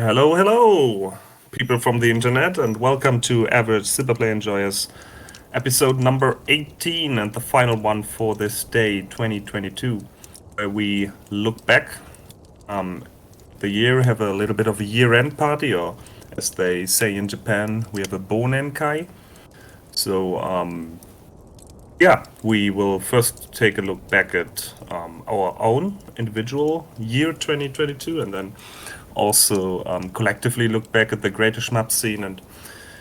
Hello, hello, people from the internet, and welcome to Average Superplay Enjoyers, episode number 18, and the final one for this day, 2022, where we look back the year, have a little bit of a year-end party, or as they say in Japan, we have a Bonenkai. So, yeah, we will first take a look back at our own individual year 2022, and then also collectively look back at the greater shmup scene and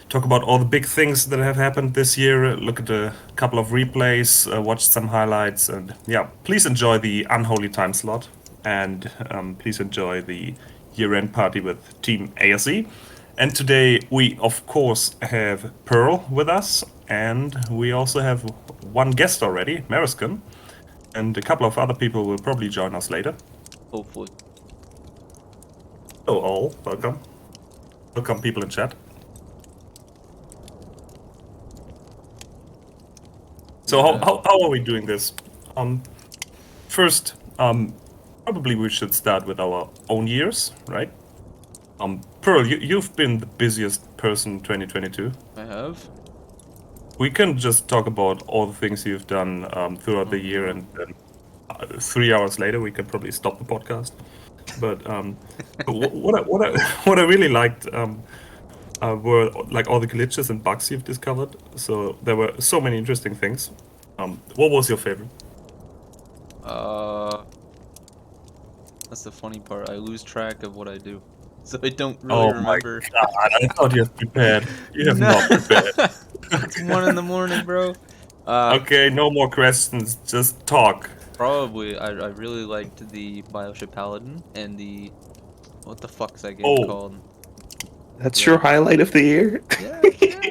talk about all the big things that have happened this year. Look at a couple of replays, watch some highlights, and yeah, please enjoy the unholy time slot, and please enjoy the year-end party with Team ASE. And today we, of course, have Pearl with us, and we also have one guest already, Mariskin, and a couple of other people will probably join us later. Hopefully. Hello all, welcome. Welcome people in chat. So how are we doing this? First, probably we should start with our own years, right? Pearl, you've been the busiest person 2022. I have. We can just talk about all the things you've done throughout the year, and then 3 hours later we can probably stop the podcast. But what I really liked were like all the glitches and bugs you've discovered. So there were so many interesting things. What was your favorite? That's the funny part. I lose track of what I do, so I don't really Oh remember. my god! I thought you have prepared. You have No. not prepared. It's 1 in the morning, bro. Okay, no more questions. Just talk. Probably. I really liked the Bioship Paladin and the what the fuck's that game Oh, called? That's Yeah. your highlight of the year? Yeah.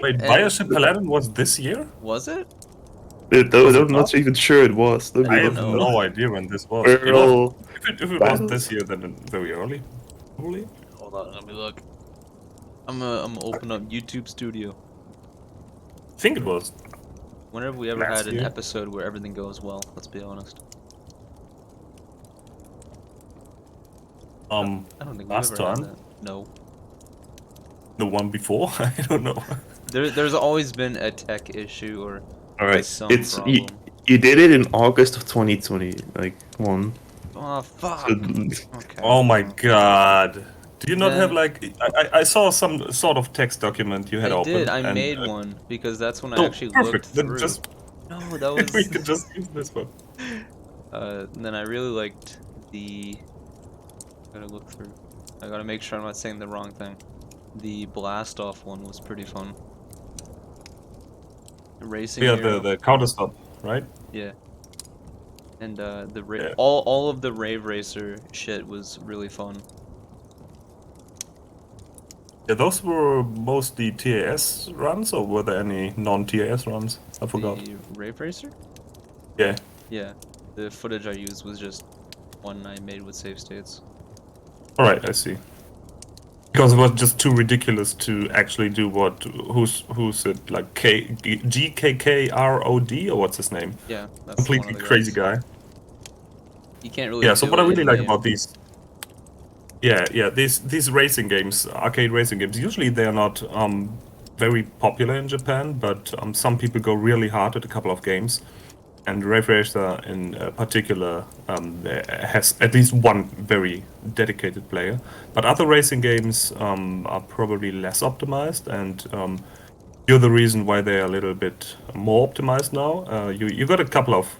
wait, And- Bioship Paladin was this year? Was it? I'm not even sure it was. Let me I look have it up. no idea when this was. Pearl If it was Battles. this year, then very early, probably. Hold on. Let me look. I'm gonna open up YouTube Studio. I think it was. When have we ever Last had an year? episode where everything goes well? Let's be honest. I don't think we've Last ever had time? that. No. The one before? I don't know. There's always been a tech issue or Alright, some it's problem. you did it in August of 2020, like one. Oh fuck. So, Okay. Oh my god. Do you not have Then- like I saw some sort of text document you had I open. did. I and, made one because that's when I Oh, actually perfect. looked Then through. just No, that was. we could just use this one. Then I really liked the. Gotta look through. I gotta make sure I'm not saying the wrong thing. The blast off one was pretty fun. Racing. Yeah, hero. the counter stop, right? Yeah. And the Yeah. all of the Rave Racer shit was really fun. Yeah, those were mostly TAS runs, or were there any non-TAS runs? I forgot. The Rave Racer? Yeah. Yeah. The footage I used was just one I made with save states. Alright, I see. Because it was just too ridiculous to actually do what who's it like GKKROD or what's his name? Yeah, that's one Completely of the crazy guys. guy. You can't really. Yeah, so do what I it really like in-game. about these these racing games, arcade racing games, usually they are not very popular in Japan, but some people go really hard at a couple of games. And Rave Racer in particular has at least one very dedicated player. But other racing games are probably less optimized, and you're the reason why they're a little bit more optimized now. You got a couple of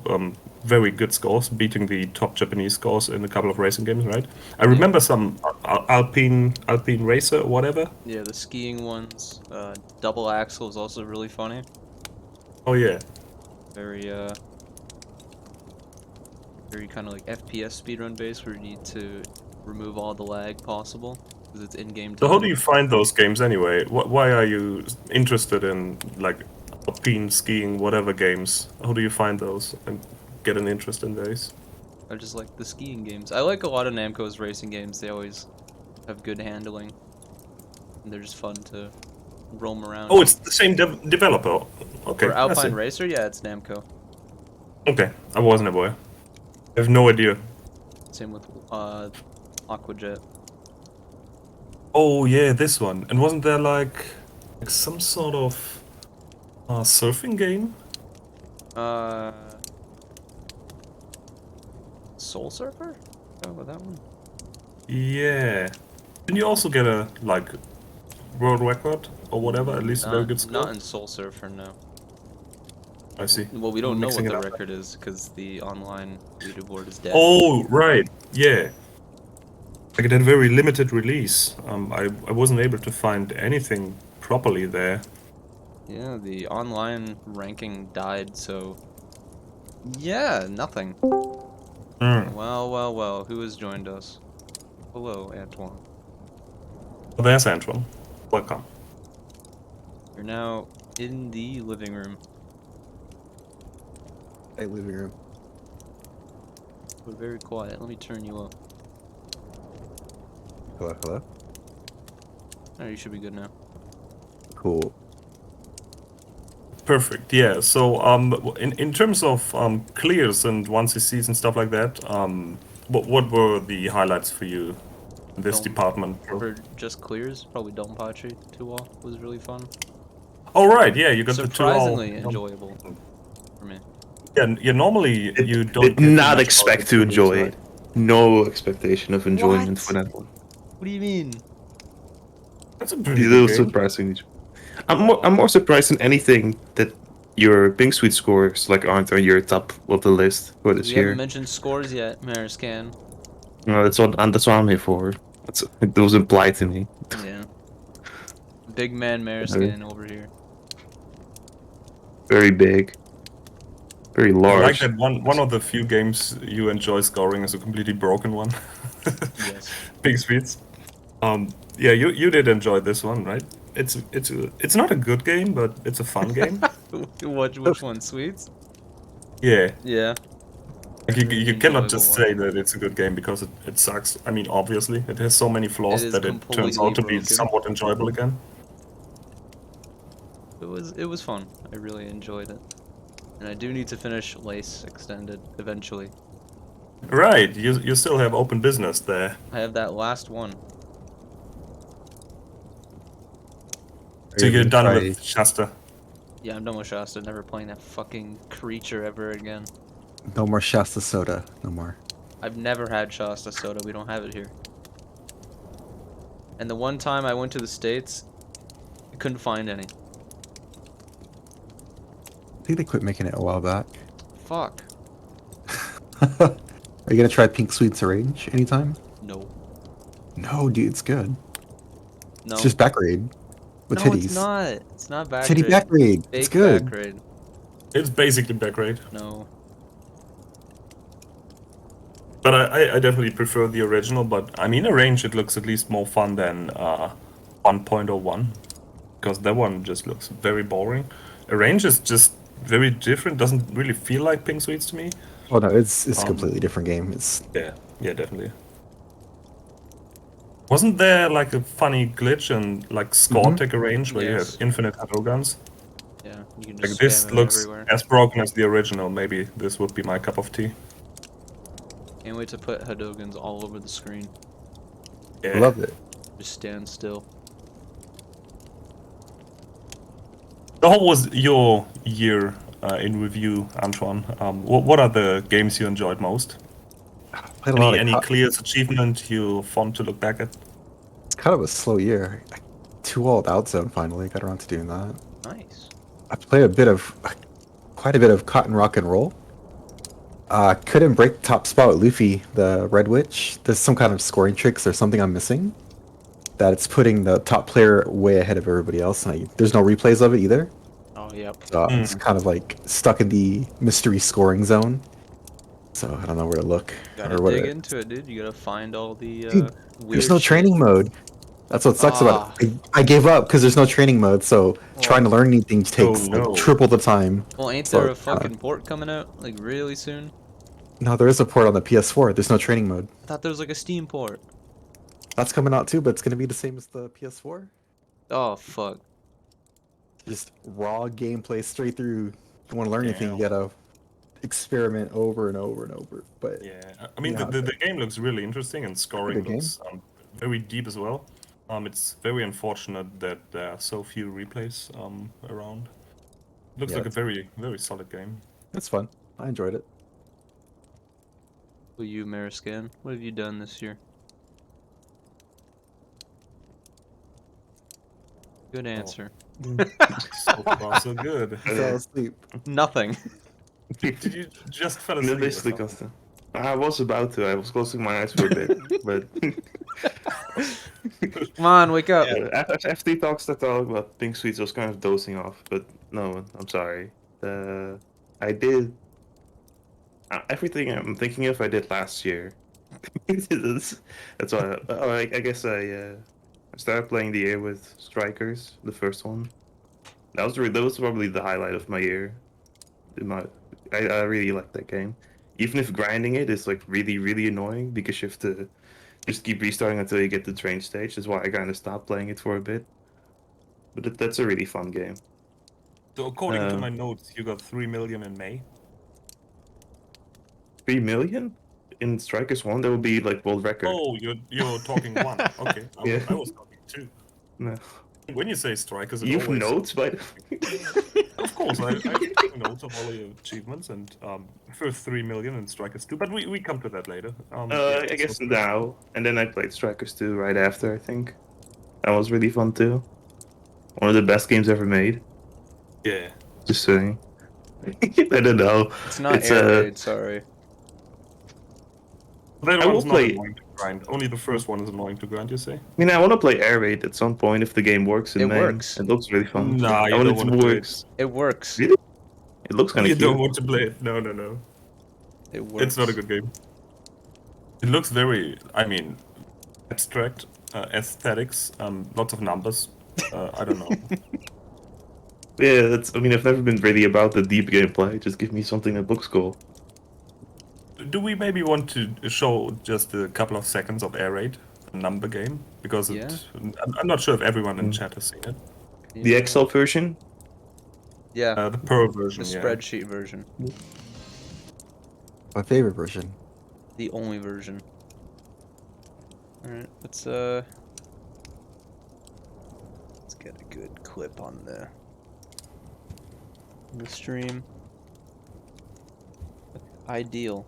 very good scores, beating the top Japanese scores in a couple of racing games, right? I remember some Alpine Racer or whatever. Yeah, the skiing ones. Double axle is also really funny. Oh yeah. Very very kind of like FPS speedrun based, where you need to remove all the lag possible because it's in-game. So how do you find those games anyway? Why are you interested in like alpine skiing, whatever games? How do you find those and get an interest in those? I just like the skiing games. I like a lot of Namco's racing games. They always have good handling, and they're just fun to roam around. Oh, it's the same developer. Okay, For I see. Alpine Racer, yeah, it's Namco. Okay, I wasn't aware. I have no idea. Same with Aquajet. Oh yeah, this one. And wasn't there like some sort of surfing game? Soul Surfer? Oh, about that one? Yeah. Didn't you also get a like world record or whatever? At least a very good score. Not in Soul Surfer, no. I see. Well, we don't know Mixing what it the up. record is because the online leaderboard is dead. Oh right, yeah. Like it had a very limited release. I wasn't able to find anything properly there. Yeah, the online ranking died, so yeah, nothing. Mm. Well, who has joined us? Hello, Antwon. Well, there's Antwon. Welcome. You're now in the living room. Hey, living room. We're very quiet. Let me turn you up. Hello, hello. Oh, you should be good now. Cool. Perfect. Yeah. So in terms of clears and 1CCs and stuff like that, what were the highlights for you in this Don't- department? For just clears, probably DonPachi 2-all was really fun. Oh right, yeah, you got the 2-all. Surprisingly enjoyable for me. Yeah, normally you don't Did get too not much expect out to of these, enjoy right? it. No expectation of enjoyment What? for that one. What do you mean? That's a pretty It good was game. surprisingly. I'm more surprised than anything that your Pink Suite scores like aren't on your top of the list for this We haven't year. mentioned scores yet, Mariscan. No, that's what I'm here for. It was implied to me. Yeah. Big man Very, Mariscan over here. very big, very I large. like that one of the few games you enjoy scoring is a completely broken one. Yes. Big Sweets. Yeah, you did enjoy this one, right? It's not a good game, but it's a fun game. Which one? Sweets? Yeah. Yeah. Like Very you cannot enjoyable just one. say that it's a good game because it sucks. I mean, obviously, it has so many It flaws is that it turns completely out to be broken. somewhat enjoyable again. It was fun. I really enjoyed it. And I do need to finish Lace Extended eventually. Right, you still have open business there. I have that last one. So Are you you're gonna done try with Shasta. Yeah, I'm done with Shasta. Never playing that fucking creature ever again. no more Shasta soda? No more. I've never had Shasta soda. We don't have it here. And the one time I went to the States, I couldn't find any. I think they quit making it a while back. Fuck. Are you gonna try Pink Sweets Orange anytime? No. No, dude, it's good. No. It's just back raid with No, titties. it's not. It's not back Titty raid. back raid. It's Fake good. back raid. It's basically back raid. No. But I definitely prefer the original, but I mean, Arrange, it looks at least more fun than 1.01. Because that one just looks very boring. Arrange is just very different, doesn't really feel like Pink Sweets to me. Oh no, it's a Um, completely different game. It's Yeah, definitely. Wasn't there like a funny glitch in like score tech Arrange where you Yes. have infinite guns? Yeah, you can Like just this spam it looks everywhere. as broken as the original. Maybe this would be my cup of tea. Can't wait to put Hadogans all over the screen. Yeah. love it. Just stand still. So how was your year in review, Antoine? What are the games you enjoyed most? Played a lot of Any clear achievement you fond to look back at? It's kind of a slow year. 2-all Outzone finally got around to doing that. Nice. I played quite a bit of Cotton Rock and Roll. Couldn't break top spot with Luffy, the Red Witch. There's some kind of scoring tricks or something I'm missing. That it's putting the top player way ahead of everybody else, and there's no replays of it either. Oh, yep. So it's kind of like stuck in the mystery scoring zone. So I don't know where to look. Gotta or what dig to- into it, dude. You gotta find all the Dude, weird There's no shit. training mode. That's what sucks about it. I gave up because there's no training mode, so trying to learn anything takes no. like triple the time. Well, ain't So, there a fucking port coming out, like, really soon? No, there is a port on the PS4. There's no training mode. I thought there was, like, a Steam port. That's coming out too, but it's gonna be the same as the PS4. Oh, fuck. Just raw gameplay straight through. If you want to learn anything, Damn. you gotta experiment over and over and over. But Yeah, I mean Yeah. the game looks really interesting and scoring Good game. looks very deep as well. It's very unfortunate that there are so few replays around. Looks Yeah, like a very, very solid game. It's fun. I enjoyed it. Will you, Mariscan? What have you done this year? Good answer. So far, so good. I fell asleep. Nothing. Did you just fell And then asleep? or basically something? constant. I was about to. I was closing my eyes for a bit, but Come on, wake up. after he talks that talk about pink sweets, I was kind of dozing off. But no, I'm sorry. I did everything I'm thinking of. I did last year. That's why. I guess I started playing the year with Strikers, the first one. That was probably the highlight of my year. In my, I really like that game. Even if grinding it is like really really annoying because you have to just keep restarting until you get the train stage. That's why I kind of stopped playing it for a bit. But that's a really fun game. So according to Uh, my notes, you got 3 million in May. 3 million in Strikers 1, that would be like world record. Oh, you're talking one. Okay, Yeah. I was talking two. No. When you say strikers, it You've always notes, but of course I take notes of all your achievements and first 3 million in strikers 2. But we come to that later. Yeah, I guess so- now. And then I played Strikers 2 right after, I think. That was really fun too. One of the best games ever made. Yeah. Just saying. I don't know. It's not It's, air raid, sorry. That I will one's not play- annoying to grind. Only the first one is annoying to grind, you say? I mean, I want to play Air Raid at some point if the game works in It main. works. It looks really fun. Nah, you when don't it want to play it. works. It works. Really? It looks kind You of don't cute. want to play it. No. It works. It's not a good game. It looks very, I mean, abstract, aesthetics, lots of numbers. I don't know. Yeah, that's. I mean, I've never been really about the deep gameplay. Just give me something that looks cool. Do we maybe want to show just a couple of seconds of Air Raid, a number game? Because Yeah. I'm not sure if everyone in Mm. chat has seen it. The Excel version. Yeah, The Pearl the version, yeah. spreadsheet version. My favorite version. The only version. Alright, let's get a good clip on the stream. Ideal.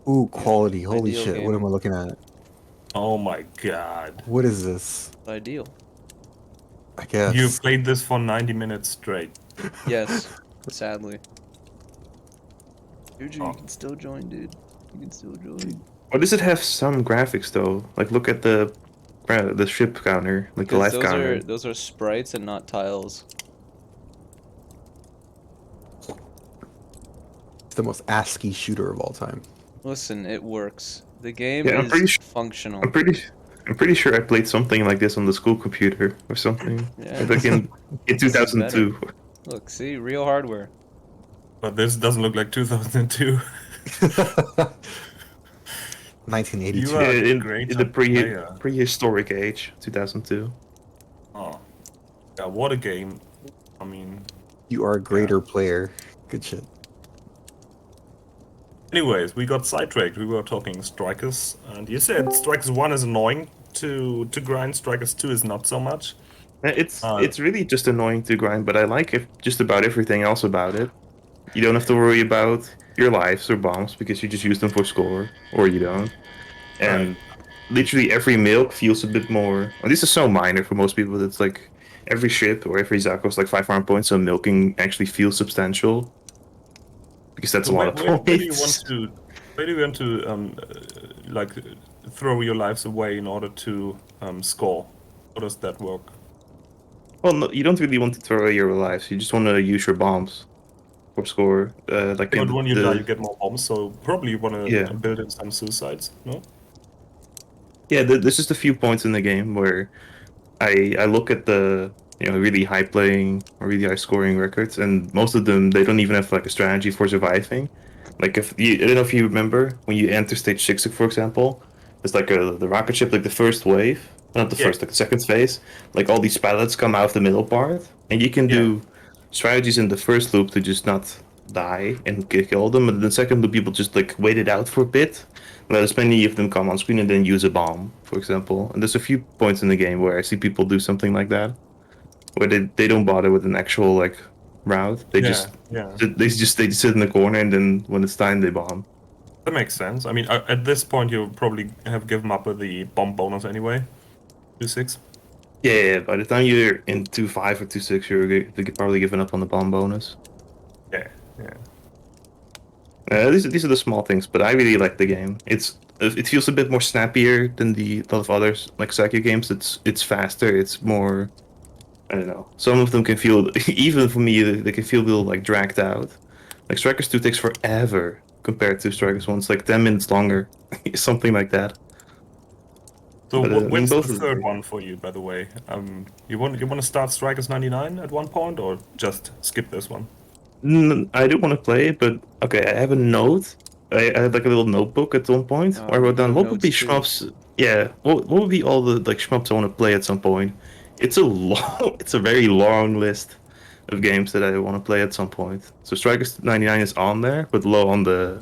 Ooh, quality. Holy Ideal shit. What am gaming. I looking at? Oh my god. What is this? Ideal. I guess. You played this for 90 minutes straight. Yes, sadly. Juju, Oh. you can still join, dude. You can still join. Or does it have some graphics though? Like, look at the ship counter, like the Because life counter. those are sprites and not tiles. It's the most ASCII shooter of all time. Listen, it works. The game Yeah, I'm is pretty sure- functional. I'm pretty sure I played something like this on the school computer or something. Yeah. Like in 2002. Look, see, real hardware. But this doesn't look like 2002. 1982. You Yeah, are in great the player. prehistoric age, 2002. Oh. Yeah, what a game. I mean, You are a greater player. Good shit. anyways, we got sidetracked. We were talking Strikers, and you said Strikers 1 is annoying to grind, Strikers 2 is not so much. It's really just annoying to grind, but I like just about everything else about it. You don't have to worry about your lives or bombs because you just use them for score, or you don't. And literally every milk feels a bit more. Well, this is so minor for most people. It's like every ship or every Zaco is like 5 farm points, so milking actually feels substantial. Because that's a lot of points. Where do you want to like throw your lives away in order to score? How does that work? Well, no, you don't really want to throw away your lives. You just want to use your bombs for score. Like But in when you the, die, you get more bombs, so probably you want to Yeah. build in some suicides, no? Yeah, there's just a few points in the game where I look at the really high playing or really high scoring records, and most of them they don't even have like a strategy for surviving. Like if you, I don't know if you remember when you enter stage 6, for example, it's like the rocket ship, like the first wave, not the Yeah. first, like the second phase. Like all these pilots come out of the middle part, and you can do strategies in the first loop to just not die and kill them, and the second loop people just like wait it out for a bit, let as many of them come on screen and then use a bomb, for example. And there's a few points in the game where I see people do something like that, where they don't bother with an actual like route. They Yeah, yeah. they sit in the corner, and then when it's time they bomb. That makes sense. I mean, at this point, you probably have given up with the bomb bonus anyway. 2-6. Yeah, by the time you're in 2-5 or 2-6, you're probably giving up on the bomb bonus. Yeah, yeah. These are the small things, but I really like the game. It feels a bit more snappier than a lot of others like Psycho games. It's faster. It's more, I don't know. Some of them can feel, even for me, they can feel a little like dragged out. Like Strikers 2 takes forever compared to Strikers 1. It's like 10 minutes longer, something like that. So But, I mean, when's the both of them- third one for you, by the way? You want to start Strikers 99 at one point, or just skip this one? I do want to play it, but okay, I have a note. I had like a little notebook at one point where I wrote down you what have would be notes too. shmups. Yeah, what would be all the like shmups I want to play at some point. It's a long, it's a very long list of games that I want to play at some point. So Strikers 99 is on there, but low on the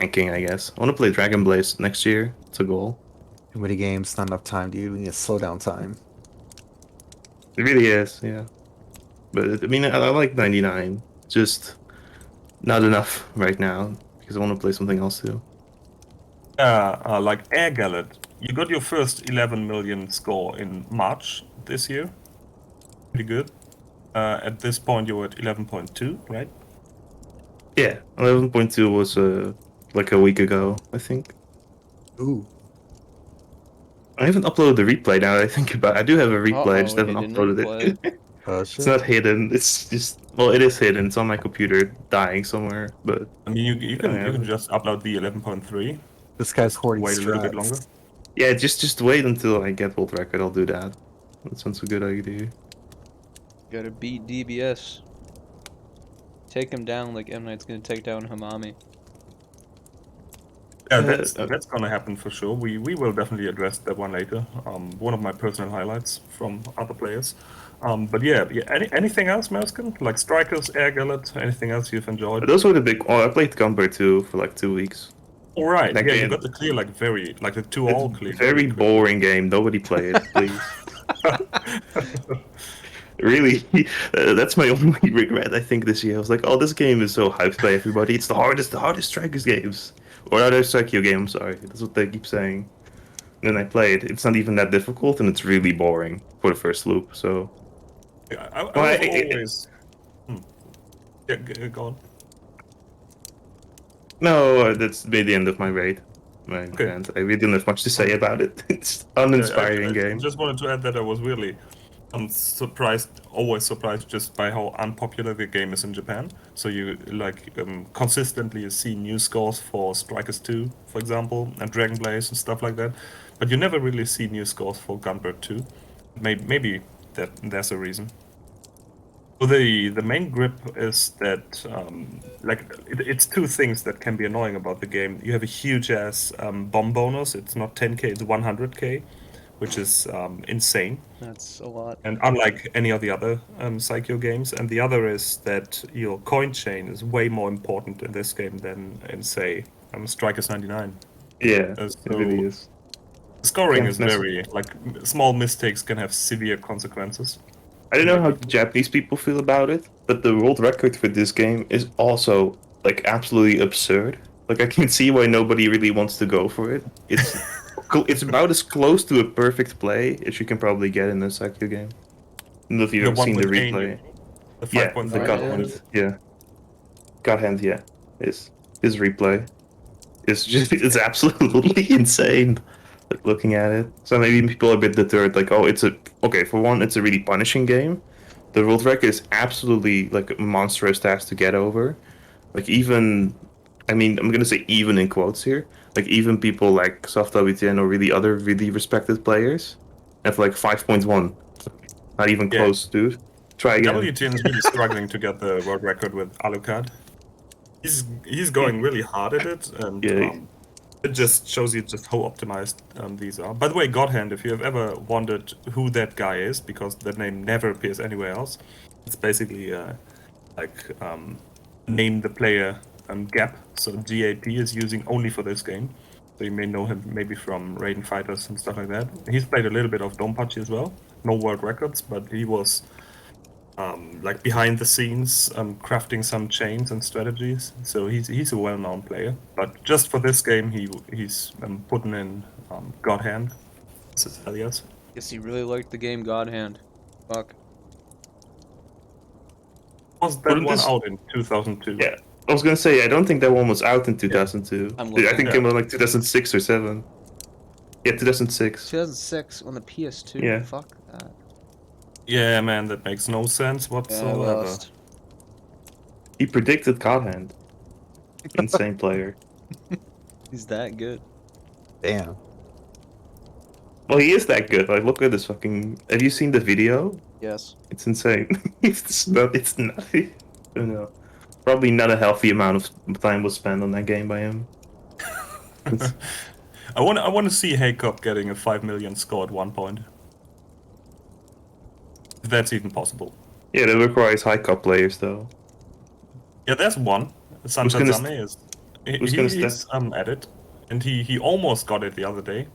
ranking, I guess. I want to play Dragon Blaze next year. It's a goal. Too many games, not enough time, dude. We need a slow down time. It really is, yeah. But I mean, I like 99. Just not enough right now because I want to play something else too. Like Air Gallet. You got your first 11 million score in March this year. Pretty good. At this point, you're at 11.2, right? Yeah, 11.2 was like a week ago, I think. Ooh. I haven't uploaded the replay now that I think about it. I do have a replay, I just haven't hidden uploaded it. Oh, It's shit. not hidden, it's just, well, it is hidden. It's on my computer dying somewhere, but I mean, you can Yeah. you can just upload the 11.3. This guy's hoarding Wait a little bit strats. longer. yeah, just wait until I get world record. I'll do that. That sounds a good idea. Gotta beat DBS. Take him down like M Night's gonna take down Hamami. Yeah, Uh, that's gonna happen for sure. We will definitely address that one later. One of my personal highlights from other players. But yeah, anything else, Merskin? Like Strikers, Air Gallet, anything else you've enjoyed? Those were the big. Oh, I played Gunbird too for like 2 weeks. All right, That yeah, you game- got the clear like the two all It's clear. very quick. boring game. Nobody play it, please. Really, that's my only regret. I think this year I was like, "Oh, this game is so hyped by everybody. It's the hardest Strikers games, or other Strikers game. Sorry, that's what they keep saying." And then I play it. It's not even that difficult, and it's really boring for the first loop. So Yeah, I Well, was I- always. Yeah, go on. no, that's made the end of my raid. My Okay. rant. I really don't have much to say about it. It's uninspiring I game. just wanted to add that I was really always surprised just by how unpopular the game is in Japan. So you consistently see new scores for Strikers 2, for example, and Dragon Blaze and stuff like that. But you never really see new scores for Gunbird 2. Maybe there's a reason. So the main grip is that it's two things that can be annoying about the game. You have a huge ass bomb bonus. It's not 10k, it's 100k, which is insane. That's a lot. And unlike any of the other Psycho games, and the other is that your coin chain is way more important in this game than in, say, Strikers 99. Yeah, So it really is. scoring Can't is mess- very, small mistakes can have severe consequences. I don't know how Japanese people feel about it, but the world record for this game is also like absolutely absurd. Like I can see why nobody really wants to go for it. It's it's about as close to a perfect play as you can probably get in a Psycho game. I don't know if you've The ever one seen the with Ain, replay. the Yeah, 5.5 the God God hand. Hand. Yeah, God Hand. Yeah, his replay is just it's absolutely insane. Like, looking at it, so maybe people are a bit deterred. Like, oh, for one, it's a really punishing game. The world record is absolutely like a monstrous task to get over. Like even, I mean, I'm gonna say even in quotes here. Like even people like Soft WTN or really other really respected players have like 5.1. Not even Yeah. close, dude. Try again. WTN is really struggling to get the world record with Alucard. He's going really hard at it, and Yeah. it just shows you just how optimized these are. By the way, Godhand, if you have ever wondered who that guy is, because that name never appears anywhere else, it's basically name the player Gap. So GAP is using only for this game. So you may know him maybe from Raiden Fighters and stuff like that. He's played a little bit of DonPachi as well. No world records, but he was like behind the scenes, crafting some chains and strategies. So he's a well-known player. But just for this game, he's putting in God Hand. This is alias. Guess he really liked the game God Hand. Fuck. Was that Wouldn't one this- out in 2002? Yeah, I was gonna say I don't think that one was out in 2002. I'm I looking. think it came out like 2006 or 7. Yeah, 2006. 2006 on the PS2. Yeah. Fuck that. Yeah, man, that makes no sense Yeah, I whatsoever. lost. He predicted God Hand. Insane player. He's that good. Damn. Well, he is that good. Like, look at this fucking. Have you seen the video? Yes. It's insane. It's not. It's not. I don't know. Probably not a healthy amount of time was spent on that game by him. It's- I want to see Haycop getting a 5 million score at one point. If that's even possible. yeah, that requires high cup players though. Yeah, there's one. gonna Sanchazame is who's gonna he's at it, and he almost got it the other day.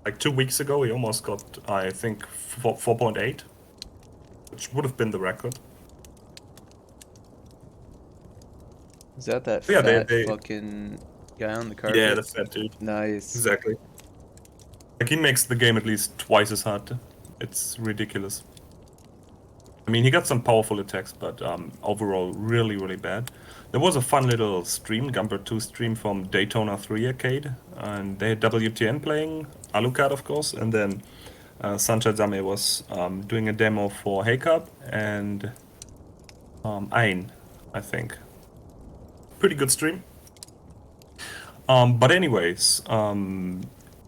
Like 2 weeks ago, he almost got, I think, 4.8, which would have been the record. Is that Yeah, fat they- fucking guy on the carpet? Yeah, that's that dude. Nice. Exactly. Like he makes the game at least twice as hard. It's ridiculous. I mean, he got some powerful attacks, but overall, really, really bad. There was a fun little stream, Gumber 2 stream from Daytona 3 Arcade, and they had WTN playing, Alucard, of course, and then Sanchazame was doing a demo for Haycap and Ain, I think. Pretty good stream. But anyways,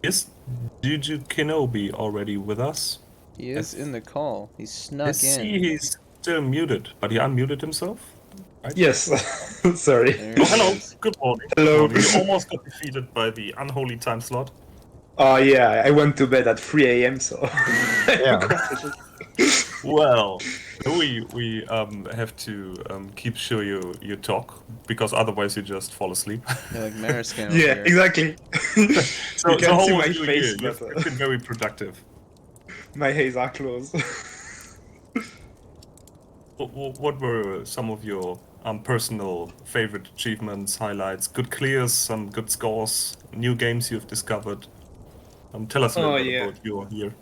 is Juju Kenobi already with us? He is in the call. He snuck I in. see he's still muted, but he unmuted himself. Yes, sorry. There Oh, he hello. is. Good morning. Hello. Good morning. You almost got defeated by the unholy time slot. Oh yeah, I went to bed at 3 a.m. so. Yeah. Well, we have to keep sure you talk, because otherwise you just fall asleep. You're like Mariscan over Yeah, here. exactly. So You can't how see was my your face, year? but You've been very productive. my eyes are closed. What were some of your personal favorite achievements, highlights, good clears, some good scores, new games you've discovered? Tell us a little Oh, bit yeah. about your year.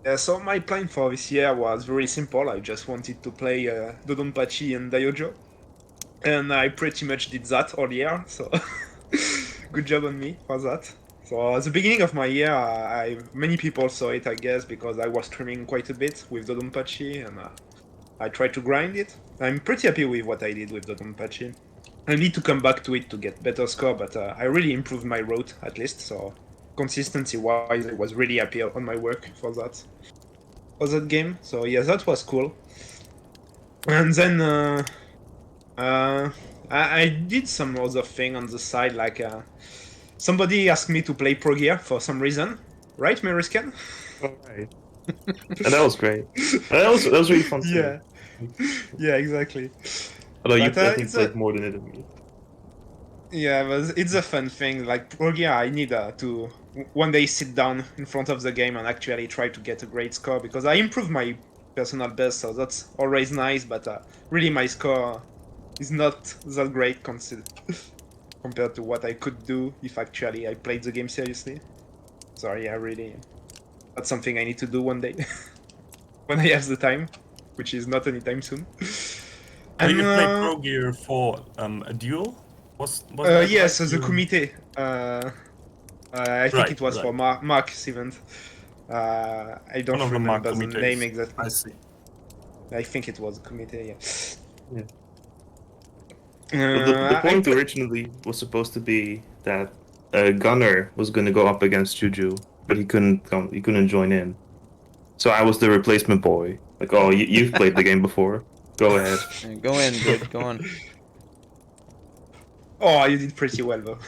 Yeah, so my plan for this year was very simple. I just wanted to play DonPachi and Daiojo. And I pretty much did that all year, so good job on me for that. So at the beginning of my year, many people saw it, I guess, because I was streaming quite a bit with DonPachi, and I tried to grind it. I'm pretty happy with what I did with DonPachi. I need to come back to it to get better score, but I really improved my route at least, so consistency-wise, I was really happy on my work for that game. So yeah, that was cool. And then I did some other thing on the side, like somebody asked me to play Pro Gear for some reason, right, Mariscan? Alright. And that was great. That was really fun. Yeah, yeah, exactly. Although you But, I think it's played a- more than it of me. Yeah, but it's a fun thing. Like Pro Gear, I need to one day sit down in front of the game and actually try to get a great score, because I improved my personal best, so that's always nice. But really, my score is not that great compared to what I could do if actually I played the game seriously. So yeah, really, that's something I need to do one day when I have the time, which is not anytime soon. And you played uh, Pro Gear for a duel? Was that yes, right? the You- committee. I think Right, it was right. for Mark's event. I don't One of the Mark remember the committees. name exactly. I see. I think it was a committee. Yeah. Yeah. But the point originally was supposed to be that Gunner was going to go up against Juju, but he couldn't come. He couldn't join in. So I was the replacement boy. Like, oh, you've played the game before. Go ahead. Yeah, go in, dude. Go on. Oh, you did pretty well though.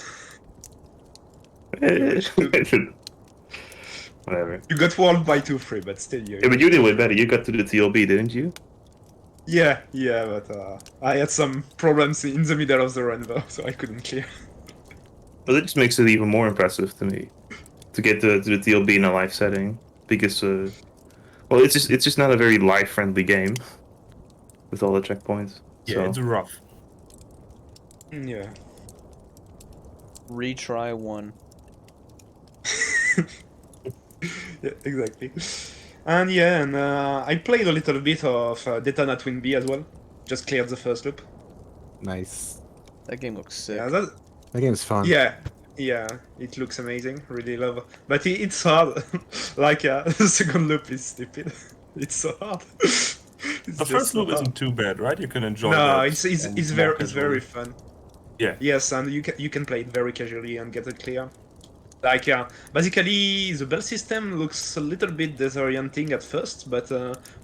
Whatever. You got walled by 2-3, but still you. Yeah, but you did way better. You got to the TLB, didn't you? Yeah, but I had some problems in the middle of the run though, so I couldn't clear. But it just makes it even more impressive to me to get to the DLB in a live setting because well, it's just not a very live friendly game with all the checkpoints. Yeah, So it's rough. Yeah. Retry one. Yeah, exactly. And yeah, and I played a little bit of Daytona Twin B as well. Just cleared the first loop. Nice. That game looks sick. Yeah, that, That game's fun. yeah, it looks amazing. Really love, but it's hard. Like the second loop is stupid. It's so hard. It's The just first so loop hard. isn't too bad, right? You can enjoy No, that. it's more very casually. fun. Yeah. Yes, and you can play it very casually and get it clear. Like basically the bell system looks a little bit disorienting at first, but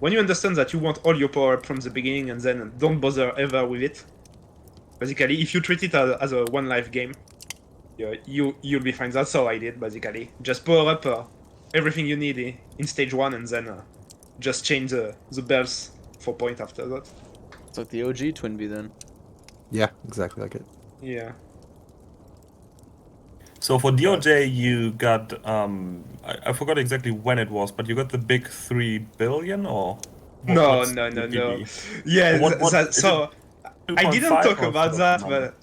when you understand that you want all your power up from the beginning and then don't bother ever with it, basically if you treat it as a one life game, you'll be fine. That's how I did basically. Just power up everything you need in stage 1 and then just change the bells for point after that. It's like the OG Twin B then. Yeah, exactly like it. Yeah. So for DOJ, you got I forgot exactly when it was, but you got the big 3 billion or No. what's the PB? Yeah, What- is so it I didn't 2.5 talk or about sort that, of number?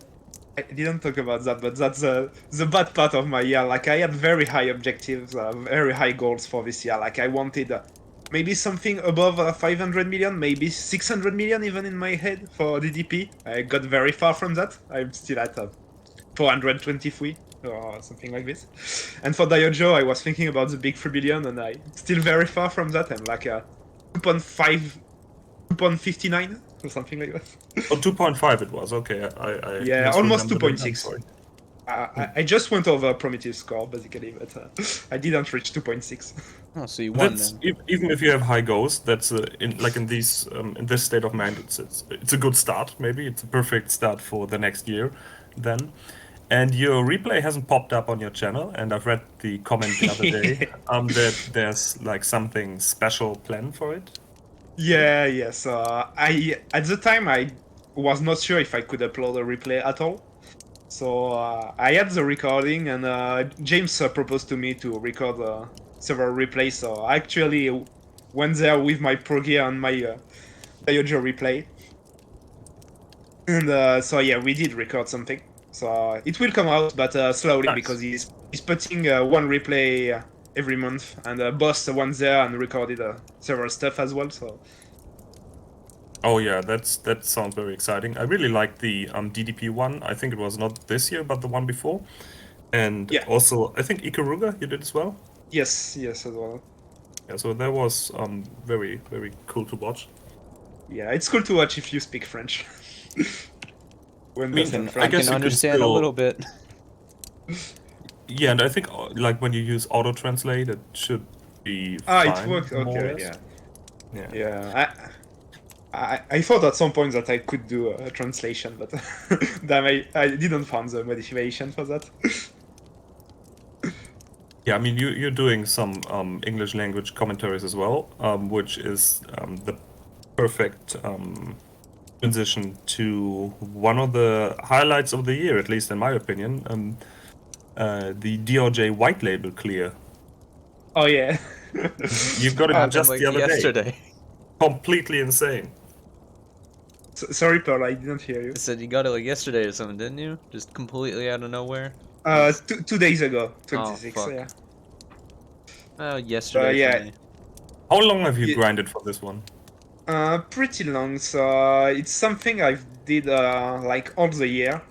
but I didn't talk about that, but that's the bad part of my year. Like I had very high objectives, very high goals for this year. Like I wanted maybe something above 500 million, maybe 600 million even in my head for DDP. I got very far from that. I'm still at 423 or something like this. And for Diojo, I was thinking about the big 3 billion, and I still very far from that. I'm like 2.5, 2.59 or something like that. Oh, 2.5 it was. Okay, I Yeah, almost misremembered it. I'm 2.6. sorry. I just went over Prometheus score basically, but I didn't reach 2.6. Oh, so you won That's then. even if you have high goals, that's in this state of mind, it's a good start. Maybe it's a perfect start for the next year, then. And your replay hasn't popped up on your channel, and I've read the comment the other day that there's like something special planned for it. Yeah. So I at the time I was not sure if I could upload a replay at all. So I had the recording, and James proposed to me to record several replays. So I actually went there with my Pro Gear and my Diojo replay. And so yeah, we did record something. So it will come out, but slowly, Nice. because he's putting one replay every month, and Boss went there and recorded several stuff as well. So Oh yeah, that sounds very exciting. I really like the DDP one. I think it was not this year, but the one before. And Yeah. also, I think Ikaruga you did as well. yes, as well. Yeah, so that was very cool to watch. Yeah, it's cool to watch if you speak French. When mean, there's some I French. I guess can you could understand a still- little bit. Yeah, and I think like when you use auto translate, it should be Ah, fine. it works. more or Okay, less. yeah. Yeah. I thought at some point that I could do a translation, but damn, I didn't find the motivation for that. Yeah, I mean, you're doing some English language commentaries as well, which is the perfect transition to one of the highlights of the year, at least in my opinion, the DOJ white label clear. Oh yeah. You got it Happened just like the other day. yesterday. Completely insane. Sorry, Pearl, I didn't hear you. I said you got it like yesterday or something, didn't you? Just completely out of nowhere. 2 days ago, 26. fuck. Yeah. Yesterday yeah. for me. How long have you Yeah. grinded for this one? Pretty long. So it's something I've did like all the year,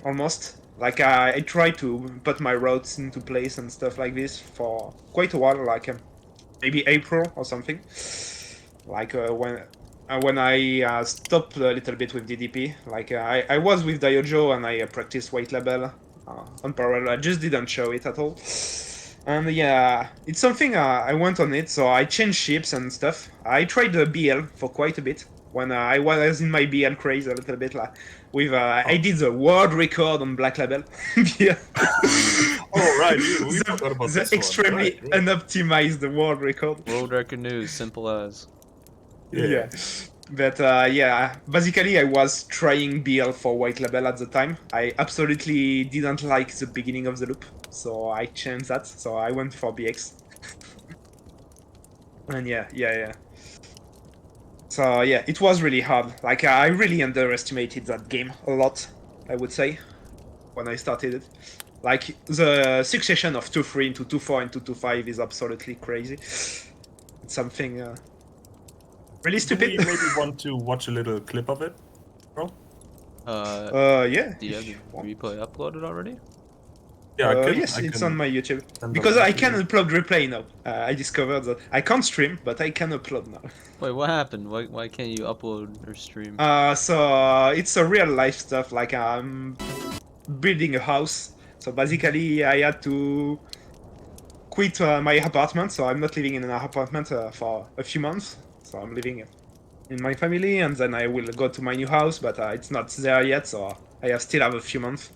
almost. Like I try to put my routes into place and stuff like this for quite a while, like maybe April or something. Like when I stopped a little bit with DDP, like I was with Diojo and I practiced white label on parallel. I just didn't show it at all. And yeah, it's something I went on it, so I changed ships and stuff. I tried the BL for quite a bit when I was in my BL craze a little bit. Like with I did the world record on Black Label. Yeah. Oh right, we forgot about the this one. extremely Right. unoptimized world record. World record news, simple as. Yeah. But yeah, basically I was trying BL for White Label at the time. I absolutely didn't like the beginning of the loop, so I changed that. So I went for BX. And yeah. So yeah, it was really hard. Like I really underestimated that game a lot, I would say, when I started it. Like the succession of 2-3 into 2-4 into 2-5 is absolutely crazy. It's something really Do we stupid. maybe want to watch a little clip of it, bro? Yeah. Do you have if the you want. replay uploaded already? Yeah, Yes, it's on my YouTube. send Because them I to can you. upload replay now. I discovered that I can't stream, but I can upload now. Wait, what happened? Why can't you upload or stream? So it's a real life stuff. Like I'm building a house. So basically, I had to quit my apartment. So I'm not living in an apartment for a few months. So I'm living in my family, and then I will go to my new house. But it's not there yet, so I still have a few months,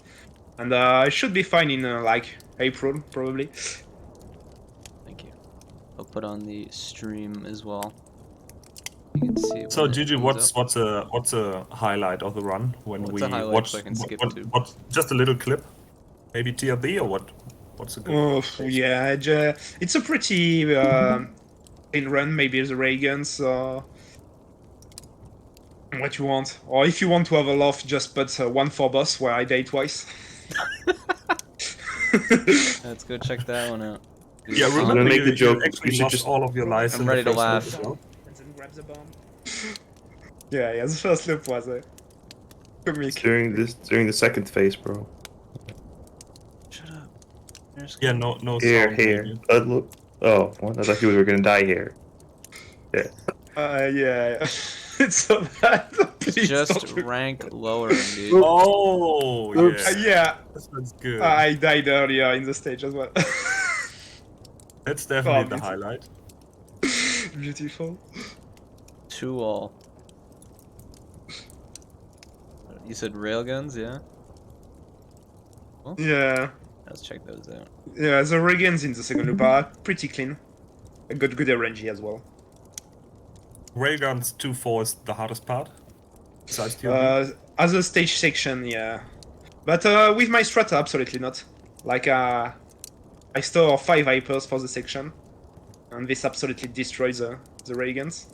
and I should be fine in like April probably. Thank you. I'll put on the stream as well. You can see it So when it Gigi, loads up. what's a highlight of the run when What's we a highlight watch so I can skip to? what just a little clip? Maybe TLB or what? What's a good Oh place? yeah, it's a pretty clean run. Maybe the ray guns. What you want, or if you want to have a laugh, just put one for boss where I died twice. Let's go check that one out. Yeah, gonna remember make you, the you joke, we actually should lost just- all of your lives I'm in the ready to first loop laugh. as well. And then grab the bomb. Yeah, the first loop was a comic. during the second phase, bro. Shut up. There's Yeah, no Here, sound. here. maybe. Look. Oh, what? I thought you were gonna die here. Yeah. Yeah. It's so bad. Please just don't look. rank lowering, dude. Oh, Oops. yeah. Yeah, That's good. I died earlier in the stage as well. That's definitely the it's- highlight. Beautiful. 2-all. You said railguns, yeah? Yeah. Let's check those out. Yeah, the Regans in the second loop are pretty clean. I got good RNG as well. Railguns 2-4 is the hardest part. Besides TLB. As a stage section, yeah. But with my strat, absolutely not. Like, I store 5 Hypers for the section. And this absolutely destroys the ray guns.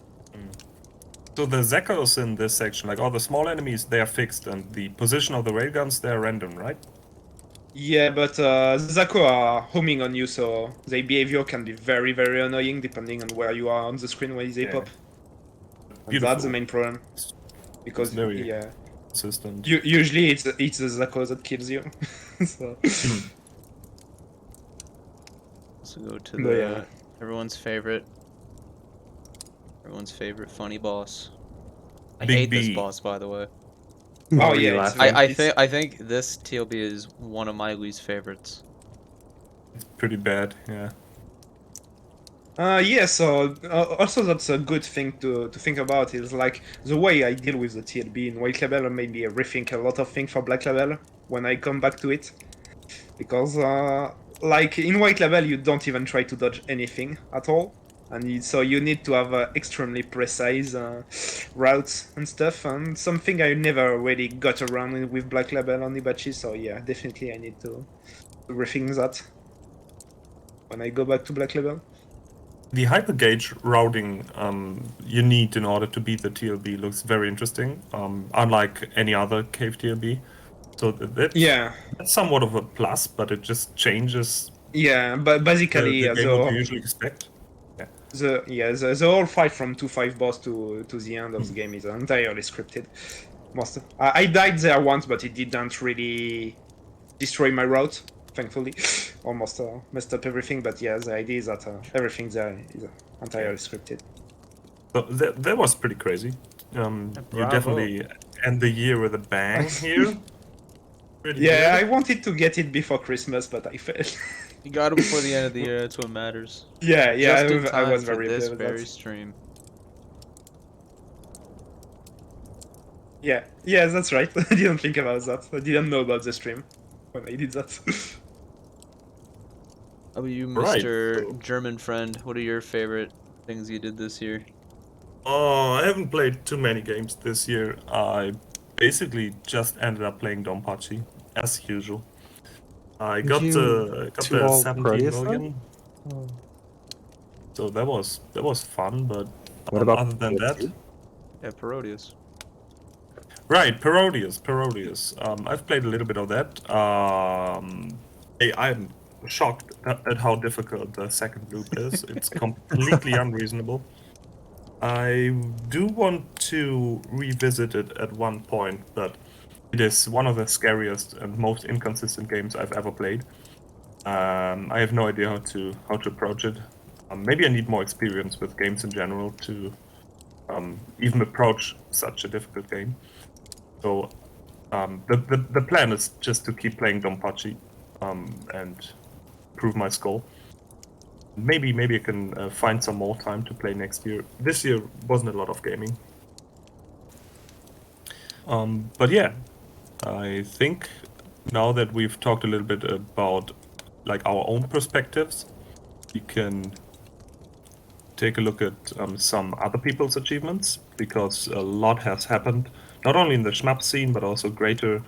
So the Zekos in this section, like all the small enemies, they are fixed, and the position of the railguns, they are random, right? Yeah, but the Zako are homing on you, so their behavior can be very, very annoying depending on where you are on the screen when they Yeah. pop. And Beautiful. that's the main problem. Because, very- yeah, Consistent. usually it's the Zako that kills you. So, So go to But the yeah. everyone's favorite funny boss. I Big hate this B. boss, by the way. oh you yeah, it's, laughing? I think this TLB is one of my least favorites. It's pretty bad, yeah. yeah, so also that's a good thing to think about is like the way I deal with the TLB in White Label and maybe rethink a lot of things for Black Label when I come back to it. Because like in White Label you don't even try to dodge anything at all. And so you need to have extremely precise routes and stuff, and something I never really got around with Black Label on Ibachi, so yeah, definitely I need to rethink that when I go back to Black Label. The hypergauge routing you need in order to beat the TLB looks very interesting, unlike any other cave TLB. So that's somewhat of a plus, but it just changes Yeah, but basically the game what you usually expect. the whole fight from 2-5 boss to the end of the game is entirely scripted. I died there once, but it didn't really destroy my route, thankfully. Almost messed up everything, but yeah, the idea is that everything there is entirely scripted. So that was pretty crazy. You Bravo. definitely end the year with a bang here. Pretty Yeah, I good. wanted to get it before Christmas, but I failed. You got it before the end of the year. That's what matters. yeah, Just in I time was for very this happy with very that. stream. Yeah, that's right. I didn't think about that. I didn't know about the stream when I did that. How about you, Right, Mr. so- German friend? What are your favorite things you did this year? Oh, I haven't played too many games this year. I basically just ended up playing DonPachi as usual. I Did got you got two the all 17 Proteus then? million, so that was fun. But What about other than Proteus that, too? Yeah, Parodius. right, Parodius. I've played a little bit of that. I'm shocked at how difficult the second loop is. It's completely unreasonable. I do want to revisit it at one point, but it is one of the scariest and most inconsistent games I've ever played. I have no idea how to approach it. Maybe I need more experience with games in general to even approach such a difficult game. So the plan is just to keep playing DonPachi and improve my score. Maybe I can find some more time to play next year. This year wasn't a lot of gaming. But yeah, I think now that we've talked a little bit about like our own perspectives, we can take a look at some other people's achievements, because a lot has happened, not only in the shmup scene but also greater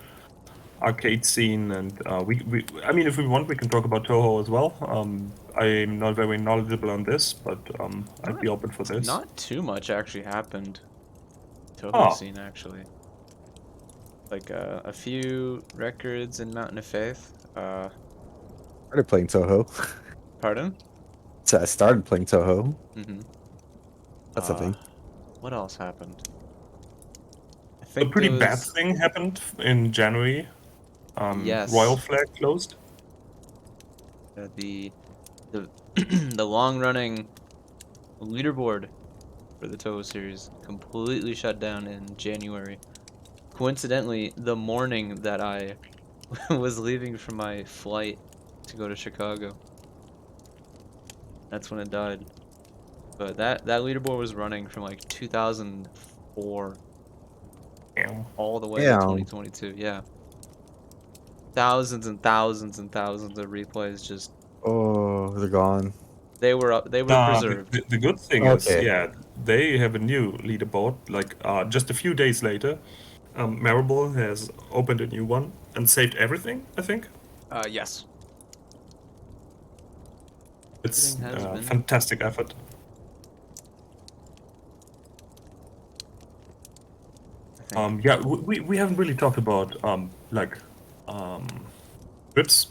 arcade scene. And I mean, if we want, we can talk about Toho as well. I'm not very knowledgeable on this, but I'd be open for this. Not too much actually happened. Toho Ah. scene actually. Like a few records in Mountain of Faith. Started playing Toho. Pardon? So I started playing Toho. Mm-hmm. That's something. What else happened? I A think pretty there bad was thing happened in January. yes. Royal Flag closed. The the long running leaderboard for the Toho series completely shut down in January. Coincidentally, the morning that I was leaving for my flight to go to Chicago. That's when it died. But that leaderboard was running from like 2004 Damn. all the way to Damn. 2022. Yeah. Thousands and thousands and thousands of replays just Oh, they're gone. they were preserved. The good thing is, Okay. yeah, they have a new leaderboard. Like just a few days later, Marable has opened a new one and saved everything. I think Yes. it's Everything has been. fantastic effort. I think. Yeah, we haven't really talked about like trips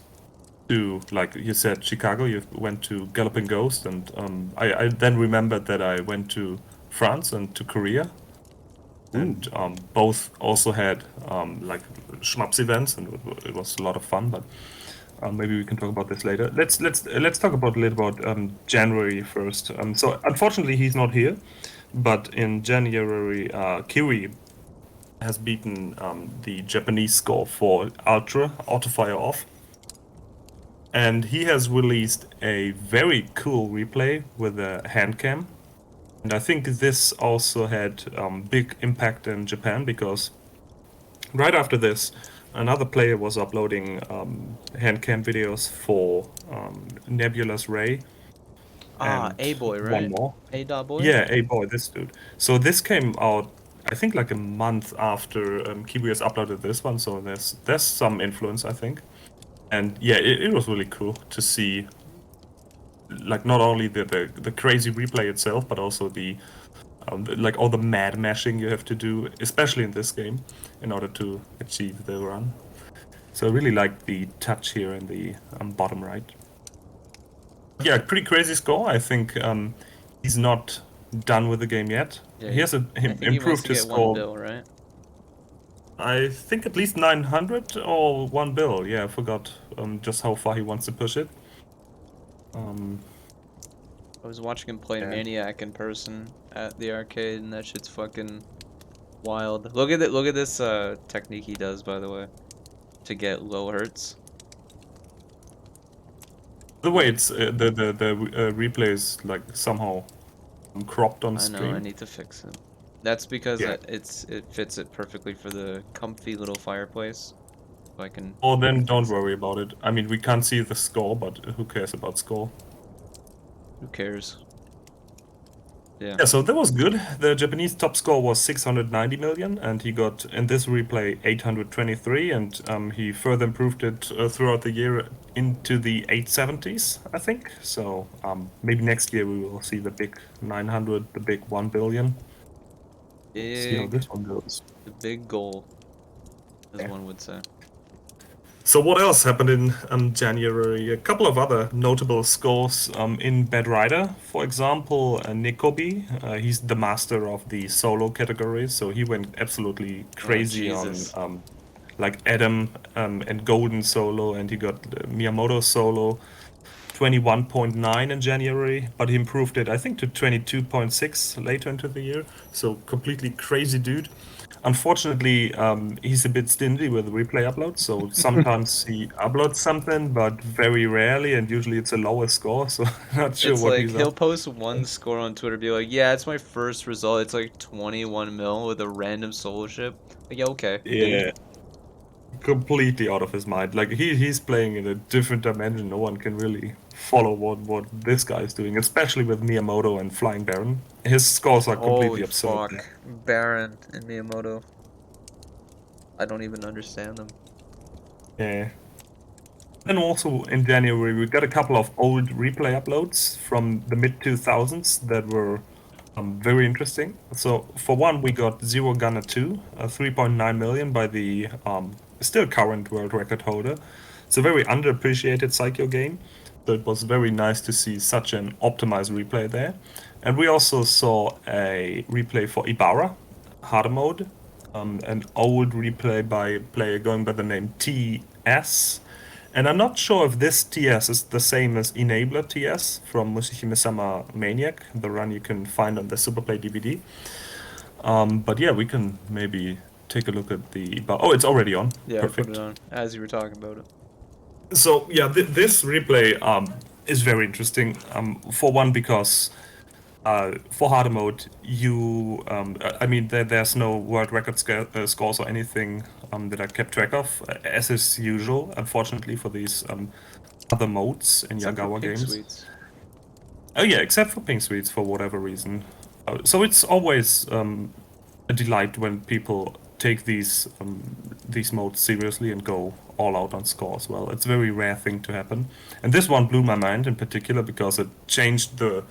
to, like you said, Chicago. You went to Galloping Ghost, and I then remembered that I went to France and to Korea. And both also had like shmups events, and it was a lot of fun. But maybe we can talk about this later. Let's talk about a little about January first. So unfortunately, he's not here, but in January, Kiwi has beaten the Japanese score for Ultra Autofire Off, and he has released a very cool replay with a hand cam. And I think this also had big impact in Japan, because right after this, another player was uploading hand cam videos for Nebula's Ray. And A-Boy, one right? more. A-Boy? Yeah, A-Boy, this dude. So this came out, I think, like a month after Kiwi has uploaded this one, so there's some influence, I think. And yeah, it was really cool to see, like, not only the crazy replay itself, but also like all the mad mashing you have to do, especially in this game, in order to achieve the run. So I really like the touch here in the bottom right. Yeah, pretty crazy score. I think he's not done with the game yet. Yeah, He has I think he wants improved to his get one score. bill, right? I think at least 900 or 1 bill. Yeah, I forgot just how far he wants to push it. I was watching him play Yeah. Maniac in person at the arcade, and that shit's fucking wild. Look at this technique he does, by the way, to get low hertz. The way it's the replay is like somehow cropped on I know, stream. I need to fix it. That's because Yeah. it fits it perfectly for the comfy little fireplace. So I can. Oh, then don't worry about it. I mean, we can't see the score, but who cares about score? Who cares? Yeah, so that was good. The Japanese top score was 690 million, and he got in this replay 823, and he further improved it throughout the year into the 870s, I think. So maybe next year we will see the big 900, the big 1 billion. See how this one goes. The big goal, as Yeah. one would say. So what else happened in January? A couple of other notable scores in Bad Rider. For example, Nikobi, he's the master of the solo category, so he went absolutely crazy on Jesus. like Adam and Golden solo, and he got Miyamoto solo 21.9 in January, but he improved it, I think, to 22.6 later into the year. So completely crazy dude. Unfortunately, he's a bit stingy with replay uploads, so sometimes he uploads something, but very rarely, and usually it's a lower score, so not sure It's what like he's he'll up. post one score on Twitter, be like, "Yeah, it's my first result. It's like 21 mil with a random solo ship." Like, yeah, okay, dude. Yeah, completely out of his mind. Like he's playing in a different dimension. No one can really follow what this guy is doing, especially with Miyamoto and Flying Baron. His scores are completely Holy absurd. fuck, Baron and Miyamoto. I don't even understand them. Yeah. And also in January, we got a couple of old replay uploads from the mid 2000s that were very interesting. So for one, we got Zero Gunner 2, 3.9 million by the still current world record holder. It's a very underappreciated Psycho game. So it was very nice to see such an optimized replay there. And we also saw a replay for Ibarra, harder mode, an old replay by a player going by the name TS. And I'm not sure if this TS is the same as Enabler TS from Mushihime-sama Maniac, the run you can find on the Superplay DVD. But yeah, we can maybe take a look at the... Oh, it's already on. Yeah, Perfect. put it on as you were talking about it. So yeah, this replay is very interesting. For one, because for harder mode, you I mean there's no world record scores or anything that I kept track of, as is usual, unfortunately, for these other modes in Except for Yagawa Pink games. Sweets. Oh yeah, except for Pink Sweets for whatever reason. So it's always a delight when people take these modes seriously and go all out on score as well. It's a very rare thing to happen, and this one blew my mind in particular because it changed the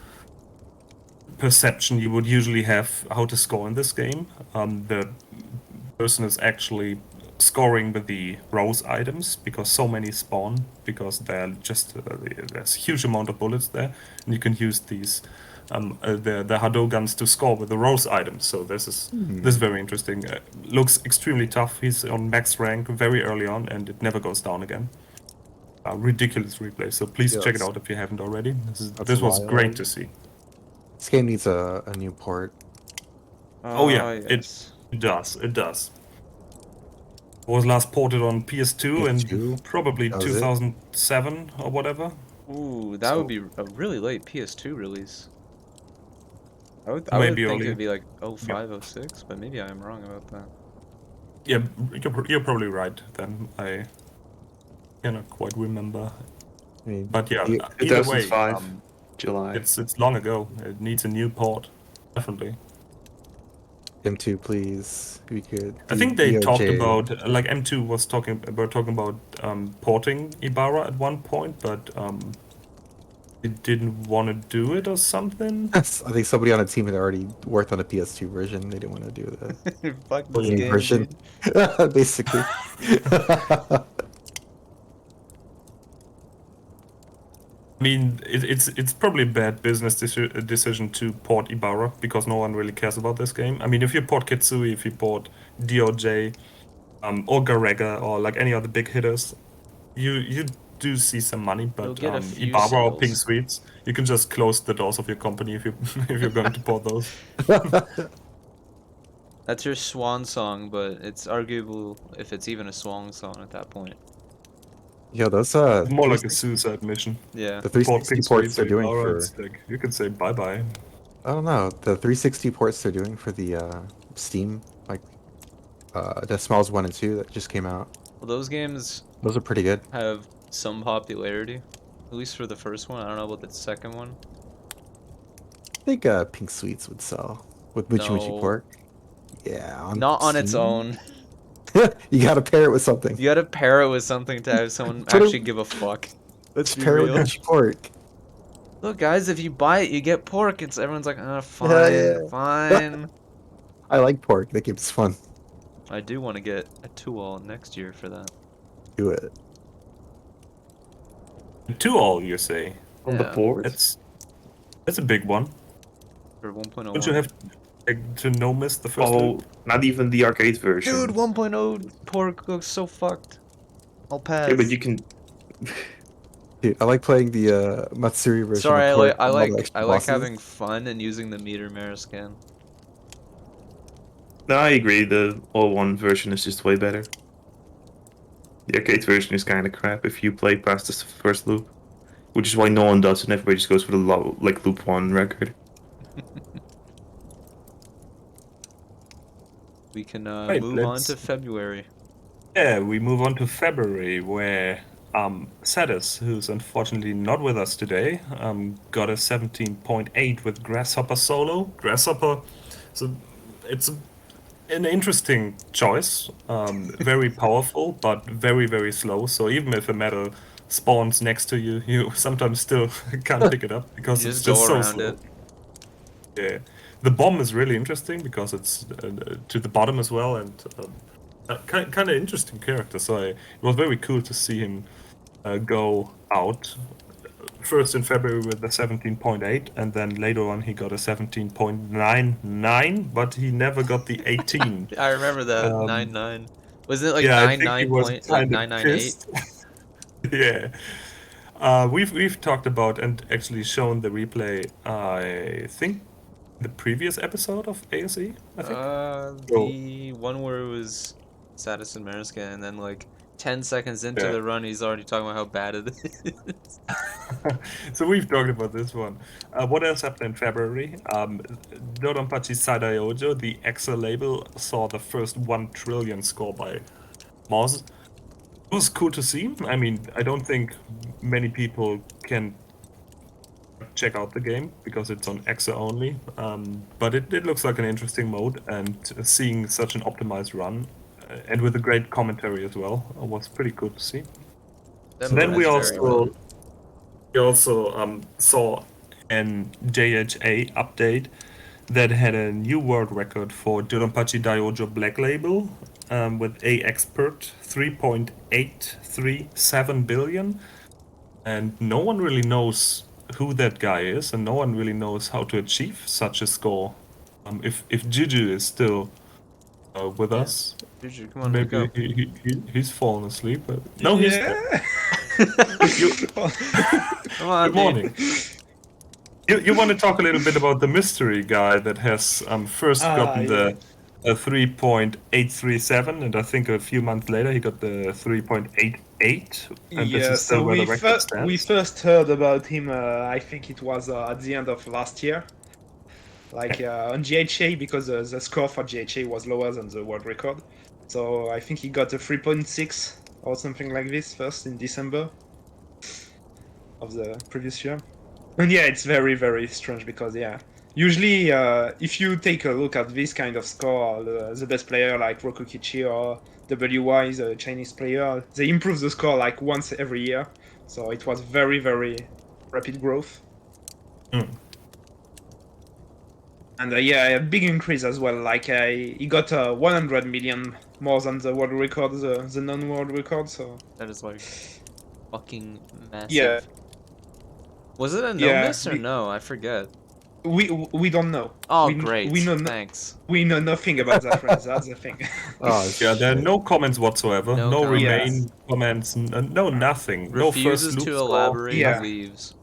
perception you would usually have how to score in this game. The person is actually scoring with the rose items because so many spawn, because they're just there's a huge amount of bullets there, and you can use these the Hado guns to score with the rose items. So this is very interesting. Looks extremely tough. He's on max rank very early on, and it never goes down again. Ridiculous replay. So please check it Yes. out if you haven't already. That's This was great wild. to see. This game needs a new port. Oh yeah, Yes. it does. It does. It was last ported on PS2 PS2? in probably That was it? 2007 or whatever. Ooh, that So- would be a really late PS2 release. I would Maybe think early. it'd be like 05, 06, but maybe I'm wrong about that. Yeah, you're probably right. Then I cannot quite remember. I mean, But yeah, you- either way, 2005, July. it's long ago. It needs a new port, definitely. M2, please. We could. I think they DOJ. talked about like M2 was talking about porting Ibarra at one point, but they didn't want to do it or something. I think somebody on the team had already worked on a PS2 version. They didn't want to do the Fuck this new game, version, dude. basically. I mean, it's probably a bad business decision to port Ibarra because no one really cares about this game. I mean, if you port Kitsui, if you port DOJ, or Garega, or like any other big hitters, you do see some money. You'll But get a few Ibarra or sales. Pink Sweets, you can just close the doors of your company if you if you're going to port those. That's your swan song, but it's arguable if it's even a swan song at that point. Yo, those More like a suicide mission. Yeah. the Port 360 Pink ports Sweets they're or doing Ibarra, for. it's like you can say bye bye. I don't know, the 360 ports they're doing for the Steam, like Death Smiles 1 and 2 that just came out. Well, those games Those are pretty good. have some popularity, at least for the first one. I don't know about the second one. think Pink Sweets would sell with Muchi Muchi No. pork. Yeah, Not on its Steam. own. You gotta pair it with something. You gotta pair it with something to have someone Put it- actually give a fuck. Let's Just be pair it with real. Muchi pork. Look, guys, if you buy it, you get pork. It's everyone's like, fine, yeah. fine. I like pork. That game's fun. I do want to get a 2-all next year for that. Do it. 2-all, you say? On the Yeah. port. That's a big one. For 1.01. Don't you have to no miss the first Oh, loop? not even the arcade version. Dude, 1.0 pork looks so fucked. I'll pass. Yeah, but you can. Dude, I like playing the Matsuri version. Sorry, of I pork like I and all the like extra I like bosses. having fun and using the meter Mariscan. No, I agree. The all-one version is just way better. The arcade version is kind of crap if you play past the first loop, which is why no one does, and everybody just goes for the low, like loop one record. We can Right, move on let's- to February. Yeah, we move on to February, where Sadis, who's unfortunately not with us today, got a 17.8 with Grasshopper solo. Grasshopper, so it's an interesting choice. Very powerful, but very, very slow. So even if a medal spawns next to you, you sometimes still can't pick it up because You it's just just go so around slow. it. Yeah, the bomb is really interesting because it's to the bottom as well, and kind of interesting character. So it was very cool to see him go out first in February with the 17.8, and then later on he got a 17.99, but he never got the 18. I remember that 9.9. Wasn't it like yeah, I think 9.9 he was point like kind of 9.98? pissed. Yeah. We've talked about and actually shown the replay. I think the previous episode of ASE. I think. The one where it was Satis and Mariscan, and then like 10 seconds into Yeah. the run, he's already talking about how bad it is. So we've talked about this one. What else happened in February? DonPachi Sadaiojo, the Excel label, saw the first 1 trillion score by Moz. It was cool to see. I mean, I don't think many people can check out the game because it's on Excel only. But it looks like an interesting mode, and seeing such an optimized run and with a great commentary as well was pretty cool to see. That Then mode we is very also fun. saw an JHA update that had a new world record for DonPachi Daiojo Black Label with a expert 3.837 billion, and no one really knows who that guy is, and no one really knows how to achieve such a score. If Juju is still with us, Juju, come on, wake maybe up. he's fallen asleep. But no, he's there. Come on, Good morning. You want to talk a little bit about the mystery guy that has first gotten the 3.837, and I think a few months later he got the 3.88, and this Yeah, is still so where we, the record we stands. first heard about him, I think it was at the end of last year. Like on GHA, because the score for GHA was lower than the world record. So I think he got a 3.6 or something like this first in December of the previous year. And yeah, it's very, very strange because, yeah, usually if you take a look at this kind of score, the best player like Rokukichi or WY, the Chinese player, they improve the score like once every year. So it was very, very rapid growth. Mm. And yeah, a big increase as well. Like he got 100 million more than the world record, the non-world record. So That is like fucking massive. yeah, Was it a no Yeah, miss or no? I forget. we don't know. Oh, we, great. We know Thanks. we know nothing about that, friends. That's the thing. Oh, Yeah, there are shit. no comments whatsoever, No no comments. remain comments, no nothing, no first Refuses loop to score. elaborate, Yeah. leaves.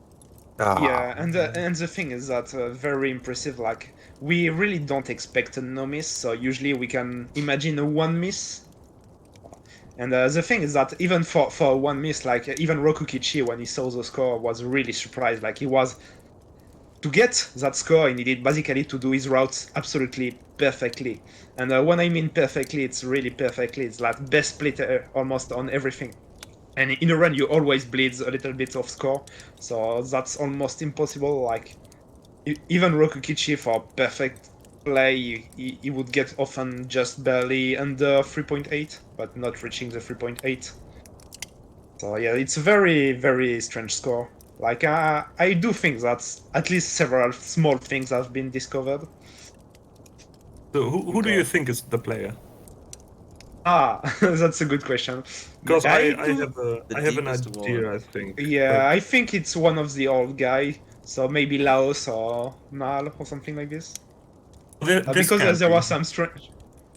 Ah, Yeah, and the thing is that very impressive. Like we really don't expect a no miss, so usually we can imagine a one miss. And the thing is that even for one miss, like even Rokukichi, when he saw the score, was really surprised. Like he was to get that score, he needed basically to do his routes absolutely perfectly. And when I mean perfectly, it's really perfectly. It's like best split almost on everything. And in a run, you always bleed a little bit of score, so that's almost impossible. Like even Rokukichi for perfect play, he would get often just barely under 3.8, but not reaching the 3.8. So yeah, it's a very, very strange score. Like, I do think that at least several small things have been discovered. So who do you Because- think is the player? That's a good question. Because I do- I have an deepest of all. idea, I think. Yeah, I think it's one of the old guy. So maybe Laos or Nal or something like this. This Because can't there be. was some strange.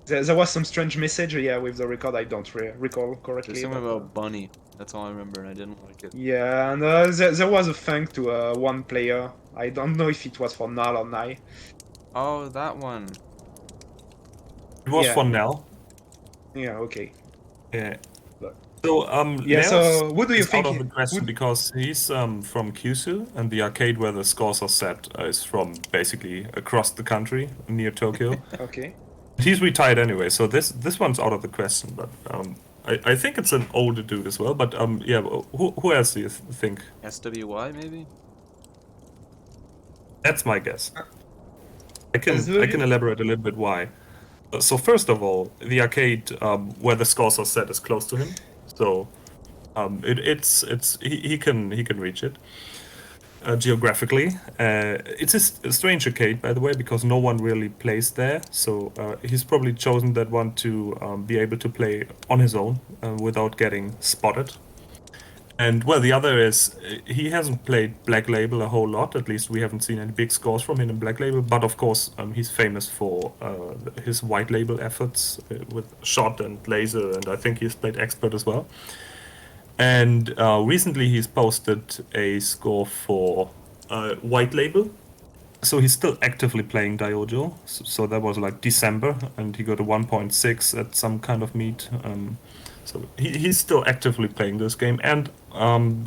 There was some strange message, yeah, with the record. I don't recall There's correctly. something But, about Bunny. That's all I remember, and I didn't like it. yeah, and there was a thank to one player. I don't know if it was for Nal or Nai. Oh, that one. It was Yeah. for Nell. Yeah, okay. Yeah. But- So Yeah, Nels so who do you is think? out of the question Who, because he's from Kyushu, and the arcade where the scores are set is from basically across the country near Tokyo. okay. He's retired anyway, so this one's out of the question. But I think it's an older dude as well. But yeah, who else do you think? SWY, maybe? That's my guess. I As can elaborate a little bit why. So first of all, the arcade where the scores are set is close to him, so he can reach it geographically. It's a strange arcade, by the way, because no one really plays there. So he's probably chosen that one to be able to play on his own without getting spotted. And well, the other is he hasn't played Black Label a whole lot. At least we haven't seen any big scores from him in Black Label. But of course, he's famous for his White Label efforts with shot and laser, and I think he's played Expert as well. And recently, he's posted a score for White Label. So he's still actively playing Diojo. So that was like December, and he got a 1.6 at some kind of meet. So he's still actively playing this game, and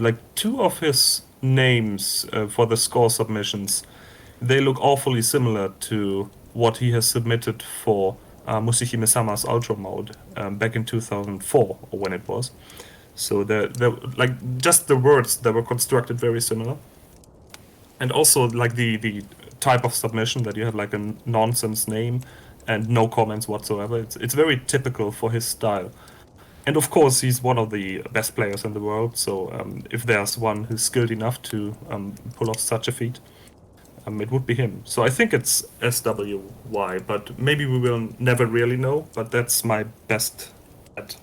like two of his names for the score submissions, they look awfully similar to what he has submitted for Musihime-sama's Ultra mode back in 2004, or when it was. So the like just the words that were constructed very similar, and also like the type of submission that you have like a nonsense name and no comments whatsoever. It's very typical for his style. And of course, he's one of the best players in the world. So if there's one who's skilled enough to pull off such a feat, it would be him. So I think it's SWY, but maybe we will never really know. But that's my best bet.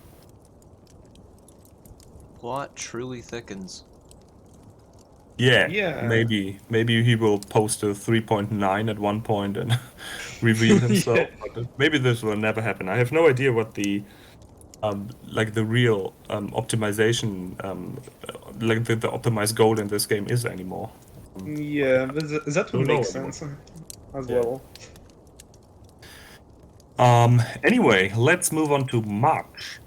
Plot truly thickens. Yeah, Yeah. maybe he will post a 3.9 at one point and reveal himself. Yeah. But maybe this will never happen. I have no idea what the like the real optimization, like the optimized goal in this game is anymore. Yeah, but that would Don't know make anymore. sense as Yeah. well. Anyway, let's move on to March.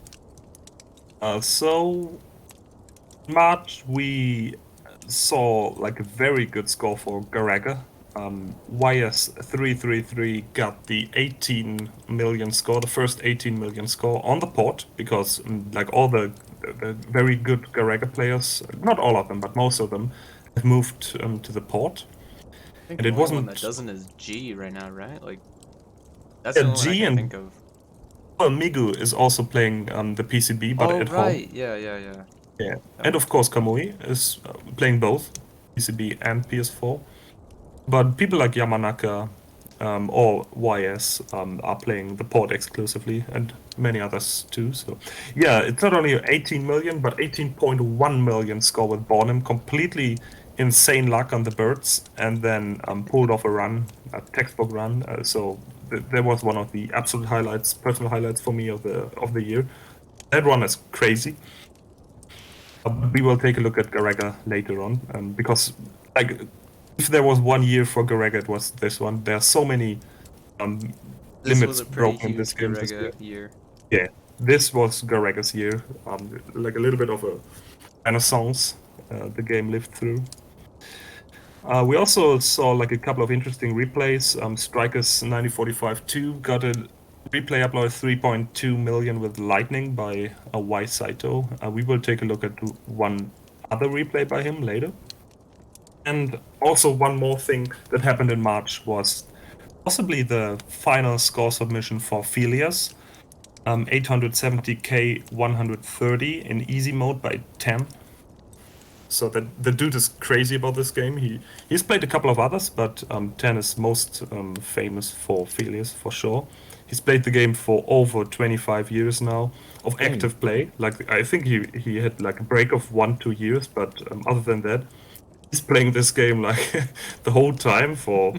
So March we saw like a very good score for Garaga. YS333 got the 18 million score, the first 18 million score on the port, because like all the very good Garaga players, not all of them, but most of them, have moved to the port. I think And the it only one wasn't- that doesn't is G right now, right? Like, that's Yeah, the only one I G can and- think of. Well, Migu is also playing the PCB, but Oh, at home. right. Yeah. Yeah, and of course Kamui is playing both PCB and PS4. But people like Yamanaka or YS are playing the port exclusively, and many others too. So yeah, it's not only 18 million, but 18.1 million score with Bornham. Completely insane luck on the birds, and then pulled off a run, a textbook run. So that was one of the absolute highlights, personal highlights for me of the year. That run is crazy. We will take a look at Garaga later on, because like if there was one year for Garaga, it was this one. There are so many This limits was a pretty broken in this huge game this year. Garaga year. Yeah, this was Garaga's year. Like a little bit of a renaissance the game lived through. We also saw like a couple of interesting replays. Strikers 9045-2 got a replay upload 3.2 million with Lightning by Y Saito. We will take a look at one other replay by him later. And also one more thing that happened in March was possibly the final score submission for Philias. 870k 130 in easy mode by 10. So the dude is crazy about this game. He's played a couple of others, but 10 is most famous for Philias for sure. He's played the game for over 25 years now of Dang. active play. Like I think he had like a break of 1-2 years, but other than that, he's playing this game like the whole time for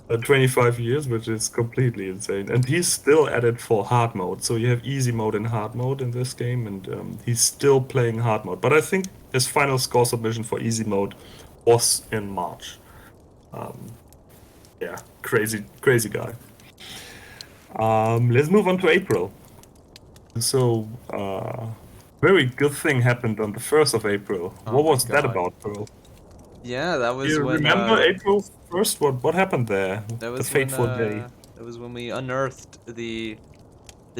25 years, which is completely insane. And he's still at it for hard mode. So you have easy mode and hard mode in this game, and he's still playing hard mode. But I think his final score submission for easy mode was in March. Yeah, crazy guy. Let's move on to April. So, very good thing happened on the 1st of April. Oh What my was that God. about, Pearl? Yeah, that was You when remember April 1st? What happened there? that The was fateful when day. that was when we unearthed the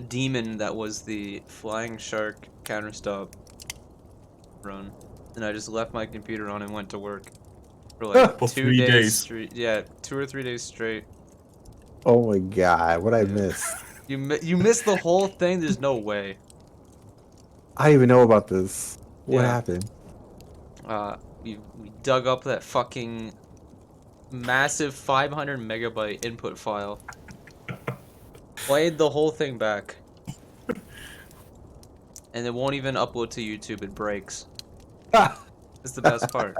demon that was the flying shark counterstop run, and I just left my computer on and went to work for like For 2 3 days days. straight. Yeah, 2 or 3 days straight. Oh my god, what I Yeah. missed. You missed the whole thing. There's no way. I didn't even know about this. What Yeah. happened? We dug up that fucking massive 500 megabyte input file. Played the whole thing back. And it won't even upload to YouTube, it breaks. That's the best part.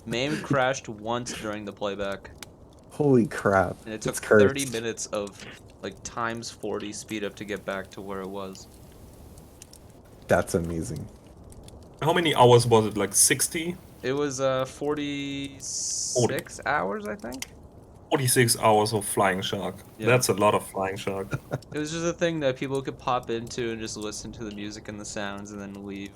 MAME crashed once during the playback. Holy crap. And it took It's cursed. 30 minutes of like times 40 speed up to get back to where it was. That's amazing. How many hours was it? Like 60? It was 46 hours, I think. 46 hours of Flying Shark. Yeah. That's a lot of Flying Shark. It was just a thing that people could pop into and just listen to the music and the sounds and then leave.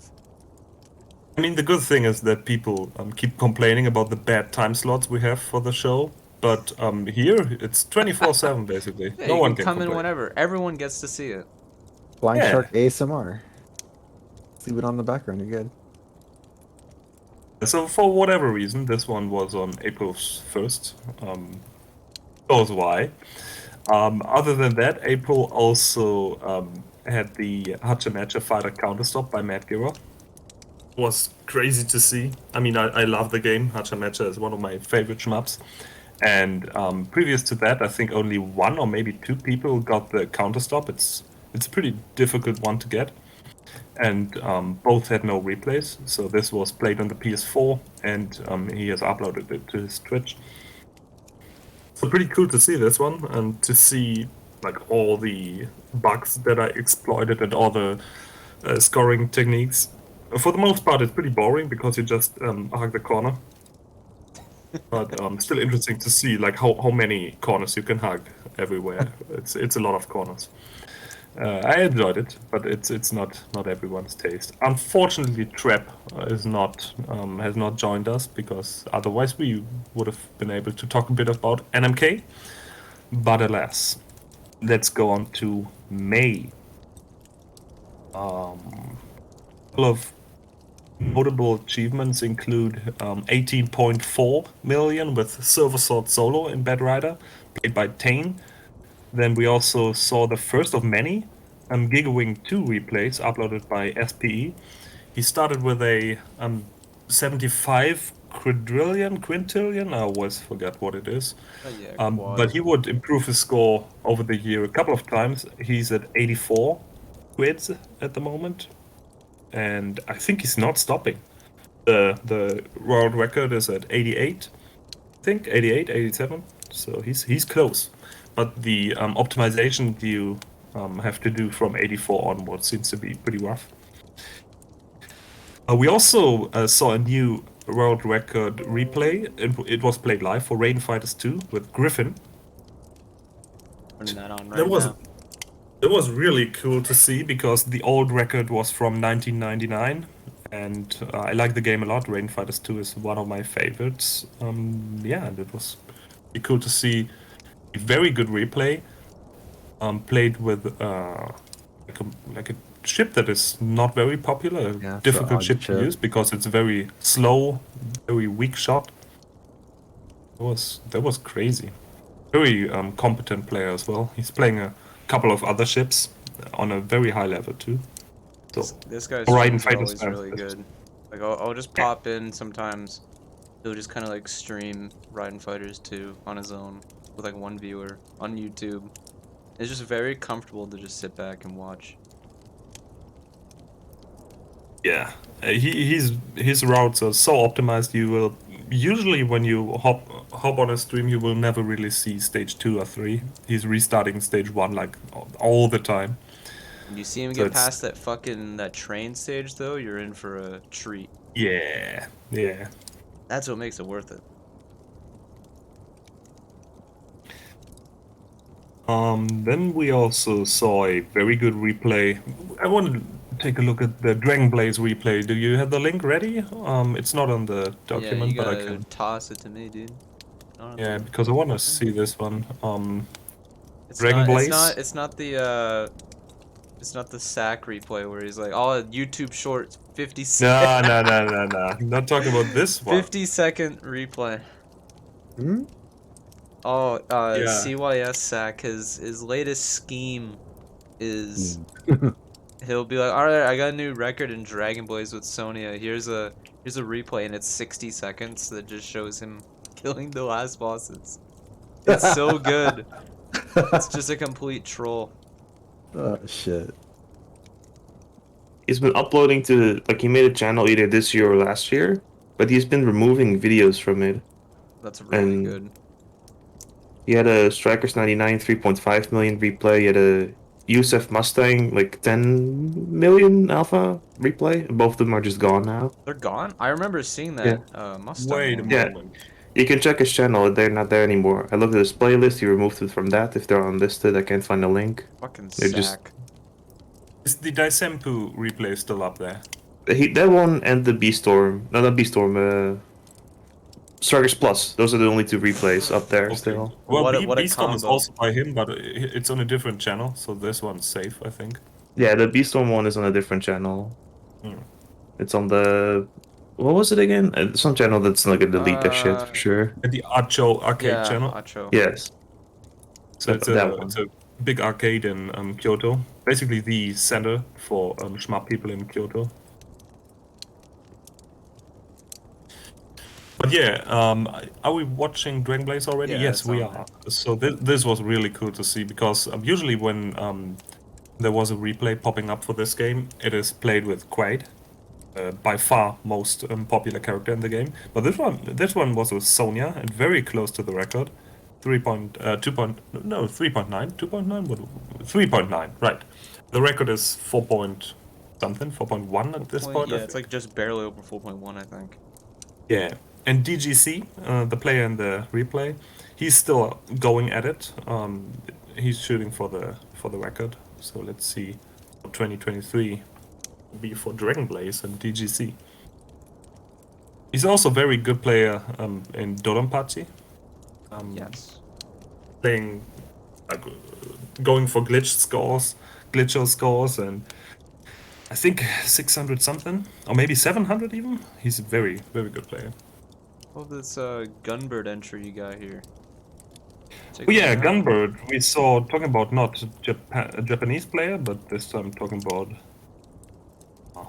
I mean, the good thing is that people keep complaining about the bad time slots we have for the show. But here, it's 24/7 basically. Yeah, No you one can can come in complain. whenever. Everyone gets to see it. Flying Yeah. Shark ASMR. Leave it on the background, you're good. So for whatever reason, this one was on April 1st. Knows why. Other than that, April also had the Hachimecha Fighter Counterstop by Matt Giver. Was crazy to see. I mean, I love the game. Hachimecha is one of my favorite shmups. And previous to that, I think only one or maybe two people got the Counterstop. It's a pretty difficult one to get. And both had no replays. So this was played on the PS4, and he has uploaded it to his Twitch. So pretty cool to see this one, and to see like all the bugs that are exploited and all the scoring techniques. For the most part, it's pretty boring because you just hug the corner. But still interesting to see like how many corners you can hug everywhere. It's a lot of corners. I enjoyed it, but it's not everyone's taste. Unfortunately, Trap is not has not joined us, because otherwise we would have been able to talk a bit about NMK. But alas, let's go on to May. Couple of notable achievements include 18.4 million with Silver Sword Solo in Bad Rider, played by Tane. Then we also saw the first of many Gigawing 2 replays uploaded by SPE. He started with a 75 quintillion, I always forget what it is. Oh, yeah, But he would improve his score over the year a couple of times. He's at 84 quids at the moment, and I think he's not stopping. The world record is at 88, I think 88, 87. So he's close. But the optimization you have to do from 84 onwards seems to be pretty rough. We also saw a new world record replay. It was played live for Rain Fighters 2 with Griffin. Turning that on right That was now. It was really cool to see, because the old record was from 1999, and I like the game a lot. Rain Fighters 2 is one of my favorites. Yeah, and it was pretty cool to see a very good replay, played with like a ship that is not very popular, a Yeah, it's difficult the ship odd to ship. use because it's very slow, very weak shot. That was crazy. Very competent player as well. He's playing a couple of other ships on a very high level too. So This guy's Orion streams are Fighter always really Stance. good. Like I'll just pop in sometimes. He'll just kind of like stream Riding Fighters 2 on his own with like one viewer on YouTube. It's just very comfortable to just sit back and watch. Yeah, his routes are so optimized. You will usually when you hop on a stream, you will never really see stage 2 or 3. He's restarting stage 1 like all the time. When you see him So get it's- past that train stage though, you're in for a treat. Yeah, yeah. That's what makes it worth it. Then we also saw a very good replay. I wanted to take a look at the Dragon Blaze replay. Do you have the link ready? It's not on the Yeah, document, you but I gotta can. toss it to me, dude. Not on Yeah, the because I want to document. see this one. It's Dragon not. It's Blaze? not. It's not the. It's not the sack replay where he's like, "Oh, YouTube shorts, 50 No, no, no, no, no. Not talking about this one. 50-second replay." Hmm? Oh, Yeah. CYS sack. His latest scheme is Hmm. he'll be like, "All right, I got a new record in Dragon Blaze with Sonya. Here's a replay, and it's 60 seconds that just shows him killing the last bosses. It's so good. It's just a complete troll." Oh shit. He's been uploading to like he made a channel either this year or last year, but he's been removing videos from it. That's really And good. he had a Strikers 99 3.5 million replay. He had a Yusef Mustang like 10 million alpha replay. Both of them are just gone now. They're gone? I remember seeing Yeah. that Mustang Wait a one. Yeah. moment. You can check his channel. They're not there anymore. I looked at his playlist. He removed it from that. If they're unlisted, I can't find the link. Fucking They're just sack. Is the Daisempu replay still up there? that one and the B Storm. No, not B Storm. Strikers Plus. Those are the only two replays up there Okay. still. Well, What a Beastorm is combo. also by him, but it's on a different channel, so this one's safe, I think. Yeah, the B Storm one is on a different channel. Hmm. It's on the what was it again? Some channel that's not gonna delete that shit for sure. And the Acho arcade Yeah, channel. Acho. Yes, So it's that a one. it's a big arcade in Kyoto. Basically the center for shmup people in Kyoto. But yeah, are we watching Dragon Blaze already? Yeah, Yes, it's we on are. So this was really cool to see because usually when there was a replay popping up for this game, it is played with Quaid, by far most popular character in the game. But this one was with Sonya and very close to the record. 3.9, 3.9, right. The record is 4 point something, 4.1 at this point. I Yeah, it's think. like just barely over 4.1, I think. Yeah, and DGC, the player in the replay, he's still going at it. He's shooting for the record. So let's see what 2023 will be for Dragon Blaze and DGC. He's also a very good player in DonPachi. Yes. Playing, going for glitcher scores, and I think 600 something, or maybe 700 even. He's a very, very good player. Oh, this Gunbird entry you got here. Check Oh yeah, it out. Gunbird. We saw talking about not a Japanese player, but this time talking about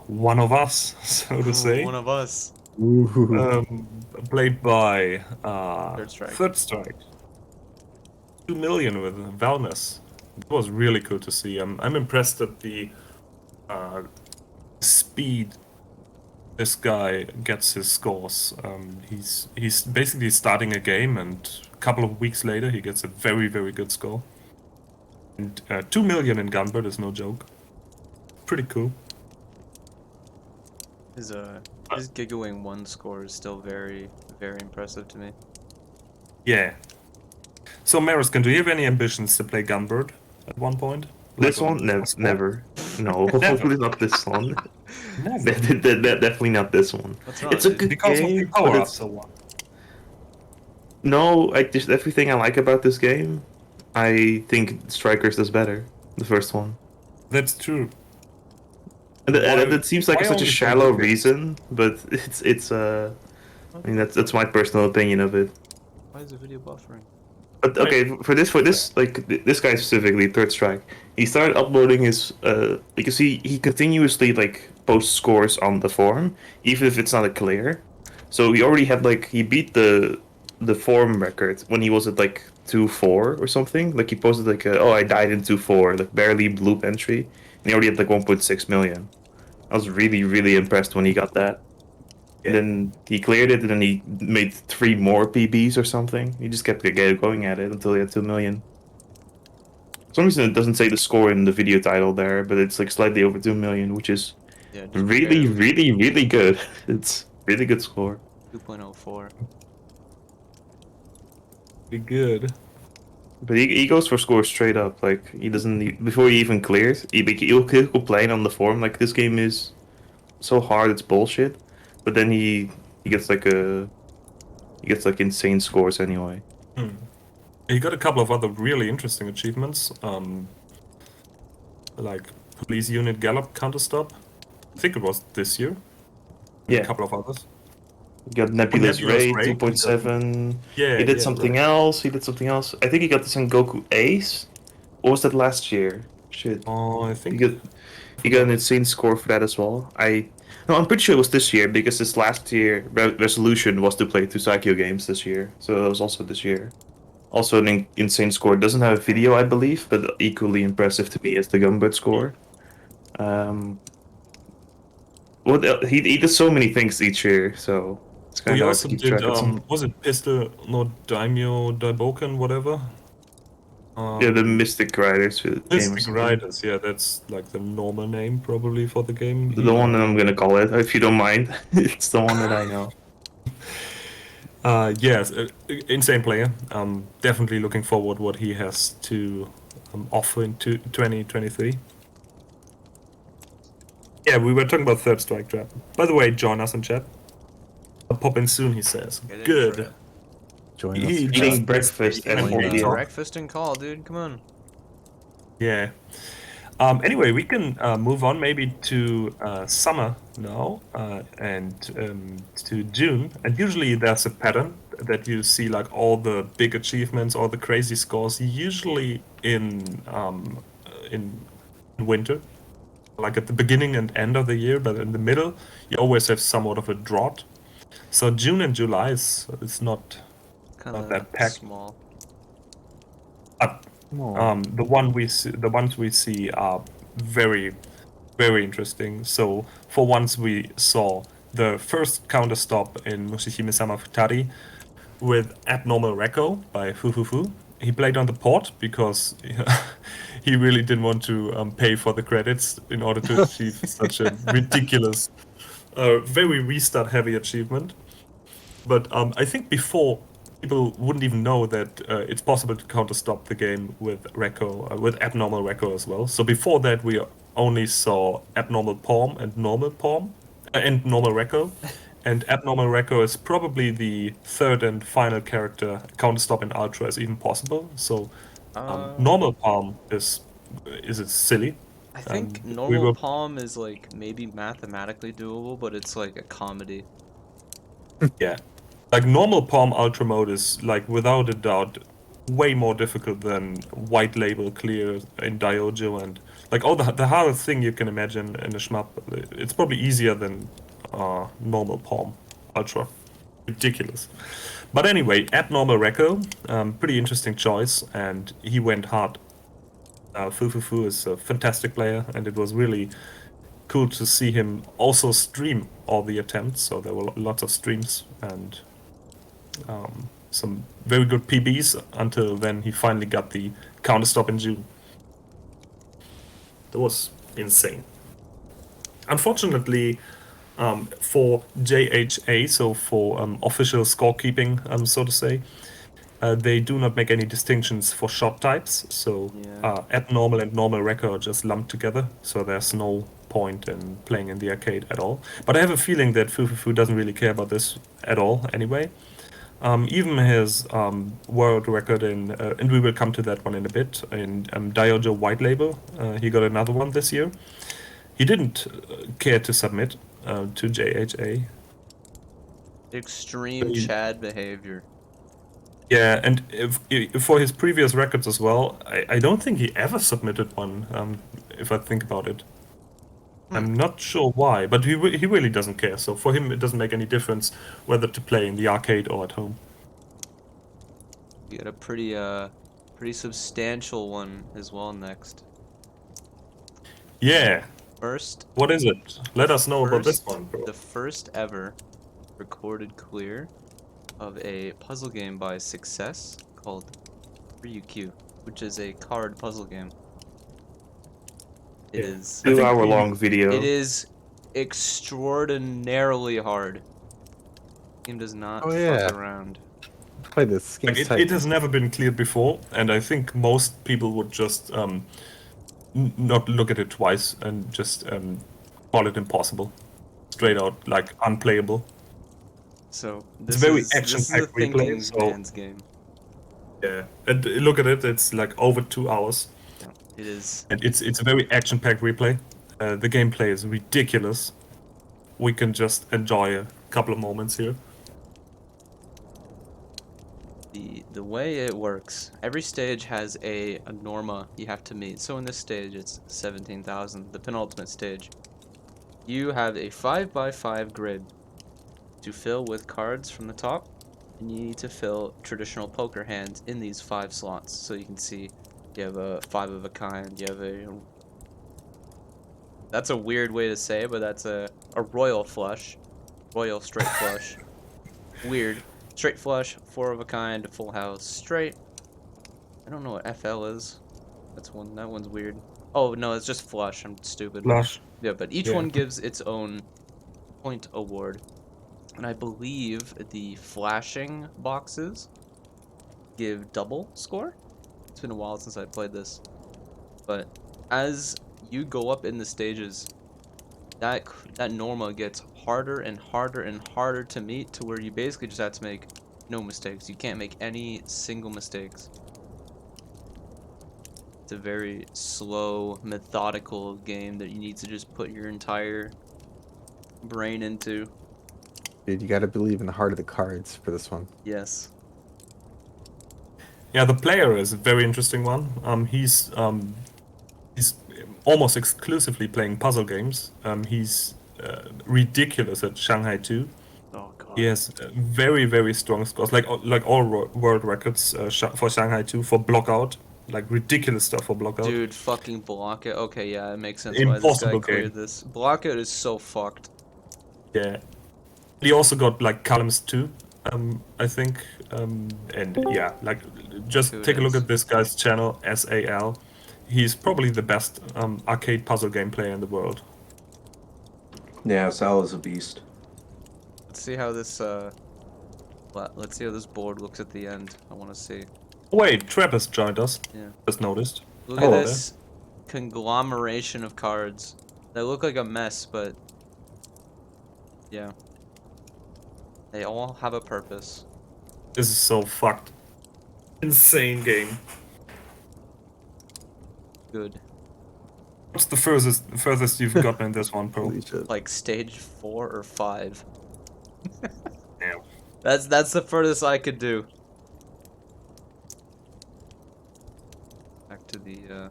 one of us, so to Ooh, say. one of us. Ooh. Played by Third Strike. Third Strike. 2 million with Valness. It was really cool to see. I'm impressed at the speed this guy gets his scores. He's basically starting a game, and a couple of weeks later he gets a very, very good score. And 2 million in Gunbird is no joke. Pretty cool. His Gigawing 1 score is still very, very impressive to me. Yeah. So Mariscan, do you have any ambitions to play Gunbird at one point? This Like on one, PS4? never. No, Never. hopefully not this one. Never. Definitely not this one. What's wrong, It's a dude? good Because of the game, but power it's so what? no. Just everything I like about this game, I think Strikers does better. The first one. That's true. And Why- it seems like why such a only shallow 20 picks? reason, but it's I mean that's my personal opinion of it. Why is the video buffering? But okay, for this like this guy specifically, Third Strike, he started uploading his because he continuously like posts scores on the forum, even if it's not a clear. So he already had like he beat the forum record when he was at like 2-4 or something. Like he posted like oh I died in 2-4, like barely loop entry, and he already had like 1.6 million. I was really impressed when he got that. And then he cleared it, and then he made 3 more PBs or something. He just kept going at it until he had 2 million. For some reason, it doesn't say the score in the video title there, but it's like slightly over 2 million, which is Yeah, just really, barely. really good. It's really good score. 2.04. Be good. But he goes for scores straight up. Like he doesn't before he even clears. He'll complain on the forum like this game is so hard, it's bullshit. But then he gets like insane scores anyway. He got a couple of other really interesting achievements, like Police Unit Gallop Counter Stop. I think it was this year. And Yeah. a couple of others. He got Nebulous Nebulous Ray Ray, 2.7. Yeah, He did yeah, something right. else. He did something else. I think he got the Sengoku Ace. What was that last year? Shit. Oh, I He think got an insane score for that as well. No, I'm pretty sure it was this year because his last year resolution was to play 2 games this year. So it was also this year. Also an insane score. Doesn't have a video, I believe, but equally impressive to me as the Gumbird score. He does so many things each year, so it's kind we of hard also to keep did. track of some. Was it Pistol no Daimyo Daiboken whatever? Yeah, the Mystic Riders game or Mystic something. Riders. Yeah, that's like the normal name probably for the game. The one that I'm gonna call it, if you don't mind. It's the one that I know. Yes, insane player. Definitely looking forward what he has to offer in 2023. Yeah, we were talking about Third Strike Trap. By the way, join us in chat. I'll pop in soon, he says. Get in for Good. it. Join He us. just Eating missed breakfast the at Join 4 us. p.m. Breakfast and call, dude. Come on. Yeah. Anyway, we can move on maybe to summer now and to June. And usually there's a pattern that you see, like all the big achievements, all the crazy scores, usually in winter, like at the beginning and end of the year. But in the middle, you always have somewhat of a drought. So June and July is not Kind that of packed. small. But the ones we see are very, very interesting. So for once we saw the first counter stop in Mushihime-sama Futari with Abnormal Recco by Fufufu. He played on the port because he really didn't want to pay for the credits in order to achieve such a ridiculous, very restart heavy achievement. But I think before, people wouldn't even know that it's possible to counter stop the game with Recco, with Abnormal Recco as well. So before that, we only saw Abnormal Palm and Normal Palm and Normal Recco. And Abnormal Recco is probably the third and final character counter stop in Ultra is even possible. So Normal Palm is it silly? I think we normal were- palm is like maybe mathematically doable, but it's like a comedy. Yeah. Like normal Palm Ultra mode is like without a doubt way more difficult than white label clear in Diojo and like all the hardest thing you can imagine in a shmup. It's probably easier than normal Palm Ultra. Ridiculous. But anyway, Abnormal Recco, pretty interesting choice, and he went hard. Fufufu is a fantastic player, and it was really cool to see him also stream all the attempts. So there were lots of streams and some very good PBs until then he finally got the counter stop in June. That was insane. Unfortunately, for JHA, so for official scorekeeping, so to say, they do not make any distinctions for shot types. So Yeah. abnormal and normal record are just lumped together. So there's no point in playing in the arcade at all. But I have a feeling that Fufufu doesn't really care about this at all anyway. Even his world record in, and we will come to that one in a bit, in Diojo White Label, he got another one this year. he didn't care to submit to JHA. Extreme He- Chad behavior. Yeah, and for his previous records as well, I don't think he ever submitted one. If I think about it, I'm not sure why, but he really doesn't care. So for him, it doesn't make any difference whether to play in the arcade or at home. You got a pretty substantial one as well next. Yeah, First, what is it? Let us know about this one, bro. the first ever recorded clear of a puzzle game by Success called Ryukyu, which is a card puzzle game. It Yeah. is. I think 2-hour we- long video. It is extraordinarily hard. Game does not Oh, fuck yeah. around. Play this. Like Game's it, tight. it has never been cleared before, and I think most people would just not look at it twice and just call it impossible, straight out, like unplayable. So It's this very is, this is a action-packed replay, thinking so- man's game. Yeah, and look at it; it's like over 2 hours, Yeah, it is. and it's a very action-packed replay. The gameplay is ridiculous. We can just enjoy a couple of moments here. The way it works, every stage has a norma you have to meet. So in this stage, it's 17,000, the penultimate stage. You have a 5x5 grid to fill with cards from the top, and you need to fill traditional poker hands in these 5 slots. So you can see you have a 5 of a kind, you have a... That's a weird way to say, but that's a royal flush. Royal straight flush. Weird. Straight flush, 4 of a kind, full house, straight. I don't know what FL is. That one's weird. Oh no, it's just flush. I'm stupid. Flush. Yeah, but each Yeah. one gives its own point award. And I believe the flashing boxes give double score. It's been a while since I played this. But as you go up in the stages, that norma gets harder and harder and harder to meet, to where you basically just have to make no mistakes. You can't make any single mistakes. It's a very slow, methodical game that you need to just put your entire brain into. Dude, you gotta believe in the heart of the cards for this one. Yes. Yeah, the player is a very interesting one. He's almost exclusively playing puzzle games. He's ridiculous at Shanghai 2. Oh god. He has very, very strong scores, like all world records for Shanghai 2 for blockout, like ridiculous stuff for blockout. Dude, fucking block it. Okay, yeah, it makes sense why this guy Impossible cleared game. this. Block it is so fucked. Yeah. He also got like columns too, I think. And yeah, like just take a look Kudos. at this guy's channel, SAL. He's probably the best arcade puzzle game player in the world. Yeah, Sal is a beast. Let's see how this let's see how this board looks at the end. I want to see. Oh, wait, Travis joined us. Yeah. Just noticed. Look Hello at this conglomeration of cards. They look like a mess, but yeah. They all have a purpose. This is so fucked. Insane game. Good. What's the furthest you've gotten in this one, Pro? Holy shit. Like stage 4 or 5. Damn. That's the furthest I could do. Back to the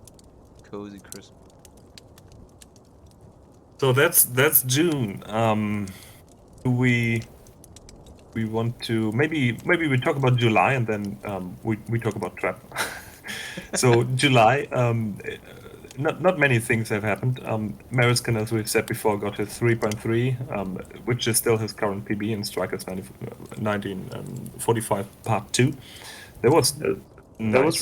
cozy Christmas. So that's June. Do we want to maybe we talk about July and then we talk about trap. So July, not many things have happened. Mariskin, as we've said before, got his 3.3, which is still his current PB in Strikers 1945 Part 2. There was That nice.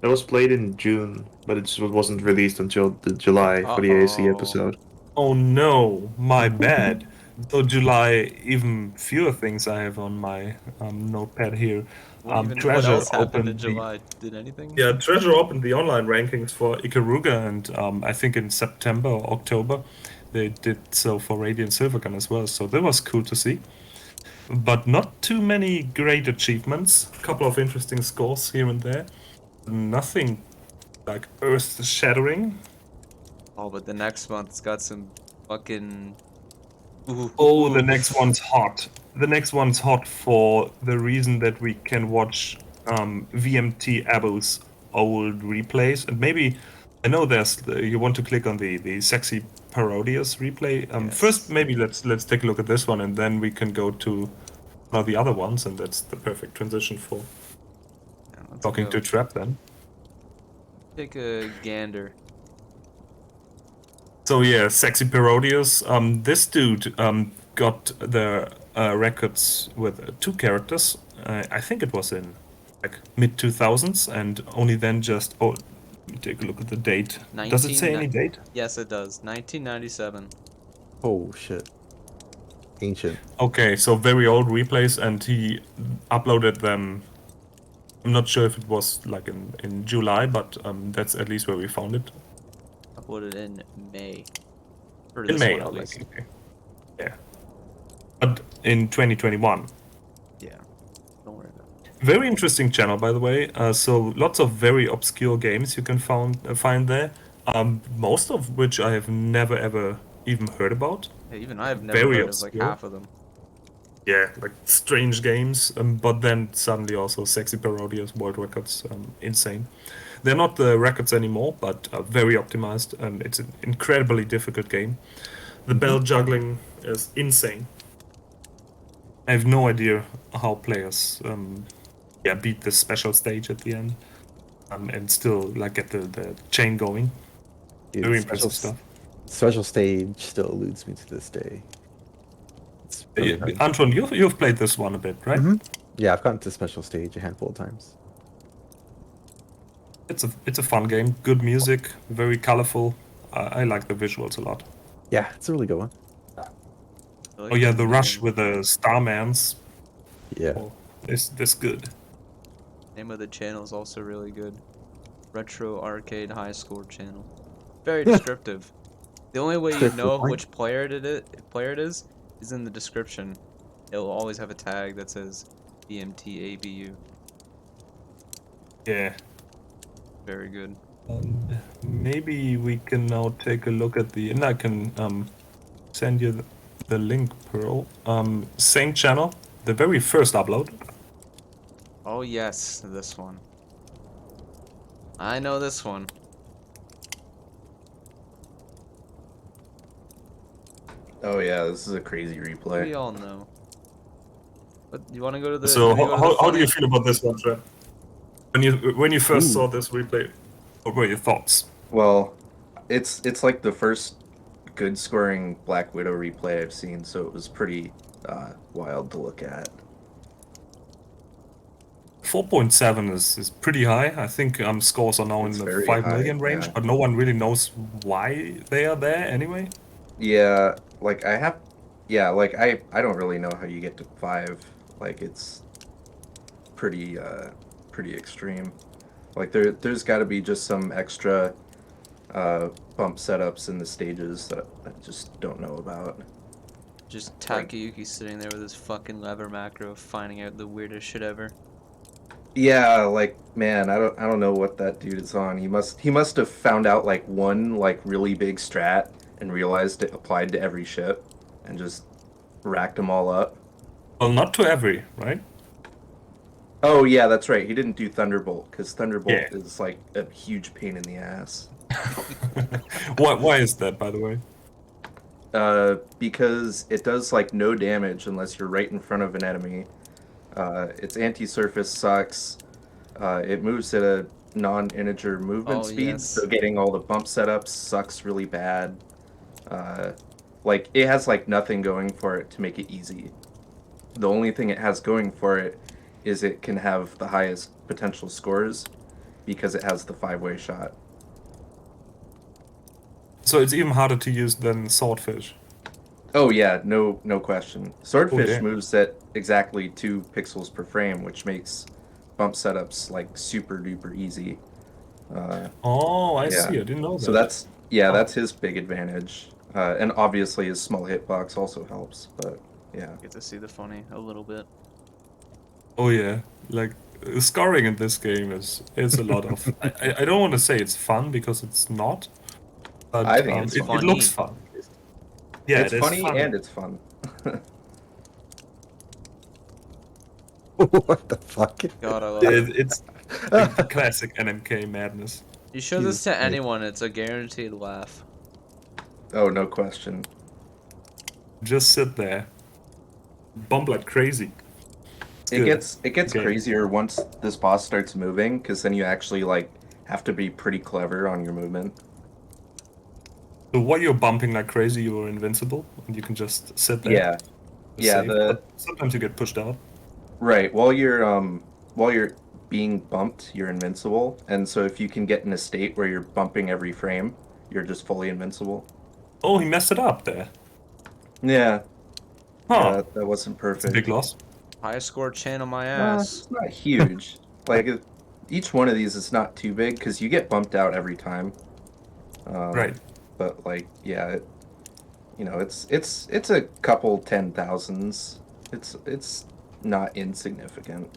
was played in June, but it just wasn't released until the July for the ASE Uh-oh. episode. Oh no, my bad. So July, even fewer things I have on my notepad here. What Treasure else happened in opened July? Did anything? Yeah, Treasure opened the online rankings for Ikaruga, and I think in September or October they did so for Radiant Silvergun as well. So that was cool to see. But not too many great achievements. A couple of interesting scores here and there. Nothing like earth-shattering. Oh, but the next month's got some fucking. Ooh, Oh, the next one's hot. The next one's hot for the reason that we can watch VMT Abu's old replays, and maybe I know you want to click on the sexy parodious replay. Yes. First, maybe let's take a look at this one, and then we can go to one of the other ones, and that's the perfect transition for Yeah, let's talking go. to Trap then. Take a gander. So yeah, sexy parodious. This dude got the records with two characters. I think it was in like mid 2000s, and only then just let me take a look at the date. Does it say any date? Yes, it does. 1997. Oh shit. Ancient. Okay, so very old replays, and he uploaded them. I'm not sure if it was like in July, but that's at least where we found it. Uploaded in May. For In this May, one, at like, least. okay. Yeah. But in 2021. Yeah. Don't worry about it. Very interesting channel, by the way. So lots of very obscure games you can find there. Most of which I have never ever even heard about. Hey, even I've never Very heard of like obscure. half of them. Yeah, like strange games. But then suddenly also sexy parodias, world records, insane. They're not the records anymore, but very optimized, and it's an incredibly difficult game. The bell juggling is insane. I have no idea how players beat this special stage at the end and still like get the chain going. Dude, Very special, impressive stuff. special stage still eludes me to this day. It's really hard. Antwon, you've played this one a bit, right? Yeah, I've gotten to special stage a handful of times. It's a fun game. Good music, very colorful. I like the visuals a lot. Yeah, it's a really good one. I like Oh yeah, the name- rush with the Starmans. Yeah. Oh, this good. Name of the channel is also really good. Retro Arcade High Score channel. Very descriptive. The only way you Descriptive know point. which player it is in the description. It will always have a tag that says BMTABU. Yeah. Very good. Maybe we can now take a look at and I can send you the link, Pearl. Same channel, the very first upload. Oh yes, this one. I know this one. Oh yeah, this is a crazy We replay. all know. But you want to go to the? So you wanna go to the how do you funny- feel about this one, Trent? When you first saw this replay, what were your thoughts? Well, it's like the first good scoring Black Widow replay I've seen, so it was pretty wild to look at. 4.7 is pretty high. I think scores are now It's in the very 5 high, million range, yeah. but no one really knows why they are there anyway. Yeah, like I don't really know how you get to 5. Like it's pretty pretty extreme. Like there's got to be just some extra bump setups in the stages that I just don't know about. Just Takayuki sitting there with his fucking lever macro, finding out the weirdest shit ever. Yeah, like man, I don't know what that dude is on. He must have found out like one like really big strat and realized it applied to every ship and just racked them all up. Well, not to every, right? Oh yeah, that's right. He didn't do Thunderbolt because Thunderbolt Yeah. is like a huge pain in the ass. Why is that, by the way? Because it does like no damage unless you're right in front of an enemy. Its anti-surface sucks. It moves at a non-integer movement Oh, speed, yes. so getting all the bump setups sucks really bad. Like it has like nothing going for it to make it easy. The only thing it has going for it is it can have the highest potential scores because it has the 5-way shot. So it's even harder to use than Swordfish. Oh yeah, no question. Swordfish yeah. moves at exactly 2 pixels per frame, which makes bump setups like super duper easy. Oh, I Yeah. see. I didn't know that. So that's his big advantage. And obviously his small hitbox also helps, but yeah. Get to see the funny a little bit. Oh yeah, like scoring in this game is a lot of. I don't want to say it's fun because it's not, But I think it's it funny. looks fun. Yeah, it's it is funny fun. and it's fun. What the fuck? God, I love it. It's the classic NMK madness. You show this Jesus to Christ. anyone, it's a guaranteed laugh. Oh, no question. Just sit there, bump like crazy. It's good. It gets Okay. crazier once this boss starts moving, because then you actually like have to be pretty clever on your movement. So while you're bumping like crazy, you're invincible, and you can just sit there. Yeah, Just yeah. save. The But sometimes you get pushed out. right while you're being bumped, you're invincible, and so if you can get in a state where you're bumping every frame, you're just fully invincible. Oh, he messed it up there. Yeah, Huh. yeah, that wasn't It's a big perfect. loss. Highest score chain on my ass. It's not huge. Like each one of these is not too big because you get bumped out every time. Right. But like, yeah, it's a couple 10,000s. It's not insignificant.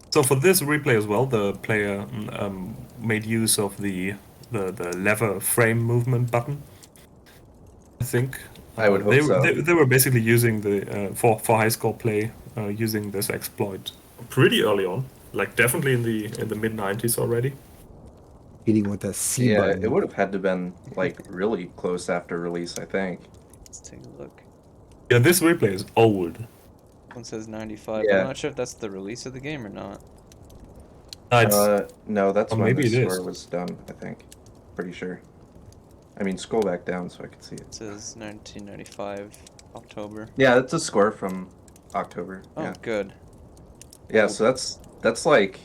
So for this replay as well, the player made use of the lever frame movement button. I think I would hope they, so. they were basically using the for high score play using this exploit pretty early on, like definitely in the mid 90s already. Hitting with that C Yeah, button. it would have had to been like really close after release, I think. Let's take a look. Yeah, this replay is old. One says 95. Yeah. I'm not sure if that's the release of the game or not. No, that's or when maybe the it is. score was done, I think. Pretty sure. I mean, scroll back down so I can see it. It says 1995 October. Yeah, that's a score from October. Oh, Yeah. good. Yeah, so that's like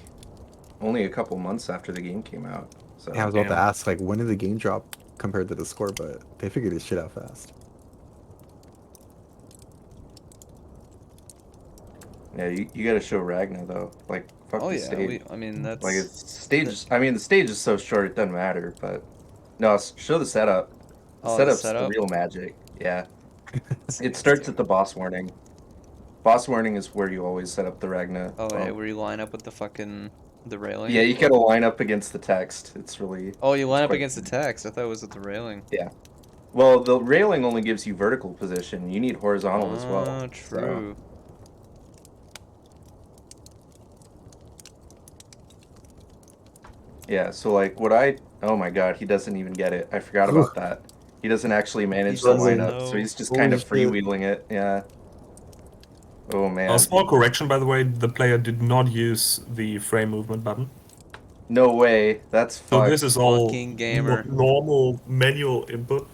only a couple months after the game came out. So Yeah, I was about to Damn. ask, like, when did the game drop compared to the score, but they figured this shit out fast. yeah, you got to show Ragna though. Like fuck Oh the yeah, stage. I mean that's Like it's stage. I mean the stage is so short it doesn't matter. But no, show the setup. The Oh, the setup's setup? the real magic. Yeah, it starts at the boss warning. Boss warning is where you always set up the Ragna. Oh yeah, bump. where you line up with the railing. Yeah, you gotta line up against the text. It's really Oh, you line up quite against the good. text. I thought it was at the railing. Yeah. Well, the railing only gives you vertical position. You need horizontal as well. Oh, so- true. Yeah, so like oh my god, he doesn't even get it. I forgot about that. He doesn't actually manage to doesn't line up, know. so he's just kind of Holy shit. freewheeling it. Yeah. Oh man. A small correction, by the way, the player did not use the frame movement button. No way. That's So fucked. this is all Fucking gamer. normal manual input.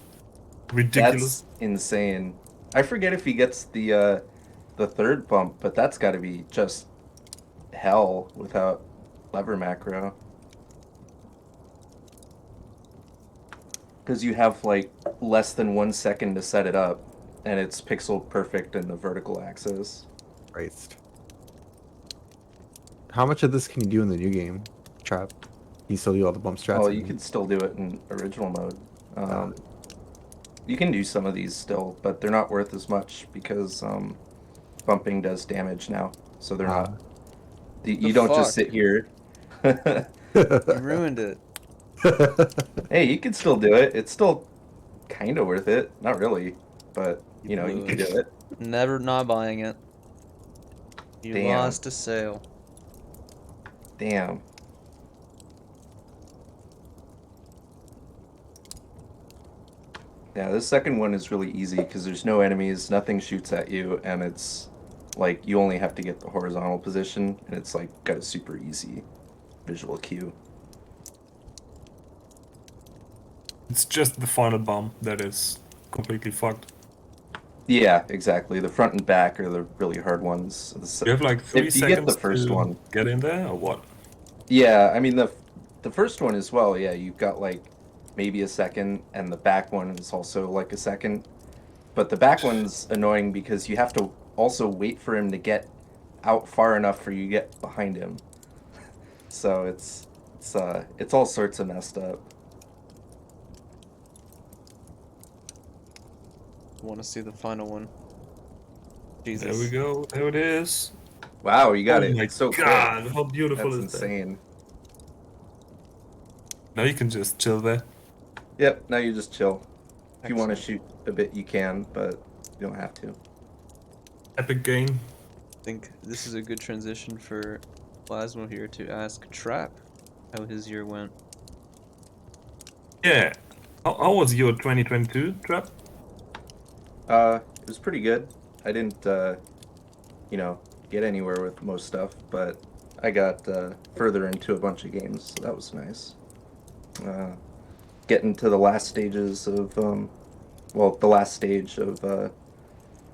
Ridiculous. That's insane. I forget if he gets the third bump, but that's got to be just hell without lever macro. Because you have like less than 1 second to set it up, and it's pixel perfect in the vertical axis. Christ. How much of this can you do in the new game? Trap. You still do all the bump strats? Oh, in you it? could still do it in original mode. You can do some of these still, but they're not worth as much because bumping does damage now. So they're Ah. not. You don't just fuck? sit here. You ruined it. Hey, you can still do it. It's still kind of worth it. Not really, but you know, you can do it. Never not buying it. You Damn. lost a sale. Damn. Yeah, this second one is really easy because there's no enemies, nothing shoots at you, and it's like you only have to get the horizontal position, and it's like got a super easy visual cue. It's just the final bomb that is completely fucked. Yeah, exactly. The front and back are the really hard ones. You have like 3 If you get seconds the first to one. get in there, or what? Yeah, I mean the first one as well. Yeah, you've got like maybe a second, and the back one is also like a second. But the back one's annoying because you have to also wait for him to get out far enough for you to get behind him. So it's all sorts of messed up. Want to see the final one? Jesus. There we go. There it is. Wow, you got Oh it. my It's so god, quick. how beautiful That's is that? insane. Now you can just chill there. Yep, now you just chill. If you want to Excellent. shoot a bit, you can, but you don't have to. Epic game. I think this is a good transition for Plasmo here to ask Trap how his year went. Yeah. How was your 2022, Trap? It was pretty good. I didn't, get anywhere with most stuff, but I got further into a bunch of games, so that was nice. Getting to the last stages of, the last stage of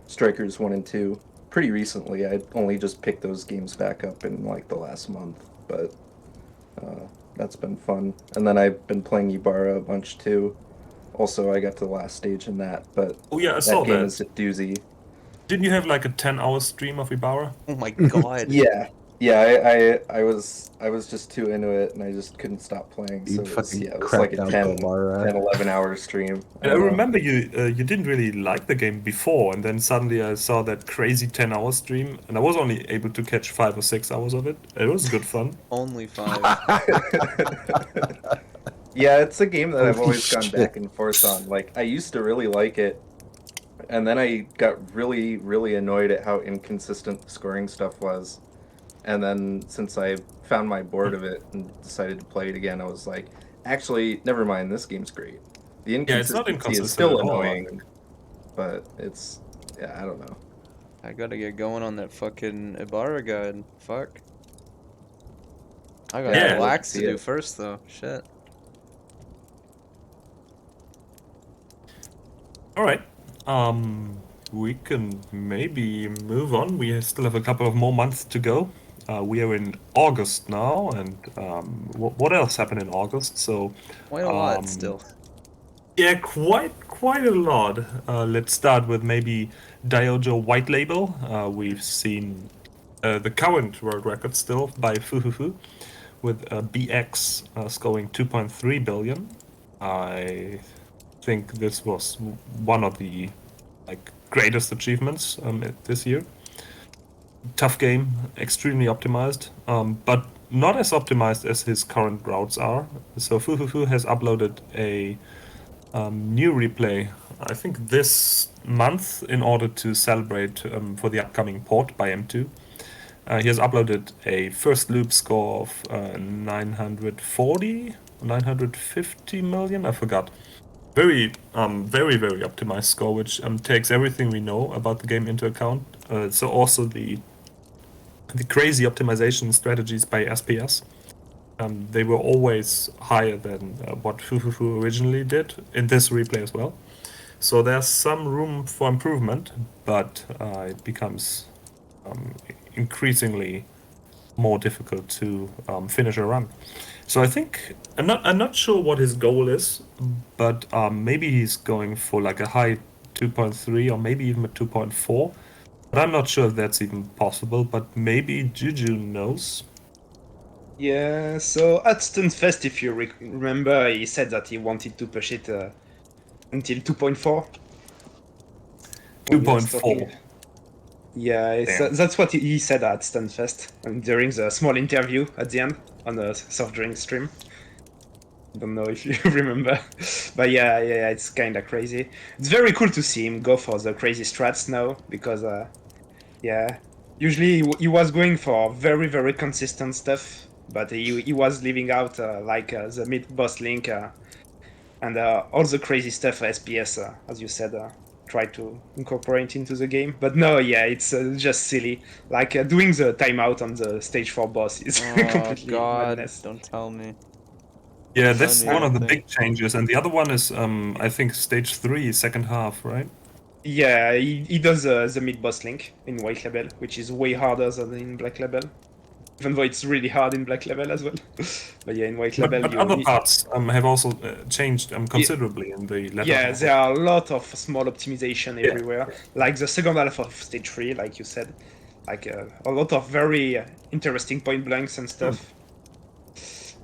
Strikers 1 and 2 pretty recently. I only just picked those games back up in like the last month, but that's been fun. And then I've been playing Ibarra a bunch too. Also, I got to the last stage in that, but Oh yeah, I saw that game that. is a doozy. Didn't you have like a 10-hour stream of Ibarra? Oh my god. Yeah, I was just too into it, and I just couldn't stop playing. So You it was, fucking it was like a cracked out 10, Ibarra. 11 hour stream. And I don't know. remember you didn't really like the game before, and then suddenly I saw that crazy 10-hour stream, and I was only able to catch 5 or 6 hours of it. It was good fun. Only 5. Yeah, it's a game that I've Holy always gone shit. back and forth on. Like, I used to really like it, and then I got really, really annoyed at how inconsistent the scoring stuff was. And then since I found my board of it and decided to play it again, I was like, actually, never mind, this game's great. The Yeah, it's not inconsistency is inconsistent still at all. annoying, but it's, yeah, I don't know. I gotta get going on that fucking Ibarra guide. Fuck. I got Yeah. relax to See do it. first though. Shit. All right. We can maybe move on. We still have a couple of more months to go. We are in August now, and what else happened in August? So, Quite a lot Um, still. yeah, quite a lot. Let's start with maybe Diojo White Label. We've seen the current world record still by Fufufu, with BX scoring 2.3 billion. I think this was one of the greatest achievements this year. Tough game, extremely optimized, but not as optimized as his current routes are. So Fufufu has uploaded a new replay, I think this month, in order to celebrate for the upcoming port by M2. He has uploaded a first loop score of 940, 950 million, I forgot. Very optimized score, which takes everything we know about the game into account. So also the crazy optimization strategies by SPS. They were always higher than what Fufufu originally did in this replay as well. So there's some room for improvement, but it becomes increasingly more difficult to finish a run. So I think I'm not sure what his goal is, but maybe he's going for like a high 2.3 or maybe even a 2.4. But I'm not sure if that's even possible. But maybe Juju knows. Yeah, so at Stunfest, if you remember, he said that he wanted to push it until 2.4. when he was 2.4. talking. Yeah, Damn. that's what he said at Stunfest during the small interview at the end on the soft drink stream. Don't know if you remember, but yeah, it's kind of crazy. It's very cool to see him go for the crazy strats now because, yeah, usually he was going for very, very consistent stuff, but he was leaving out the mid boss link and all the crazy stuff SPS, as you said, try to incorporate into the game. But no, yeah, it's just silly. Like doing the timeout on the stage 4 boss is Oh completely god, madness. don't tell me. Yeah, Remind that's me of one of the thing. big changes, and the other one is I think stage 3, second half, right? Yeah, he does the mid boss link in White Label, which is way harder than in Black Label. Even though it's really hard in Black Label as well. But yeah, in White Label, But other parts have also changed considerably in the latter yeah, half. there are a lot of small optimization Yeah, everywhere. Like the second half of stage 3, like you said. Like a lot of very interesting point blanks and stuff.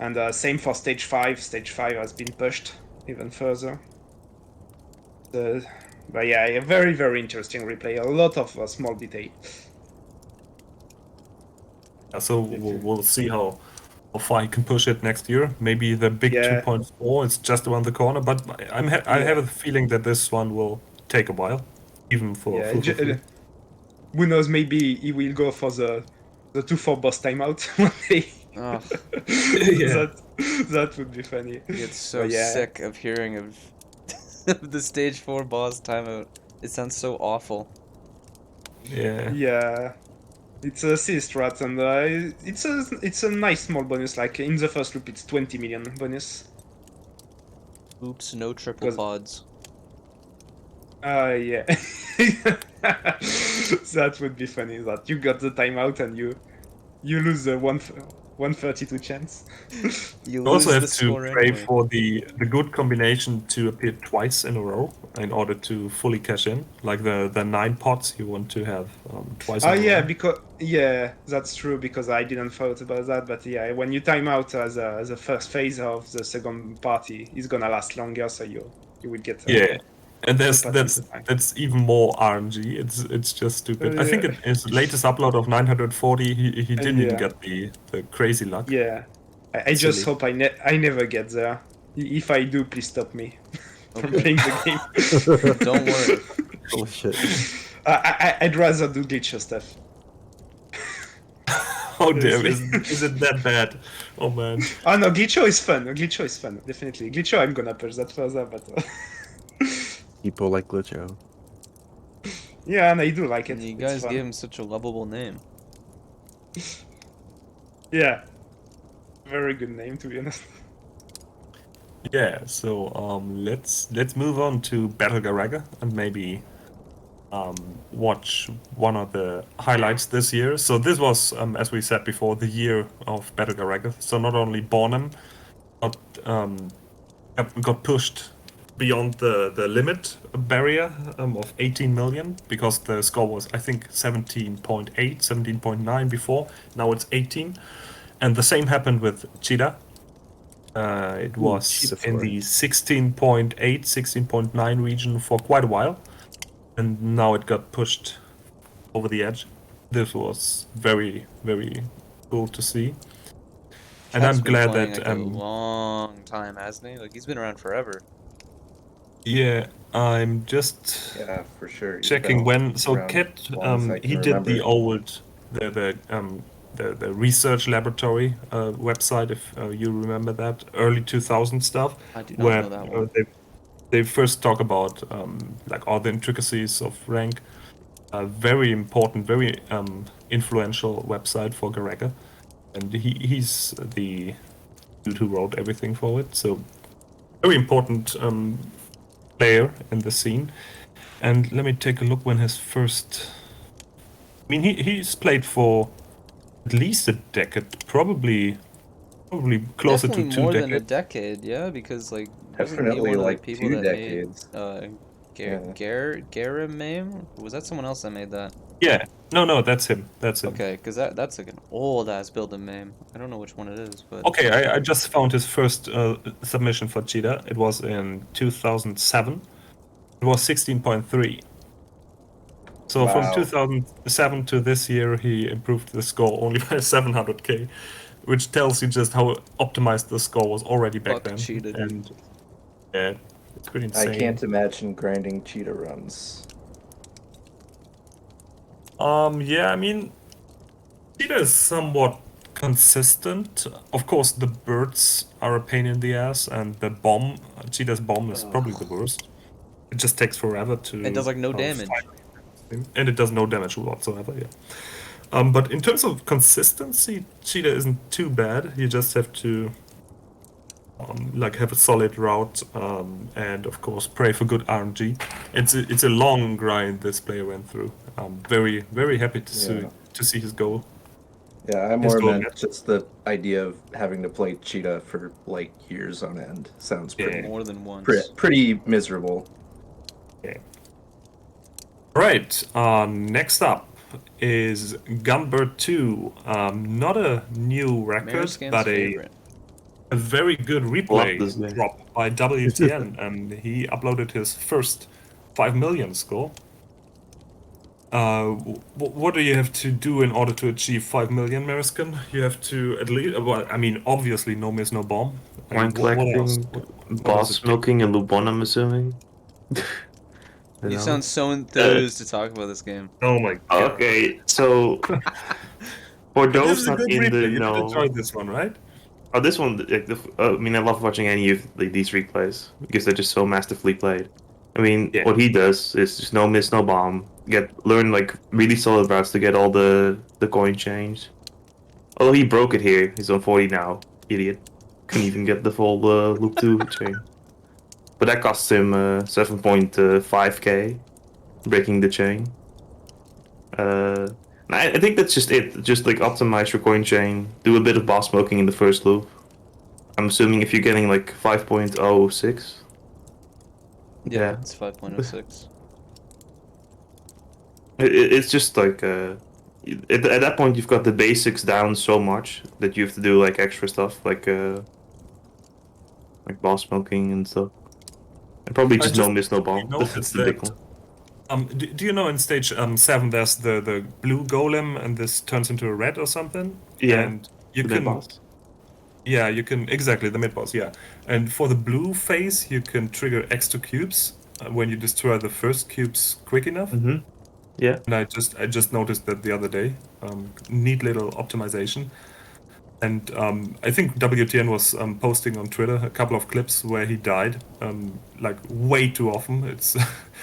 And same for stage 5. Stage 5 has been pushed even further. But yeah, a very, very interesting replay. A lot of small detail. So we'll see how how far he can push it next year. Maybe the big Yeah. 2.4 is just around the corner, but I have a feeling that this one will take a while, even for Yeah, Fufu. who knows? Maybe he will go for the 2-4 boss timeout one day. Ugh, Yeah. That would be funny. I get so But yeah, sick of hearing of the stage 4 boss timeout. It sounds so awful. Yeah. yeah, it's a C strat, and it's a nice small bonus. Like in the first loop, it's 20 million bonus. Oops, no triple Because pods. Yeah, that would be funny. That you got the timeout and you lose the 132 chance. You You also lose have the to score pray anyway. for the good combination to appear twice in a row in order to fully cash in. Like the 9 pots you want to have twice Oh in a yeah, row. because that's true because I didn't thought about that. But yeah, when you time out as a first phase of the second party, it's gonna last longer, so you will get Yeah. And the there's party to time. that's even more RNG. It's just stupid. I think Yeah. in his latest upload of 940 he didn't even Yeah, get the crazy luck. yeah. I just Silly. hope I never get there. If I do, please stop me from Okay. playing the game. Don't worry. Holy shit. I'd rather do glitcher stuff. Oh damn, Honestly. is it that bad? Oh man. Oh no, glitcher is fun. Glitcher is fun, definitely. Glitcher, I'm gonna push that further, but People like Glitcho. yeah, and I do like it. And you It's guys fun. gave him such a lovable name. Yeah, very good name to be honest. Yeah, so let's move on to Battle Garaga and maybe watch one of the highlights this year. So this was, as we said before, the year of Battle Garaga. So not only Bornham got got pushed beyond the limit barrier of 18 million because the score was I think 17.8, 17.9 before. Now it's 18, and the same happened with Cheetah. It was Cheetah in score. the 16.8, 16.9 region for quite a while, and now it got pushed over the edge. This was very, very cool to see. And Cat's I'm been glad playing that, like a long time, hasn't he? Like he's been around forever. yeah, I'm just Yeah, for sure. He's checking been when. So around Cat, as long as I he can did the remember. old, the research laboratory website, if you remember that, early 2000 stuff, I do not where know that one. they first talk about like all the intricacies of rank. A very important, very influential website for Garaga, and he's the dude who wrote everything for it. So very important player in the scene. And let me take a look when his first. I mean, he's played for at least a decade, probably closer Definitely to 2 more than a decades. decade, yeah, because like wasn't he Definitely one of the like people 2 that decades. made Yeah. Garamame? Was that someone else that made that? Yeah, no, that's him. That's him. Okay, because that's like an old ass build a meme. I don't know which one it is, but Okay, I just found his first submission for Cheetah. It was in 2007. It was 16.3. So from Wow. 2007 to this year, he improved the score only by 700k, which tells you just how optimized the score was already back fuck then. Cheetah, dude. And yeah, it's pretty I insane. can't imagine grinding cheetah runs. Yeah, I mean, Cheetah is somewhat consistent. Of course, the birds are a pain in the ass, and the bomb, Cheetah's bomb, is probably the worst. It just takes forever to. It does like no damage. And it does no damage whatsoever. Yeah. But in terms of consistency, Cheetah isn't too bad. You just have to like have a solid route and of course pray for good RNG. It's a long grind this player went through. Very very happy to see his goal. Yeah, I His more goal meant match. just the idea of having to play cheetah for like years on end. Sounds Yeah. pretty More than once. pretty miserable. Right. Next up is Gunbird 2. Not a new record, Mariscan's but favorite. a very good Love replay this game. drop by WTN, and he uploaded his first 5 million score. What do you have to do in order to achieve 5 million, Meriskin? You have to at least, well, I mean, obviously, no miss, no bomb. Coin And what else? collecting, What does boss it take? smoking, and Lubon, I'm assuming. You You know? sound so enthused to talk about this game. Oh my god. Okay, so for But this those is a not good in the replay. You did know, enjoy this one, right? oh, this one, like, I mean, I love watching any of these replays because they're just so masterfully played. I mean, Yeah. what he does is just no miss, no bomb. Learn like really solid routes to get all the coin changed. Oh, he broke it here. He's on 40 now. Idiot. Couldn't even get the full loop 2 chain. But that cost him 7.5k breaking the chain. I think that's just it. Just like optimize your coin chain. Do a bit of boss smoking in the first loop. I'm assuming if you're getting like 5.06. Yeah, Yeah. it's 5.06. It's just like at that point you've got the basics down so much that you have to do like extra stuff like boss smoking and stuff. And probably I just no just miss, no bomb. That's noticed the big that. one. Do you know in stage 7 there's the blue golem and this turns into a red or something? Yeah. And you The mid can, boss. yeah, you can, exactly, the mid boss, yeah. And for the blue phase, you can trigger extra cubes when you destroy the first cubes quick enough. Mm-hmm. Yeah. And I just noticed that the other day. Neat little optimization. And I think WTN was posting on Twitter a couple of clips where he died, like way too often. It's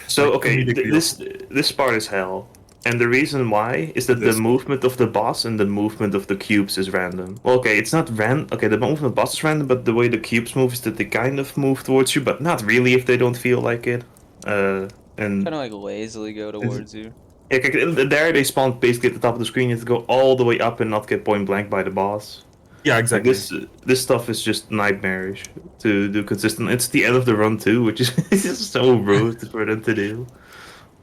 So like okay, comedically this part is hell, and the reason why is that the this. movement of the boss and the movement of the cubes is random. Well, okay, it's not random. Okay, the movement of the boss is random, but the way the cubes move is that they kind of move towards you, but not really if they don't feel like it. And Kind of like lazily go towards you. yeah, okay, there they spawn basically at the top of the screen. You have to go all the way up and not get point blank by the boss. Yeah, Like exactly. this stuff is just nightmarish to do consistent. It's the end of the run too, which is it's just so rude for them to do.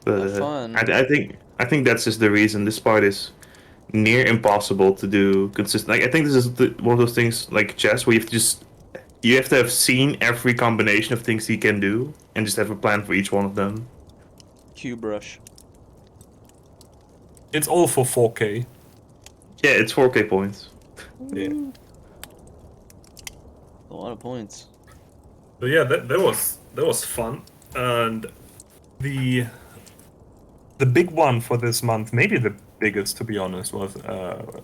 But Have fun. I think that's just the reason this part is near impossible to do consistent. Like I think this is one of those things like chess where you have to have seen every combination of things he can do and just have a plan for each one of them. Cube rush. It's all for 4K. Yeah, it's 4K points. Yeah. A lot of points. So yeah, that was fun. And the big one for this month, maybe the biggest to be honest, was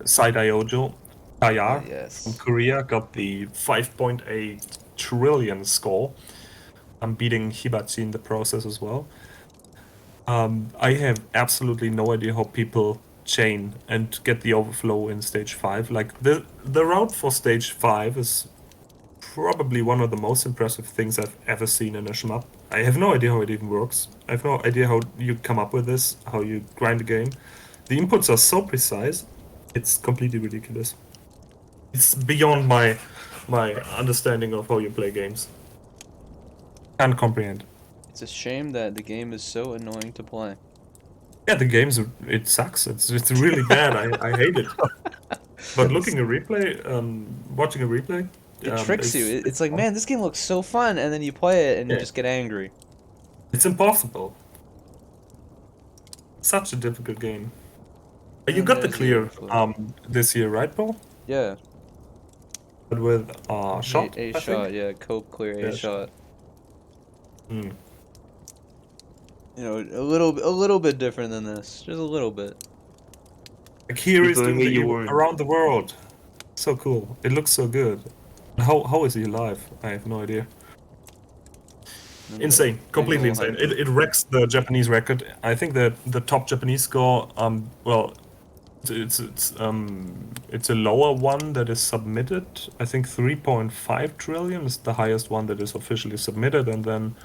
Side Iojo Tayar Oh, yes. from Korea got the 5.8 trillion score. I'm beating Hibachi in the process as well. I have absolutely no idea how people chain and get the overflow in stage 5. Like the route for stage 5 is probably one of the most impressive things I've ever seen in a shmup. I have no idea how it even works. I have no idea how you come up with this, how you grind the game. The inputs are so precise, it's completely ridiculous. It's beyond my understanding of how you play games. Can't comprehend. It's a shame that the game is so annoying to play. Yeah, the games it sucks. It's really bad. I hate it. But watching a replay, It tricks you. It's like, fun. man, this game looks so fun, and then you play it and you Yeah. just get angry. It's impossible. Such a difficult game. You And got the there's the clear overflow. this year, right, Paul? Yeah. But with shot. A I think? shot, yeah. Cope clear Yeah, A shot. Hmm. You know, a little bit different than this. Just a little bit. Like here You're is telling doing me the you Evo weren't- around the world. So cool. It looks so good. How is he alive? I have no idea. And Insane, the completely big ol' insane. hyper. It wrecks the Japanese record. I think that the top Japanese score, well, it's a lower one that is submitted. I think 3.5 trillion is the highest one that is officially submitted, and then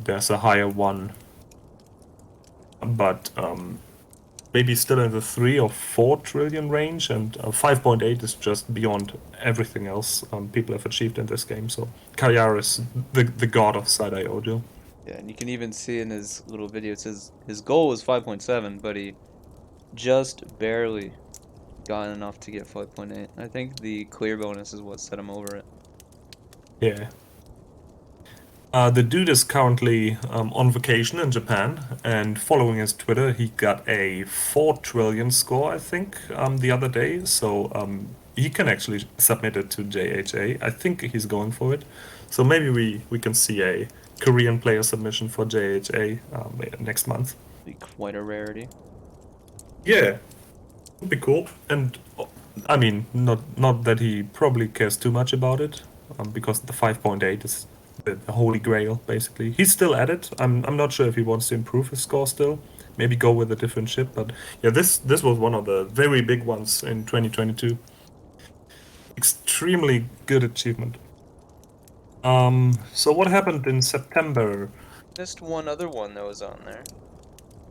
there's a higher one, but maybe still in the 3 or 4 trillion range, and 5.8 is just beyond everything else people have achieved in this game. So Kayar is the god of Side-Eye audio. Yeah, and you can even see in his little video, it says his goal was 5.7, but he just barely got enough to get 5.8. I think the clear bonus is what set him over it. Yeah. The dude is currently on vacation in Japan, and following his Twitter, he got a 4 trillion score, I think, the other day. So he can actually submit it to JHA. I think he's going for it. So maybe we can see a Korean player submission for JHA next month. Be quite a rarity. Yeah, would be cool. And I mean, not that he probably cares too much about it, because the 5.8 is the holy grail, basically. He's still at it. I'm not sure if he wants to improve his score still. Maybe go with a different ship. But yeah, this was one of the very big ones in 2022. Extremely good achievement. So what happened in September? Missed one other one that was on there.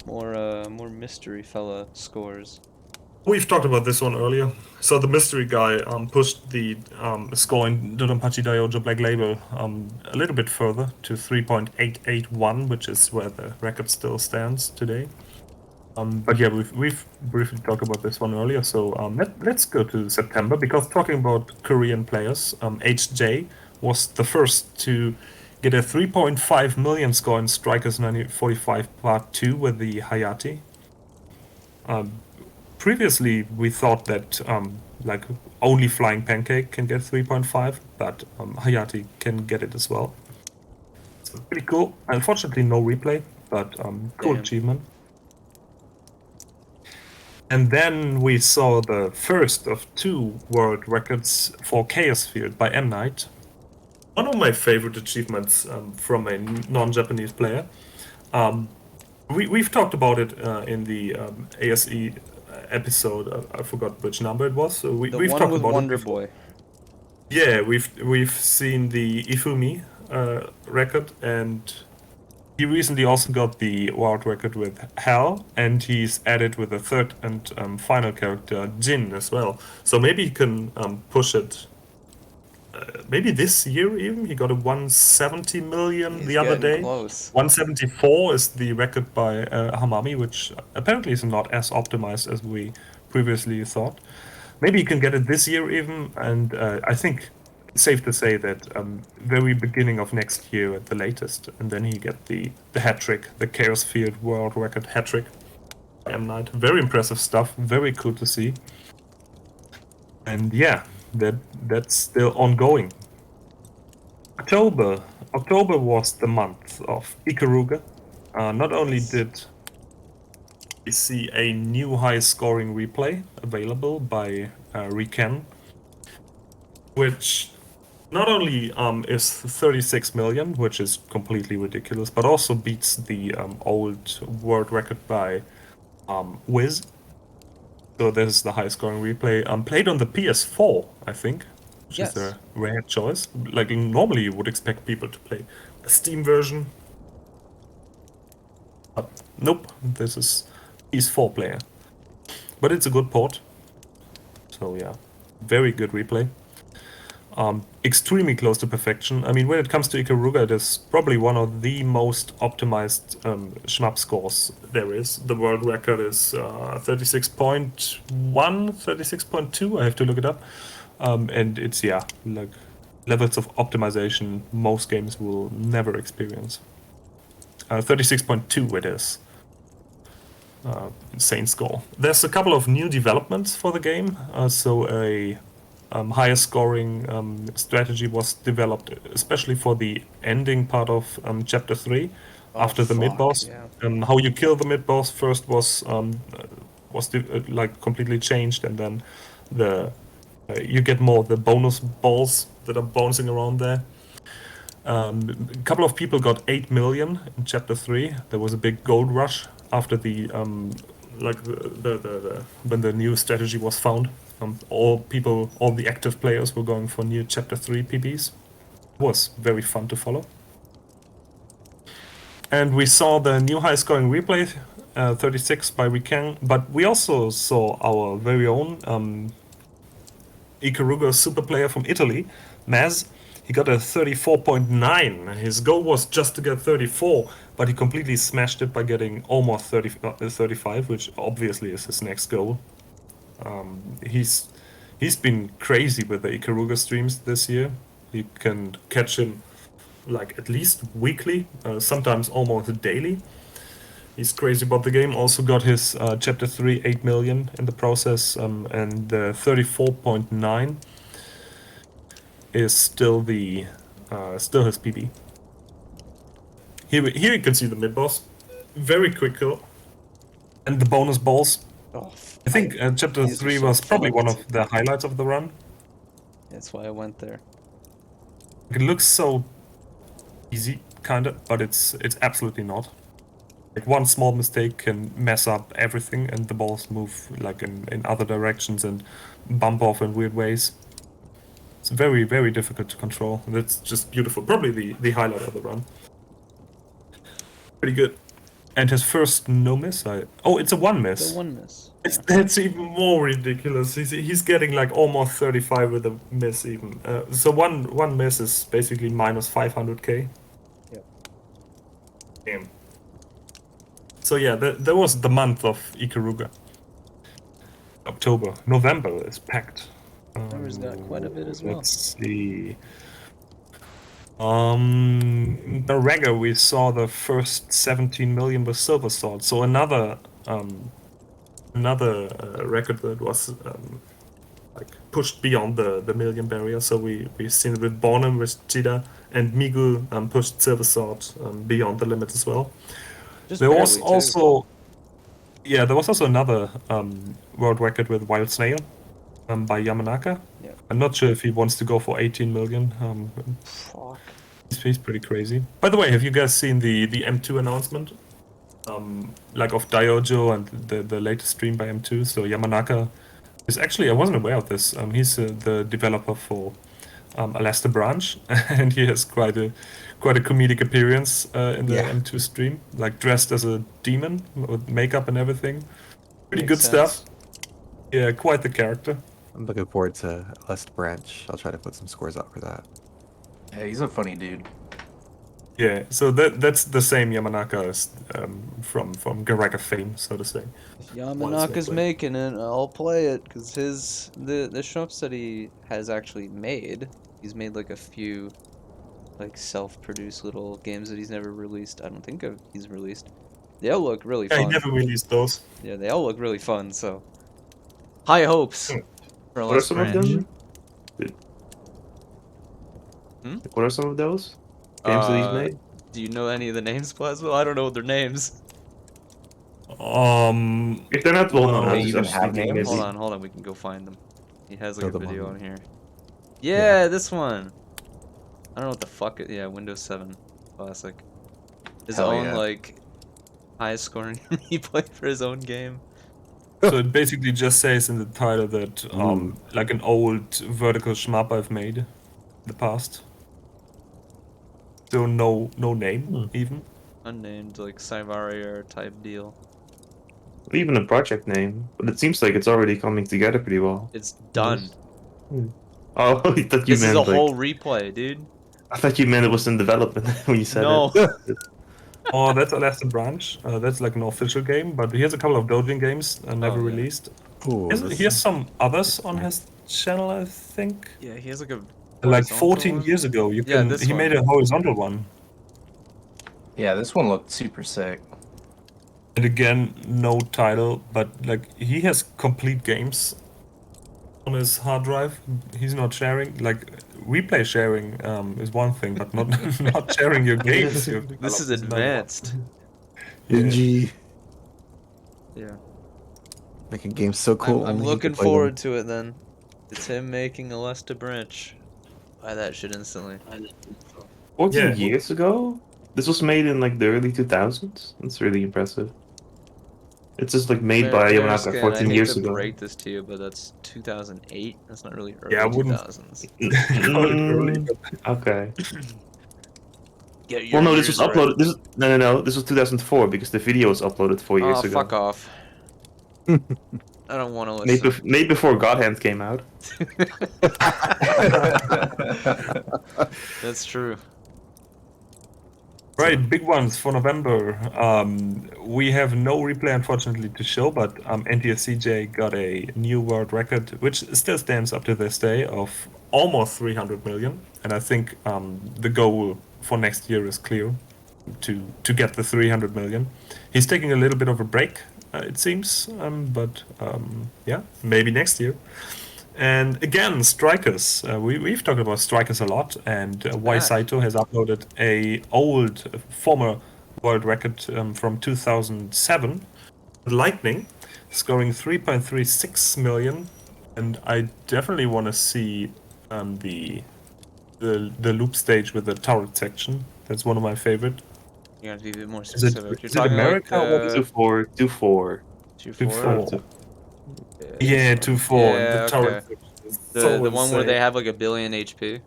More mystery fella scores. We've talked about this one earlier. So the mystery guy pushed the score in DonPachi Diojo Black Label a little bit further to 3.881, which is where the record still stands today. But yeah, we've briefly talked about this one earlier. So let's go to September, because talking about Korean players, HJ was the first to get a 3.5 million score in Strikers 9045 Part 2 with the Hayati. Previously, we thought that like only Flying Pancake can get 3.5, but Hayati can get it as well. So pretty cool. Unfortunately, no replay, but cool Damn. achievement. And then we saw the first of 2 world records for Chaos Field by M Knight. One of my favorite achievements from a non-Japanese player. We've talked about it in the ASE episode. I forgot which number it was. So The we've one talked with about Wonder it before. Boy. Yeah, we've seen the Ifumi record, and he recently also got the world record with Hal, and he's added with a third and final character, Jin, as well. So maybe he can push it. Maybe this year even. He got a 170 million He's the other getting day. close. 174 is the record by Hamami, which apparently is not as optimized as we previously thought. Maybe he can get it this year even, and I think it's safe to say that very beginning of next year at the latest, and then he get the hat trick, the Chaos Field world record hat trick. M Night, very impressive stuff, very cool to see, and yeah, that's still ongoing. October was the month of Ikaruga. Not only did we see a new high-scoring replay available by Riken, which not only is 36 million, which is completely ridiculous, but also beats the old world record by Wiz. So this is the high-scoring replay. Played on the PS4, I think, which Yes. is a rare choice. Like normally you would expect people to play a Steam version. But nope, this is PS4 player. But it's a good port. So yeah, very good replay. Extremely close to perfection. I mean, when it comes to Ikaruga, it is probably one of the most optimized shmup scores there is. The world record is 36.1, 36.2. I have to look it up. And it's, yeah, like levels of optimization most games will never experience. 36.2 it is. Insane score. There's a couple of new developments for the game. So a higher scoring strategy was developed, especially for the ending part of Chapter 3, after the fuck, mid-boss. yeah. How you kill the mid-boss first was like completely changed, and then you get more the bonus balls that are bouncing around there. A couple of people got 8 million in Chapter 3. There was a big gold rush after the when the new strategy was found. All the active players were going for new Chapter 3 PBs. It was very fun to follow. And we saw the new high-scoring replay, 36 by Weekend, but we also saw our very own Ikaruga super player from Italy, Maz. He got a 34.9. His goal was just to get 34, but he completely smashed it by getting almost 35, which obviously is his next goal. He's been crazy with the Ikaruga streams this year. You can catch him like at least weekly, sometimes almost daily. He's crazy about the game. Also got his Chapter 3 8 million in the process, and the 34.9 is still still his PB. Here you can see the mid boss, very quick kill, and the bonus balls. Oh, I think Chapter these are 3 so was probably one fucked. of the highlights of the run. That's why I went there. It looks so easy, kinda, but it's absolutely not. Like one small mistake can mess up everything, and the balls move like in other directions and bump off in weird ways. It's very, very difficult to control. And it's just beautiful. Probably the highlight of the run. Pretty good. And his first no miss. Oh, it's a one miss. The one miss. That's even more ridiculous. He's getting like almost 35 with a miss even. So one miss is basically minus 500k. Yep. Damn. So yeah, there was the month of Ikaruga. October, November is packed. November's got quite a bit as well. Let's see. The Rega, we saw the first 17 million with Silver Sword. So another record that was like pushed beyond the million barrier. So we've seen it with Bornem, with Jida, and Migu pushed Silver Sword beyond the limit as well. Just There was barely, too. also, yeah, there was also another world record with Wild Snail by Yamanaka. Yeah. I'm not sure if he wants to go for 18 million. Fuck. He's pretty crazy. By the way, have you guys seen the M2 announcement? Like of Diojo and the latest stream by M2. So Yamanaka is actually, I wasn't aware of this. He's the developer for Alaska Branch, and he has quite a comedic appearance in the Yeah. M2 stream, like dressed as a demon with makeup and everything. Pretty Makes good sense. stuff. Yeah, quite the character. I'm looking forward to Last Branch. I'll try to put some scores out for that. Yeah, he's a funny dude. Yeah, so that's the same Yamanaka as from Garaga fame, so to say. If Yamanaka's making it, I'll play it, because the shmups that he has actually made, he's made like a few like self-produced little games that he's never released. I don't think he's released. They all look really Yeah, he fun. never released those. Yeah, they all look really fun, so high hopes for What are Last some of Branch. them? Hmm? What are some of those games that he's made? Do you know any of the names, Plasma? I don't know their names. If they're not well known, They I was even just have thinking names? maybe. Hold on, we can go find them. He has like Throw a them video on. on here. Yeah, this one. I don't know what the fuck it. Yeah, Windows 7 classic. His Hell own yeah. like highest scoring replay for his own game. So it basically just says in the title that like an old vertical shmup I've made in the past. So no name even. Unnamed like Cyvaria type deal. Even a project name, but it seems like it's already coming together pretty well. It's done. Oh, I thought you This is meant a whole like. replay, dude. I thought you meant it was in development when you said No. it. Oh, that's Alaska Branch. That's like an official game, but he has a couple of Dojin games never Oh, yeah. released. Ooh, He has some others on his channel, I think. Yeah, he has like a Like horizontal 14 one. years ago, Yeah, this he one. made a horizontal one. Yeah, this one looked super sick. And again, no title, but like he has complete games on his hard drive. He's not sharing. Like replay sharing is one thing, but not not sharing your games. This is advanced. Dingy. Yeah. Making games so cool. I'm only he looking can play them. forward to it then. It's him making Alesta Branch. Buy that shit instantly. 14 Yeah. years ago? This was made in like the early 2000s? That's really impressive. It's just like made by Yamanaka Mariscan, 14 I years hate to ago. break this to you, but that's 2008. That's not really early Yeah, I wouldn't- 2000s. Call it early, Mm, okay. Get your Well, no, this years was right. uploaded. No. This was 2004 because the video was uploaded 4 years Oh, ago. fuck off. I don't want to listen. Made before God Hand came out. That's true. Right, big ones for November. We have no replay, unfortunately, to show, but NTSCJ got a new world record, which still stands up to this day, of almost 300 million, and I think the goal for next year is clear to get the 300 million. He's taking a little bit of a break, it seems, but yeah, maybe next year. And again, strikers. We've talked about strikers a lot, and Y Saito has uploaded a old former world record from 2007. Lightning, scoring 3.36 million, and I definitely want to see the loop stage with the turret section. That's one of my favorite. You gotta be a bit more Is specific. You're it talking America? like What is it? 2-4, 2-4. 2-4? Yeah, 2-4. Yeah, The okay. turret section is The so one where they insane. have like 1 billion HP.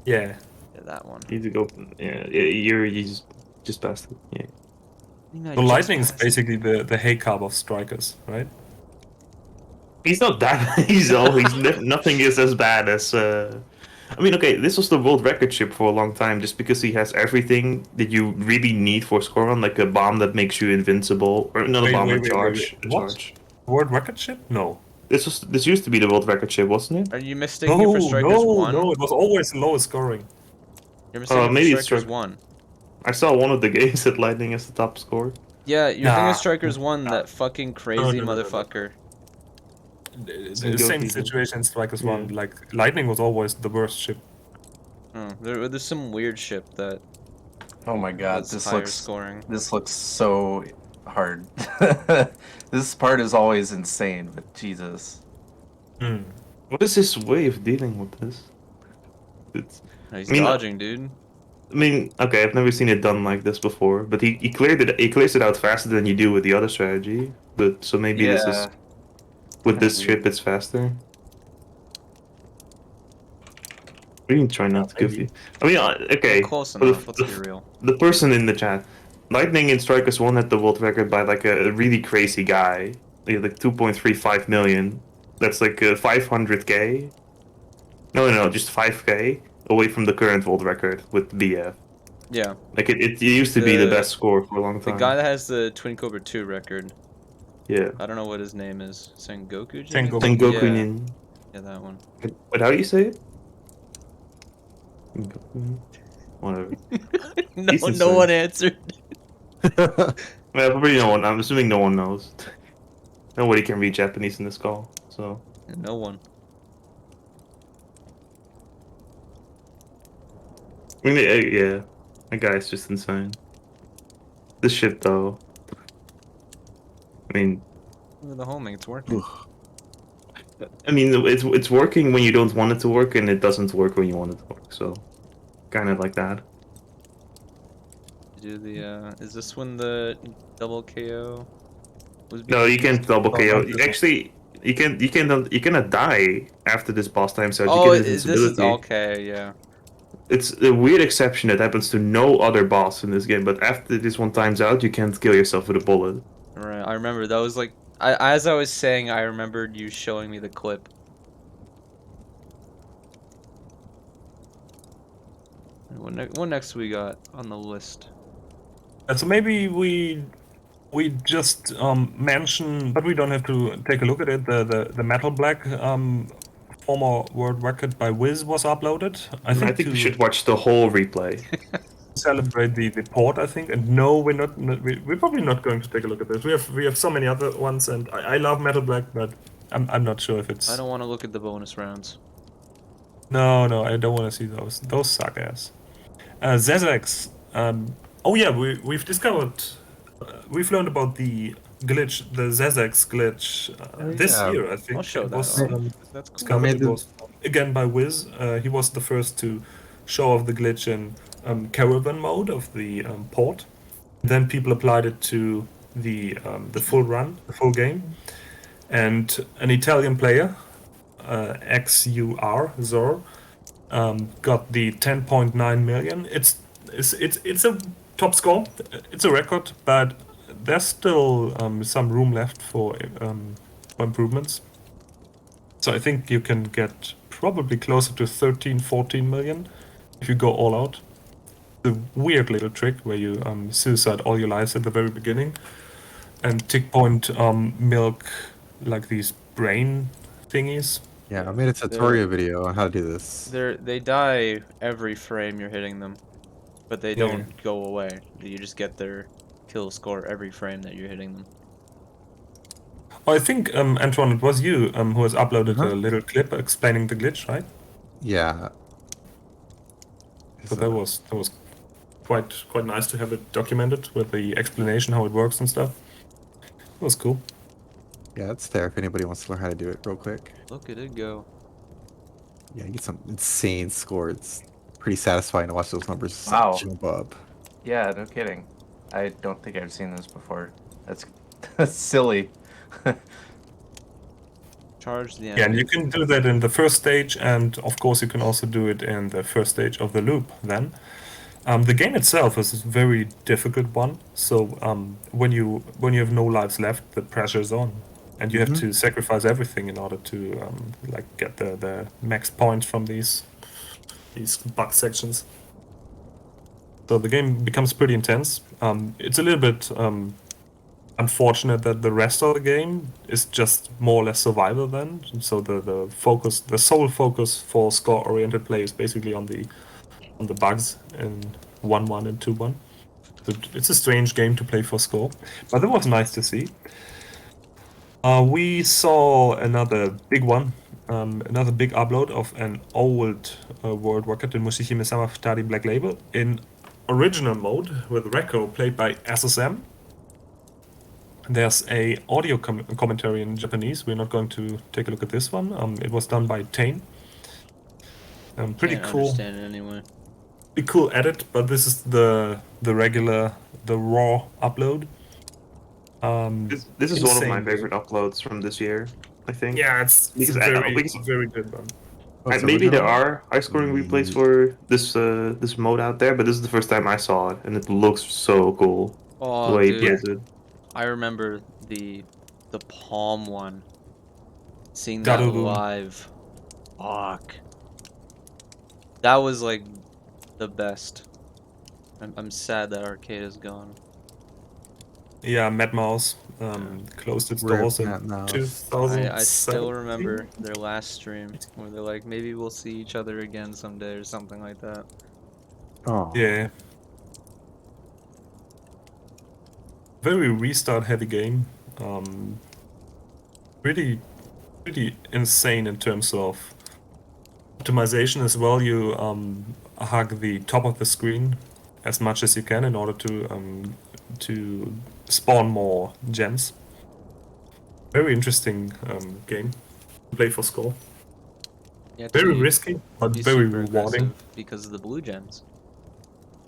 Yeah. Yeah, that one. You need to go. Yeah, you just passed it. Yeah. So Lightning is basically the Haycap of strikers, right? He's not that. He's nothing is as bad as. I mean, okay, this was the world record ship for a long time, just because he has everything that you really need for score on, like a bomb that makes you invincible, or not a bomb, a charge. A What? charge. World record ship? No. This used to be the world record ship, wasn't it? Are you mistaking it for Strikers 1? No, it was always lowest scoring. You're mistaking it for maybe it's Strikers Strike- 1. I saw one of the games that Lightning as the top score. Yeah, you're thinking Nah. of Strikers 1, that fucking crazy no, no, no. motherfucker. The same situation in Strikers 1. Yeah. Like, Lightning was always the worst ship. Oh, there's some weird ship that Oh my god, was higher scoring. this looks so hard. This part is always insane, but Jesus. What is his way of dealing with this? It's. He's I mean, dodging, dude. I mean, okay, I've never seen it done like this before, but he clears it out faster than you do with the other strategy. But so maybe this is with this ship it's faster. Really try not to give you. I mean, okay. Close for enough, let's be real. The person in the chat, Lightning in Strikers 1 had the world record by like a really crazy guy. He had like 2.35 million. That's like 500k. No, just 5k away from the current world record with BF. Yeah. Like it used to be the best score for a long time. The guy that has the Twin Cobra 2 record. Yeah. I don't know what his name is. Sengoku? Sengoku Yeah. Nin. Yeah, that one. But how do you say it? Whatever. No one answered. Well, probably no one. I'm assuming no one knows. Nobody can read Japanese in this call, so. No one. I mean, yeah, that guy's just insane. This shit, though. I mean, Look at the homing, it's working. I mean, it's working when you don't want it to work, and it doesn't work when you want it to work. So, kind of like that. Do the is this when the double KO was? No, you can't double KO. no. Actually, you cannot die after this boss time. So Oh, you get this invincibility. is okay. Yeah. It's a weird exception that happens to no other boss in this game. But after this one times out, you can't kill yourself with a bullet. Right. I remember that was like as I was saying, I remembered you showing me the clip. What next we got on the list? So maybe we just mention, but we don't have to take a look at it. The Metal Black former world record by Wiz was uploaded. I think we should watch the whole replay. celebrate the port. I think, and no, we're probably not going to take a look at this. We have so many other ones, and I love Metal Black, but I'm not sure if it's. I don't want to look at the bonus rounds. No, I don't want to see those. Those suck ass. Zezex. Oh yeah, we've discovered. We've learned about the glitch, the Zezex glitch, this year. I think I'll show it that was off. That's cool. discovered. made It the- was again by Wiz. He was the first to show off the glitch in caravan mode of the port. Then people applied it to the full run, the full game, and an Italian player, XUR Zor, got the 10.9 million. It's a top score. It's a record, but there's still some room left for improvements. So I think you can get probably closer to 13, 14 million if you go all out. The weird little trick where you suicide all your lives at the very beginning and tick point milk like these brain thingies Yeah, I made a tutorial video on how to do this. They die every frame you're hitting them, but they Yeah. don't go away. You just get their kill score every frame that you're hitting them. Oh, I think, Antwon, it was you who has uploaded Uh-huh. a little clip explaining the glitch, right? Yeah. So that was quite nice to have it documented with the explanation how it works and stuff. It was cool. Yeah, it's there if anybody wants to learn how to do it real quick. Look at it go. Yeah, you get some insane score. It's pretty satisfying to watch those numbers Wow. jump up. Yeah, no kidding. I don't think I've seen this before. That's that's silly. Charge the Yeah, and enemy. you can do that in the first stage, and of course you can also do it in the first stage of the loop then. The game itself is a very difficult one, so when you have no lives left, the pressure is on, and you have to sacrifice everything in order to like get the max points from these bug sections. So the game becomes pretty intense. It's a little bit unfortunate that the rest of the game is just more or less survival then. So the sole focus for score-oriented play is basically on the bugs in 1-1 and 2-1. So it's a strange game to play for score, but it was nice to see. We saw another big one, another big upload of an old world record in Mushihime-sama Futari Black Label in original mode with Rekko played by SSM. There's a audio commentary in Japanese. We're not going to take a look at this one. It was done by Tane. Pretty Can't cool. understand it anyway. Pretty cool edit, but this is the regular, the raw upload. This is one of my insane. favorite uploads from this year, I think. Yeah, it's Because very good one. Oh, it's maybe there original? are high-scoring replays for this mode out there, but this is the first time I saw it, and it looks so cool the Oh, way he dude. plays it. I remember the Palm one. Seeing that Garuru. live. Fuck. That was like the best. I'm sad that arcade is gone. Yeah, Mad Mouse closed its Rip doors in Mad Mouse. 2000. I still remember their last stream where they're like, maybe we'll see each other again someday or something like that. Oh. Yeah. Very restart heavy game. Pretty insane in terms of optimization as well. You hug the top of the screen as much as you can in order to spawn more gems. Very interesting game to play for score. You have to Very be- risky, but be very super rewarding. aggressive because of the blue gems.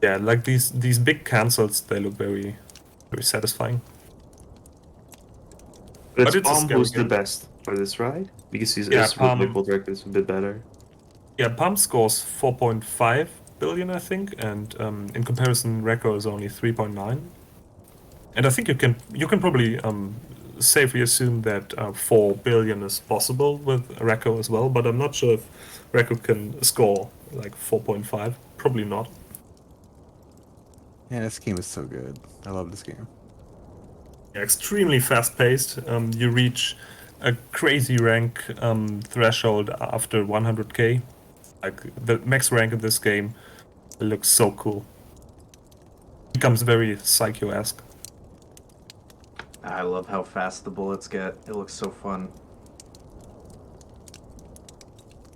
Yeah, like these big cancels, they look very satisfying. But But it's it's a Palm scary who's the game. best for this, right? Because his Yeah, world Palm. record is a bit better. Yeah, Pump scores 4.5 billion, I think, and in comparison, Rekko is only 3.9. And I think you can probably safely assume that 4 billion is possible with Rekko as well, but I'm not sure if Rekko can score like 4.5. Probably not. Yeah, this game is so good. I love this game. Yeah, extremely fast-paced. You reach a crazy rank threshold after 100k. Like the max rank in this game looks so cool. Becomes very Psycho-esque. I love how fast the bullets get. It looks so fun.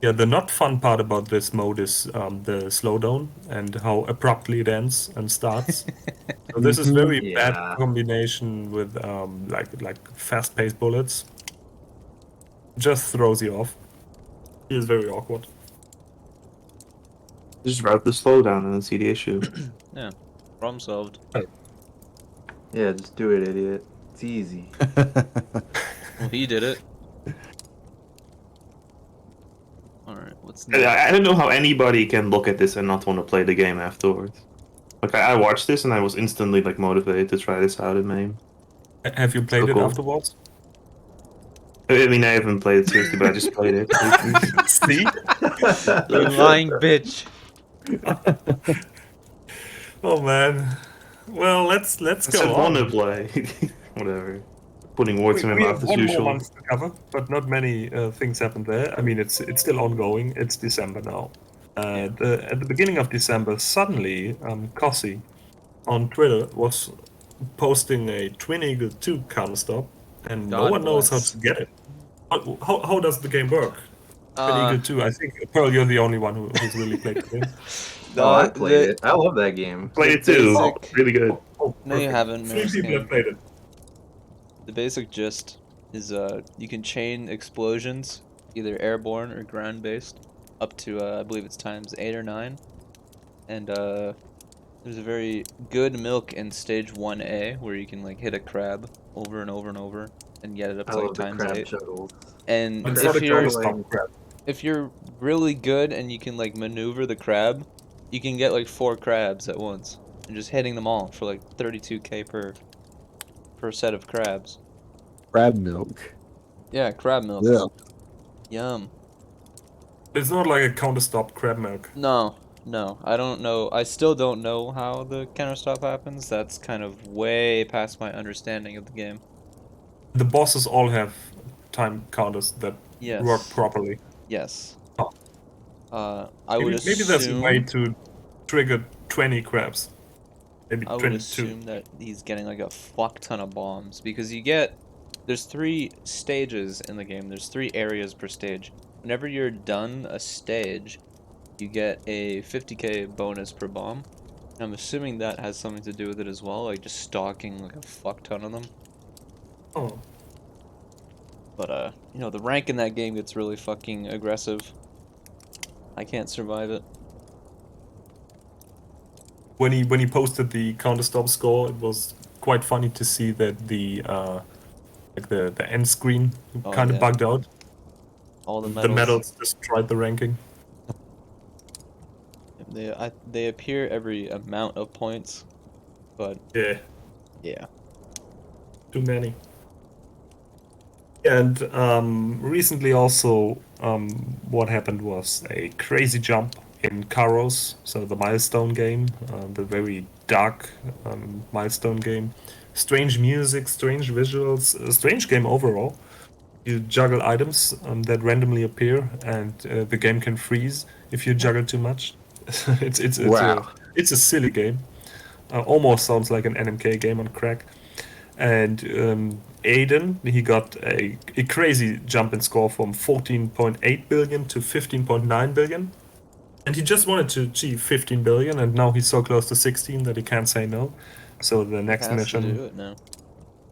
Yeah, the not fun part about this mode is the slowdown and how abruptly it ends and starts. So this is very Yeah. bad combination with like fast-paced bullets. Just throws you off. It is very awkward. Just route the slowdown and then see the issue. Yeah, problem solved. Yeah, just do it, idiot. It's easy. Well, he did it. Alright, what's next? I don't know how anybody can look at this and not want to play the game afterwards. Like I watched this and I was instantly like motivated to try this out in MAME. Have you played So it cool. afterwards? I mean, I haven't played it seriously, but I just played it. See? You lying bitch. Oh man. Well, let's I go said on. wanna play. Whatever. putting words in my We mouth have as one more usual. month to cover, but not many things happened there. I mean, it's still ongoing. It's December now. At the beginning of December, suddenly, Cossi on Twitter was posting a Twin Eagle 2 counterstop, and no God one knows how bless. to get it. How does the game work? Twin Uh, Eagle 2, I think, Pearl, you're the only one who's really played the game. Oh, I the played it. I love that game. Play the it too. basic- Really good. Oh, No, you perfect. haven't, 3 Maris people Game. have played it. The basic gist is you can chain explosions, either airborne or ground based, up to I believe it's times 8 or 9. And there's a very good milk in stage 1A where you can like hit a crab over and over and over and get it up I to like love the times crab 8. juggles. And It's Crab not a juggling. counterstop crap. if you're really good and you can like maneuver the crab, you can get like 4 crabs at once and just hitting them all for like 32k per set of crabs. Crab milk. Yeah, crab milk. Yeah. Yum. It's not like a counterstop crab milk. No, I don't know. I still don't know how the counter stop happens. That's kind of way past my understanding of the game. The bosses all have time counters that Yes. work properly. Yes. Oh. I would Maybe there's a way assume. to trigger 20 crabs. Maybe I would 22. assume that he's getting like a fuck ton of bombs because there's 3 stages in the game. There's 3 areas per stage. Whenever you're done a stage, you get a 50k bonus per bomb. And I'm assuming that has something to do with it as well, like just stocking like a fuck ton of them. Oh. But you know, the rank in that game gets really fucking aggressive. I can't survive it. When he posted the counterstop score, it was quite funny to see that the end screen Oh, kind of yeah. bugged out. All the The medals. medals destroyed the ranking. They appear every amount of points, but Yeah, yeah. too many. And recently also, what happened was a crazy jump in Karos, so the milestone game, the very dark milestone game. Strange music, strange visuals, a strange game overall. You juggle items that randomly appear, and the game can freeze if you juggle too much. Wow. It's a silly game. Almost sounds like an NMK game on crack. And Aiden, he got a crazy jump in score from 14.8 billion to 15.9 billion. And he just wanted to achieve 15 billion, and now he's so close to 16 that he can't say no. So the next Has to do mission it now.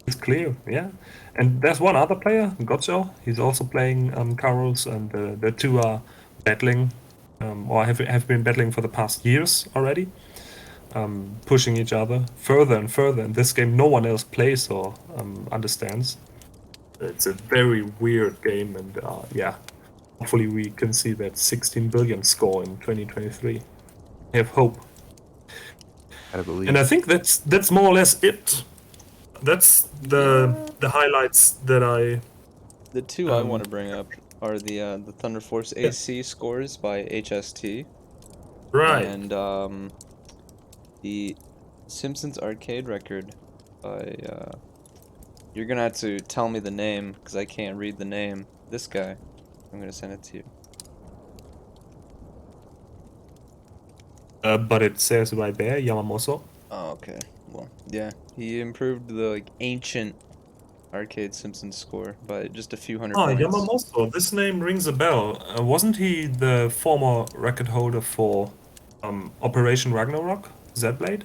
is clear, yeah. And there's one other player, Gotcho. He's also playing Karos, and the two are battling, or have been battling for the past years already. Pushing each other further and further. In this game, no one else plays or understands. It's a very weird game, and yeah, hopefully we can see that 16 billion score in 2023. I have hope, Gotta believe. and I think that's more or less it. That's the highlights that I. The two I want to bring up are the Thunder Force AC scores by HST Right. and the Simpsons arcade record by you're gonna have to tell me the name because I can't read the name. This guy. I'm gonna send it to you. But it says right there, Yamamoto. Oh, okay. Well, yeah, he improved the like ancient arcade Simpsons score by just a few hundred Oh, points. Yamamoto. This name rings a bell. Wasn't he the former record holder for Operation Ragnarok? Zblade?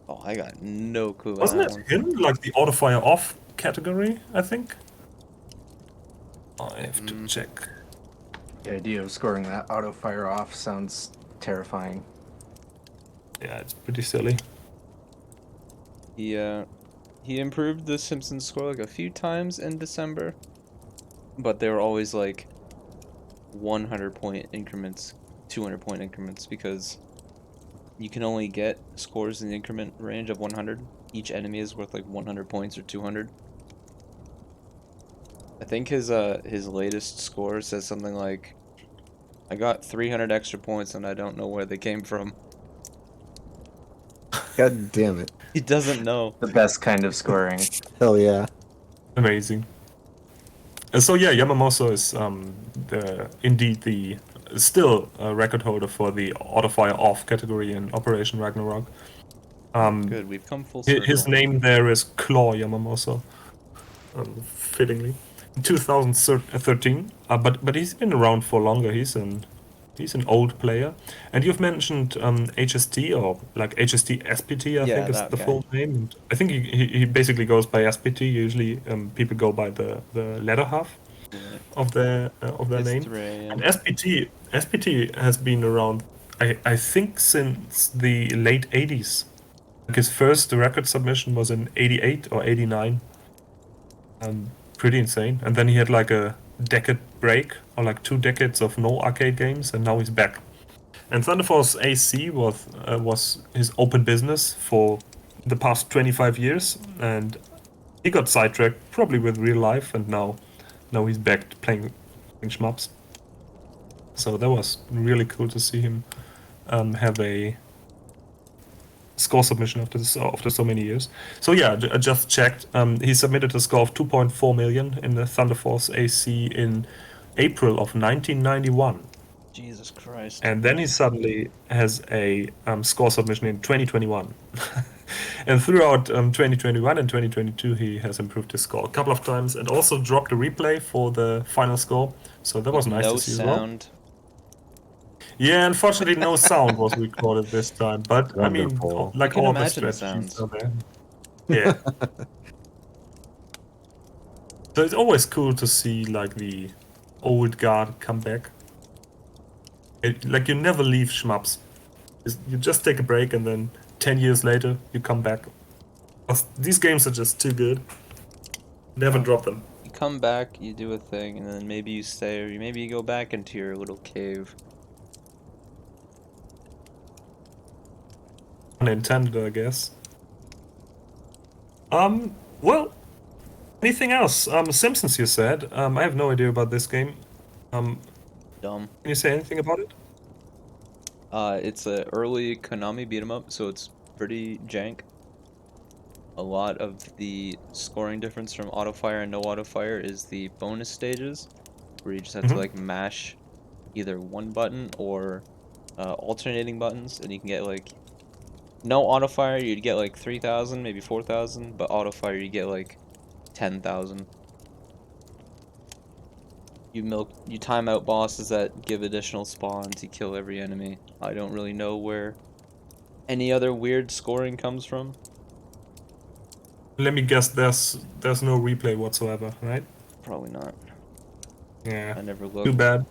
Oh, I got no clue on Wasn't that it one. him? Like the auto fire off category, I think? I have to check. The idea of scoring that auto fire off sounds terrifying. Yeah, it's pretty silly. He improved the Simpsons score like a few times in December, but they were always like 100 point increments, 200 point increments because you can only get scores in the increment range of 100. Each enemy is worth like 100 points or 200. I think his latest score says something like, I got 300 extra points and I don't know where they came from. God damn it. He doesn't know. The best kind of scoring. Hell yeah. Amazing. So yeah, Yamamoto is indeed the still record holder for the autofire off category in Operation Ragnarok. Good, we've come full His circle. name there is Claw Yamamoto, fittingly. In 2013, but he's been around for longer. He's an old player. And you've mentioned HST, or like HST SPT, I Yeah, think is that the guy. full name. And I think he basically goes by SPT. Usually people go by the letter half Right. of their name. History, And SPT has been around, I think, since the late 80s. Like his first record submission was in 88 or 89. Pretty insane. And then he had like a decade break, or like 2 decades of no arcade games, and now he's back. And Thunder Force AC was his open business for the past 25 years, and he got sidetracked probably with real life, and now he's back to playing shmups. So that was really cool to see him have a score submission after so many years. So yeah, I just checked. He submitted a score of 2.4 million in the Thunder Force AC in April of 1991. Jesus Christ. And then he suddenly has a score submission in 2021. And throughout 2021 and 2022, he has improved his score a couple of times, and also dropped a replay for the final score. So that was nice No to see as well. sound. Yeah, unfortunately, no sound was recorded this time. But I mean, Wonderful. like You can all the imagine the strategies sounds. are there. Yeah. So it's always cool to see like the old guard come back. Like you never leave shmups. You just take a break, and then 10 years later you come back. These games are just too good. Never drop them. You come back, you do a thing, and then maybe you stay, or maybe you go back into your little cave. Unintended, I guess. Well, anything else? Simpsons, you said. I have no idea about this game. Can Dumb. you say anything about it? It's a early Konami beat 'em up, so it's pretty jank. A lot of the scoring difference from autofire and no autofire is the bonus stages, where you just have to like mash either one button or alternating buttons, and you can get like no autofire, you'd get like 3,000, maybe 4,000, but autofire you get like 10,000. You time out bosses that give additional spawns, you kill every enemy. I don't really know where any other weird scoring comes from. Let me guess. There's no replay whatsoever, right? Probably not. Yeah. I never Too looked. bad.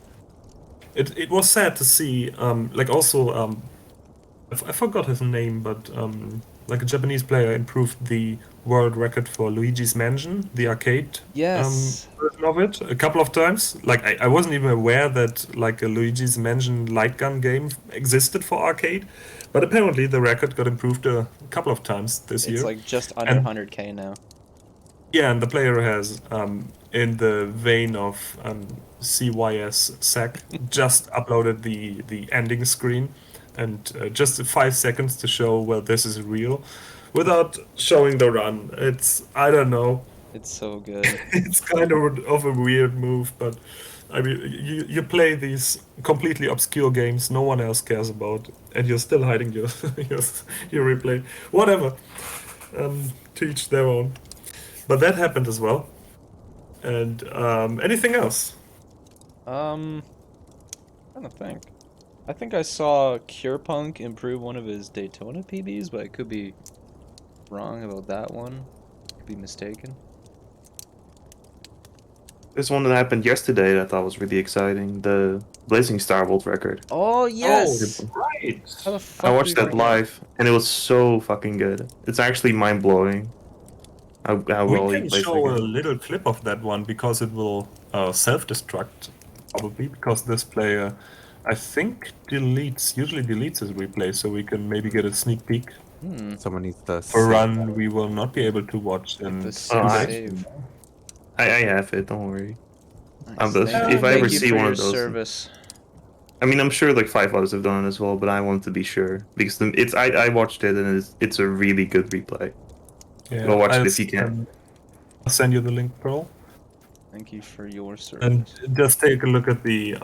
It was sad to see. Like also, I forgot his name, but like a Japanese player improved the world record for Luigi's Mansion, the arcade Yes. version of it, a couple of times. Like I wasn't even aware that like a Luigi's Mansion light gun game existed for arcade, but apparently the record got improved a couple of times this year. It's like just under And- 100k now. Yeah, and the player has, in the vein of CYS SAC, just uploaded the ending screen, and just 5 seconds to show, well, this is real, without showing the run. I don't know. It's so good. It's kind of a weird move, but I mean, you play these completely obscure games no one else cares about, and you're still hiding your your replay. Whatever. To each their own. But that happened as well. And anything else? I don't think. I think I saw Punk improve one of his Daytona PBs, but I could be wrong about that one. Could be mistaken. There's one that happened yesterday that I thought was really exciting. The Blazing Star World record. Oh yes. Right. How the fuck I did watched we that forget? live, and it was so fucking good. It's actually mind blowing. How We well he can plays show the a game. little clip of that one, because it will self-destruct, probably, because this player, I think, usually deletes his replay, so we can maybe get a sneak peek. Someone needs to For a save run we will not be able to watch in The 2 save. days. I have it. Don't worry. Nice. If I Thank ever you see for one your of those- service. I mean, I'm sure like 5 others have done it as well, but I want to be sure because I watched it and it's a really good replay. Yeah, Go watch it if you can. I'll send you the link, Pearl. Thank you for your And service. just take a look at the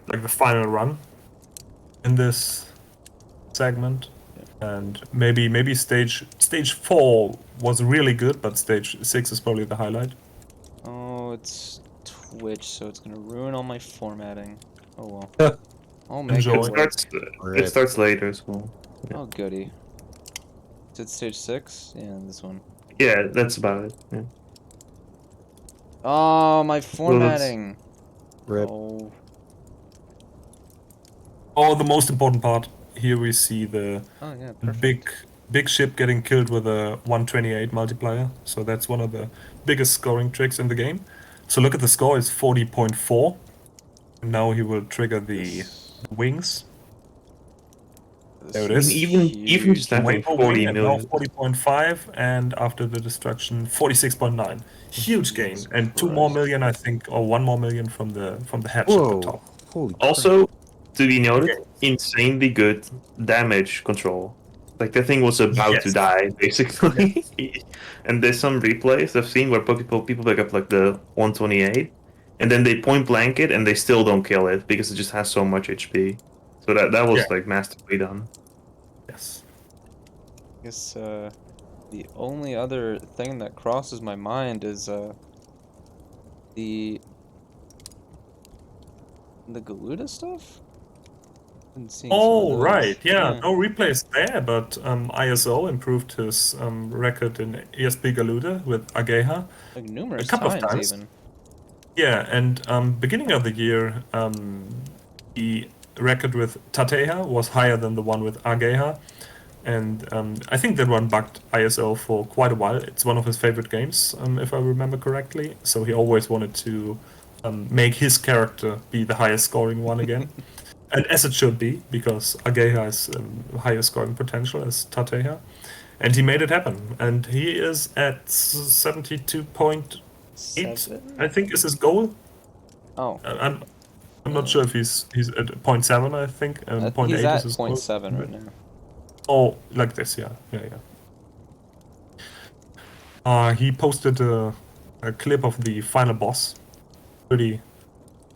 like the final run in this segment. And maybe stage 4 was really good, but stage 6 is probably the highlight. Oh, it's Twitch, so it's gonna ruin all my formatting. Oh well. Yeah. I'll make Enjoy. it It work. starts. Rip. It starts later as well. Oh goody. Is it stage 6? Yeah, this one. Yeah, that's about it. Yeah. Oh, my Well, formatting. Rip. Oh, Oh, the most important part. Here we see the oh yeah, perfect. big ship getting killed with a 128 multiplier. So that's one of the biggest scoring tricks in the game. So look at the score, it's 40.4. Now he will trigger the This, wings. There it I mean, is. even just having Rainbow 40 wing, and now million. 40.5, and after the destruction, 46.9. Huge gain, Jesus and 2 more Christ. million, I think, or 1 more million from the hedge at the Whoa. top. Holy crap. Also, to be noted, insanely good damage control. Like the thing was about to Yes. die, basically. And there's some replays I've seen where people pick up like the 128, and then they point blank it, and they still don't kill it because it just has so much HP. So that was Yeah. like masterfully done. Yes. I guess the only other thing that crosses my mind is the Galuda stuff? Been seeing some of Oh, those. right. Yeah, no replays there, but ISO improved his record in ESP Galuda with Ageha Like a numerous couple of times times. even. Yeah, and beginning of the year, the record with Tateha was higher than the one with Ageha, and I think that one bugged ISO for quite a while. It's one of his favorite games, if I remember correctly. So he always wanted to make his character be the highest scoring one again. And as it should be, because Ageha has higher scoring potential as Tateha. And he made it happen. And he is at 72.8, I 7? think, is his goal. Oh, I'm not sure if he's at 0.7, I think, and he's 0.8 is at his goal. 0.7 right now. Oh, like this, yeah. He posted a clip of the final boss. Pretty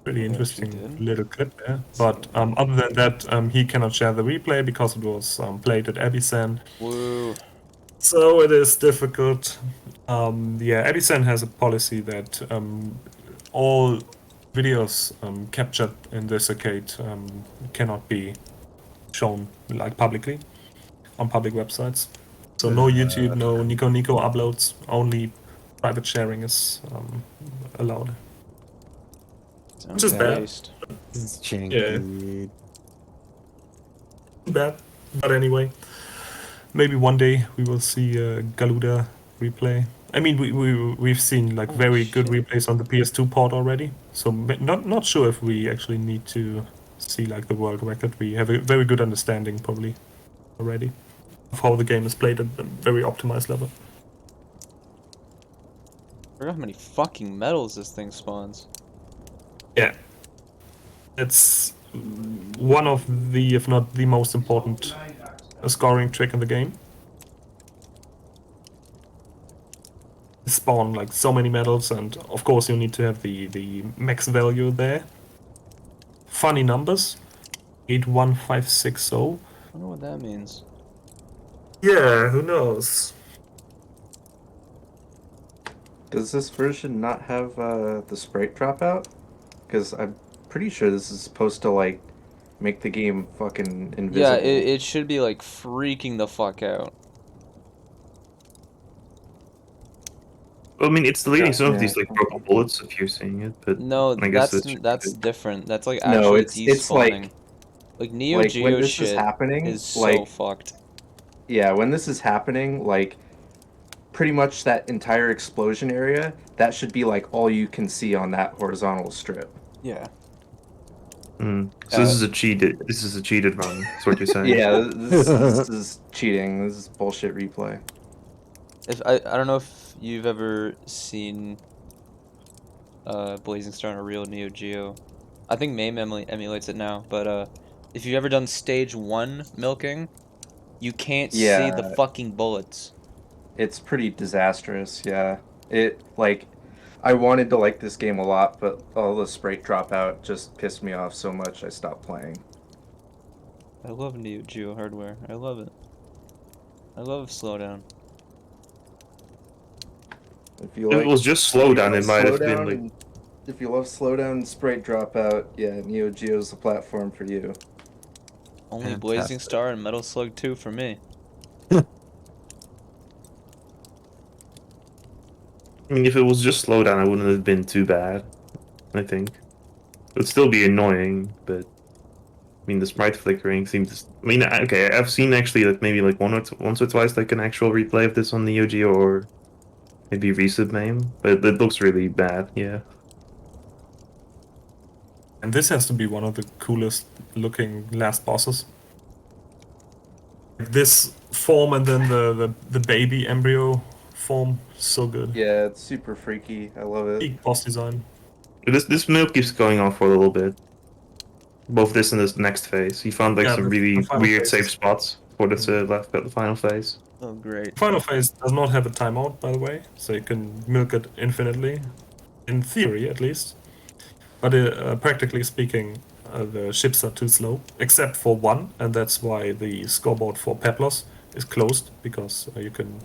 He interesting actually did? little clip there. But other than that, he cannot share the replay because it was played at Ebisen. Woo. So it is difficult. Yeah, Ebisen has a policy that all videos captured in this arcade cannot be shown like publicly on public websites. So no YouTube, no Nico uploads. Only private sharing is allowed. Sounds is bad. based. This is cheating, Yeah. dude. Too bad. But anyway, maybe one day we will see a Galuda replay. I mean, we've seen like Holy very good shit. replays on the PS2 port already. So not sure if we actually need to see like the world record. We have a very good understanding probably already of how the game is played at a very optimized level. I forgot how many fucking medals this thing spawns. Yeah. It's one of the, if not the most important scoring trick in the game. Spawn like so many medals, and of course you need to have the max value there. Funny numbers. 81560. I wonder what that means. Yeah, who knows? Does this version not have the sprite dropout? Because I'm pretty sure this is supposed to like make the game fucking invisible. Yeah, it should be like freaking the fuck out. Well, I mean, it's deleting some of Yeah. these like broken bullets if you're seeing it, but No, I guess that's different. That's like No, actually it's despawning. like Neo like when Geo this is shit happening, is so like fucked. yeah, when this is happening, like pretty much that entire explosion area, that should be like all you can see on that horizontal strip. Yeah. So this is a cheated. This is a cheated run. That's what you're saying. Yeah, this is cheating. This is bullshit replay. If I don't know if you've ever seen Blazing Star on a real Neo Geo. I think MAME emulates it now, but if you've ever done stage 1 milking, you can't see the Yeah. fucking bullets. It's pretty disastrous, yeah. It like I wanted to like this game a lot, but all the sprite dropout just pissed me off so much I stopped playing. I love Neo Geo hardware. I love it. I love slowdown. If you If like it was just if you slowdown, love it might have been slowdown like. and if you love slowdown and sprite dropout, yeah, Neo Geo's the platform for you. Only Blazing Fantastic. Star and Metal Slug 2 for me. I mean, if it was just slowdown, I wouldn't have been too bad. I think it would still be annoying, but I mean, the sprite flickering seems. I mean, okay, I've seen actually like maybe like once or twice like an actual replay of this on Neo Geo or maybe Resub MAME, but it looks really bad. Yeah. And this has to be one of the coolest looking last bosses. This form and then the baby embryo form, so good. Yeah, it's super freaky. I love it. Peak boss design. This milk keeps going on for a little bit. Both this and this next phase. He found like Yeah, some the really final weird phase safe is- spots for this the final phase. Oh, great. Final phase does not have a timeout, by the way, so you can milk it infinitely, in theory at least. But practically speaking, the ships are too slow, except for one, and that's why the scoreboard for Peplos is closed, because you can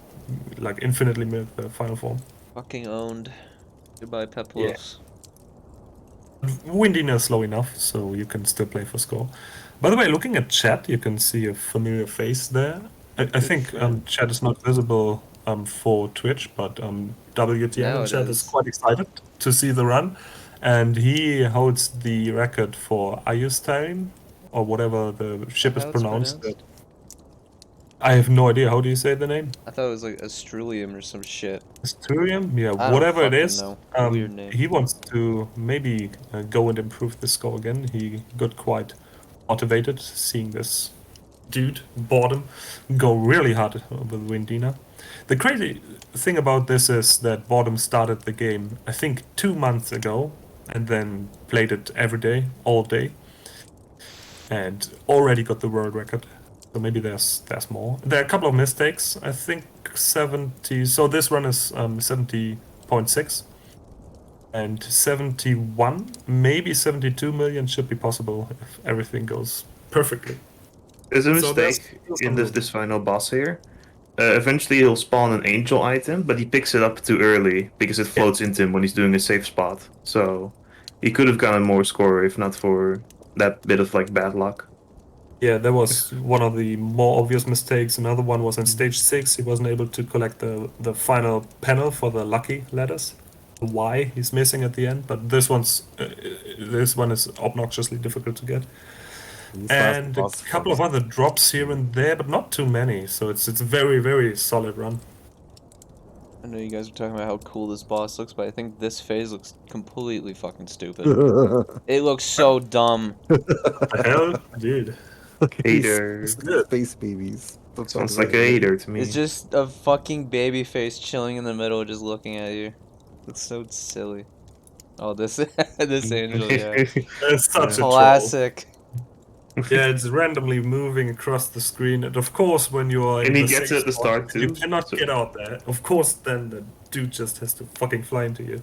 like infinitely milk the final form. Fucking owned. Goodbye, Peplos. Windina is slow enough, so you can still play for score. By the way, looking at chat, you can see a familiar face there. I think chat is not visible for Twitch, but WTM Now in it chat is. is quite excited to see the run. And he holds the record for Ayustime, or whatever the ship is How it's pronounced. pronounced? I have no idea. How do you say the name? I thought it was like Astrulium or some shit. Asturium? Yeah, I don't whatever it fucking is. know. Weird name. He wants to maybe go and improve the score again. He got quite motivated seeing this dude, Boredom, go really hard with Windina. The crazy thing about this is that Boredom started the game, I think, 2 months ago, and then played it every day, all day, and already got the world record. So maybe there's more. There are a couple of mistakes. I think 70. So this run is 70.6. And 71, maybe 72 million should be possible if everything goes perfectly. There's a So there's mistake still in some room. this final boss here. Eventually he'll spawn an angel item, but he picks it up too early because it floats into him when he's doing a safe spot. So he could have gotten more score if not for that bit of like bad luck. Yeah, that was one of the more obvious mistakes. Another one was in stage 6. He wasn't able to collect the final panel for the lucky letters. The Y he's missing at the end, but this one is obnoxiously difficult to get. These last And a boss couple of fights- other drops here and there, but not too many. So it's a very, very solid run. I know you guys are talking about how cool this boss looks, but I think this phase looks completely fucking stupid. It looks so dumb. What the hell, dude? Look at these Hater. space babies. Sounds like a hater to me. It's just a fucking baby face chilling in the middle, just looking at you. It's so silly. Oh, this this angel, yeah. It's such a troll. Classic. Yeah, it's randomly moving across the screen, and of course, when you are in And he the gets safe it at the spot, start, too, you cannot so- get out there. Of course, then the dude just has to fucking fly into you.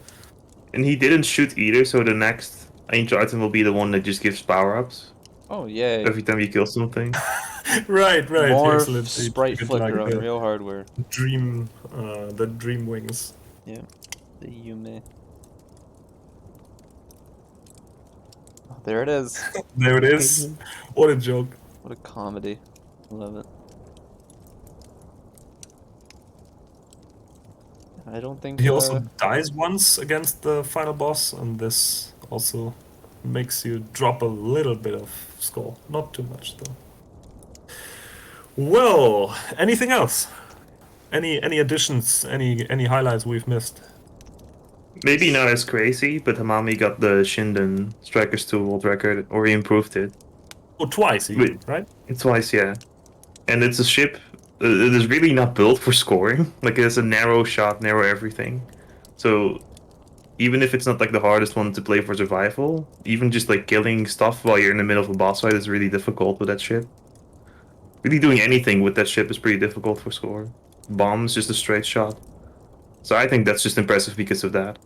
And he didn't shoot either, so the next angel item will be the one that just gives power ups Oh yay. every time you kill something. Right. More Excellent. sprite It's flicker like on the real hardware. dream, the dream wings. The Yume. Oh, there it is. There it is. What a joke. What a comedy. Love it. I don't think He also dies once against the final boss, and this also makes you drop a little bit of score. Not too much, though. Well, anything else? Any additions? Any highlights we've missed? Maybe not as crazy, but Hamami got the Shinden Strikers 2 world record, or he improved it. Oh, twice even, Wait. right? Twice, yeah. And it's a ship that is really not built for scoring. Like, it's a narrow shot, narrow everything. So, even if it's not like the hardest one to play for survival, even just like killing stuff while you're in the middle of a boss fight is really difficult with that ship. Really doing anything with that ship is pretty difficult for score. Bombs, just a straight shot. So I think that's just impressive because of that.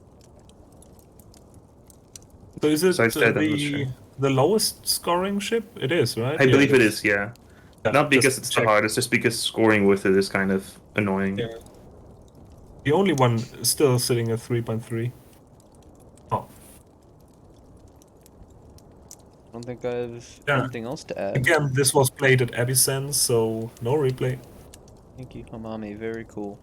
So is it Besides that, I'm not sure. the lowest scoring ship? It is, right? I believe it it's- is, yeah. yeah, Not because just it's the check. hardest, just because scoring with it is kind of annoying. Yeah. The only one still sitting at 3.3. Oh, I don't think I have Yeah. anything else to add. again, this was played at Epicen, so no replay. Thank you, Hamami. Very cool.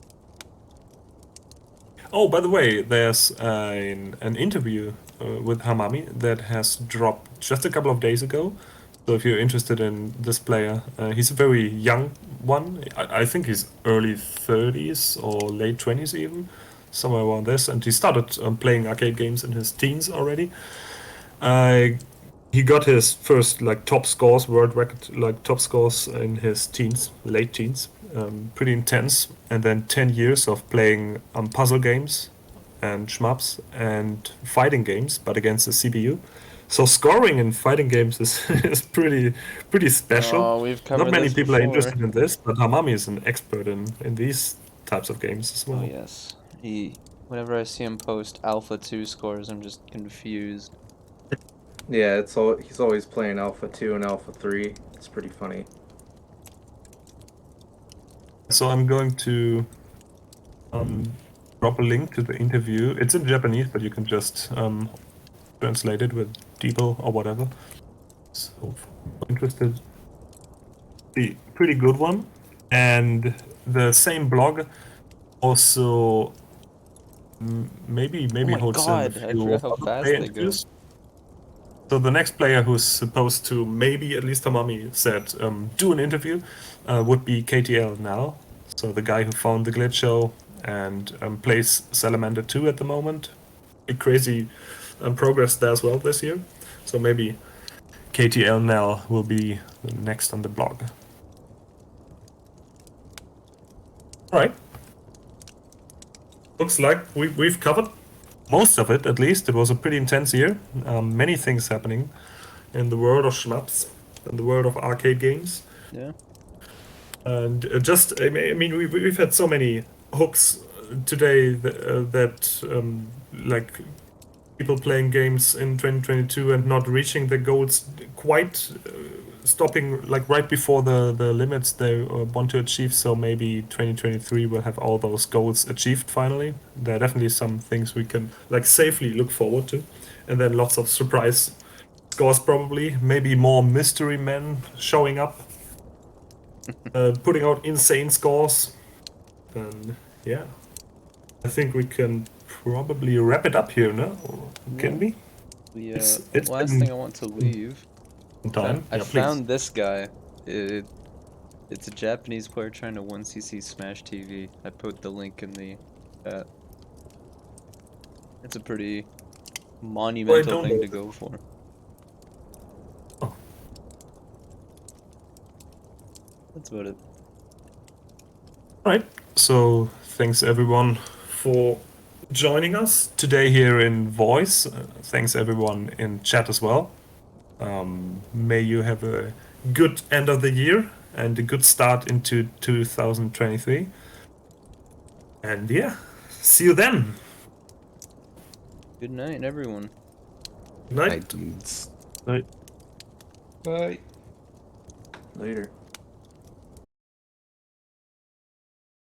Oh, by the way, there's an interview with Hamami that has dropped just a couple of days ago. So if you're interested in this player, he's a very young one. I think he's early 30s or late 20s even, somewhere around this. And he started playing arcade games in his teens already. He got his first like top scores, world record like top scores in his teens, late teens. Pretty intense. And then 10 years of playing puzzle games and shmups and fighting games, but against the CPU. So scoring in fighting games is, is pretty special. Oh, we've covered Not many this people are before. interested in this, but Hamami is an expert in these types of games as well. Oh yes. Whenever I see him post Alpha 2 scores, I'm just confused. Yeah, he's always playing Alpha 2 and Alpha 3. It's pretty funny. So I'm going to drop a link to the interview. It's in Japanese, but you can just translate it with DeepL or whatever. So, if you're interested, pretty good one. And the same blog also maybe Oh my holds God, in a I few forgot how other fast player they go. interviews. So the next player who's supposed to maybe, at least Hamami said, do an interview would be KTL now. So the guy who found the glitch show and plays Salamander 2 at the moment. A crazy progress there as well this year. So maybe KTL now will be next on the blog. All right. Looks like we've covered most of it, at least. It was a pretty intense year. Many things happening in the world of schnapps, in the world of arcade games. Yeah. And I mean, we've had so many hooks today that like people playing games in 2022 and not reaching their goals, quite stopping like right before the limits they want to achieve. So maybe 2023 will have all those goals achieved finally. There are definitely some things we can like safely look forward to, and then lots of surprise scores probably. Maybe more mystery men showing up, putting out insane scores, and yeah, I think we can probably wrap it up here, no? Can we? It's Last been thing I want to leave. some time. I Yeah, please. found this guy. It's a Japanese player trying to 1cc Smash TV. I put the link in the chat. It's a pretty monumental don't thing know to go for. Oh. That's about it. Right. So thanks everyone for joining us today here in voice. Thanks everyone in chat as well. May you have a good end of the year and a good start into 2023. And yeah, see you then. Good night, everyone. Good night. Night dudes. Night. Bye. Later.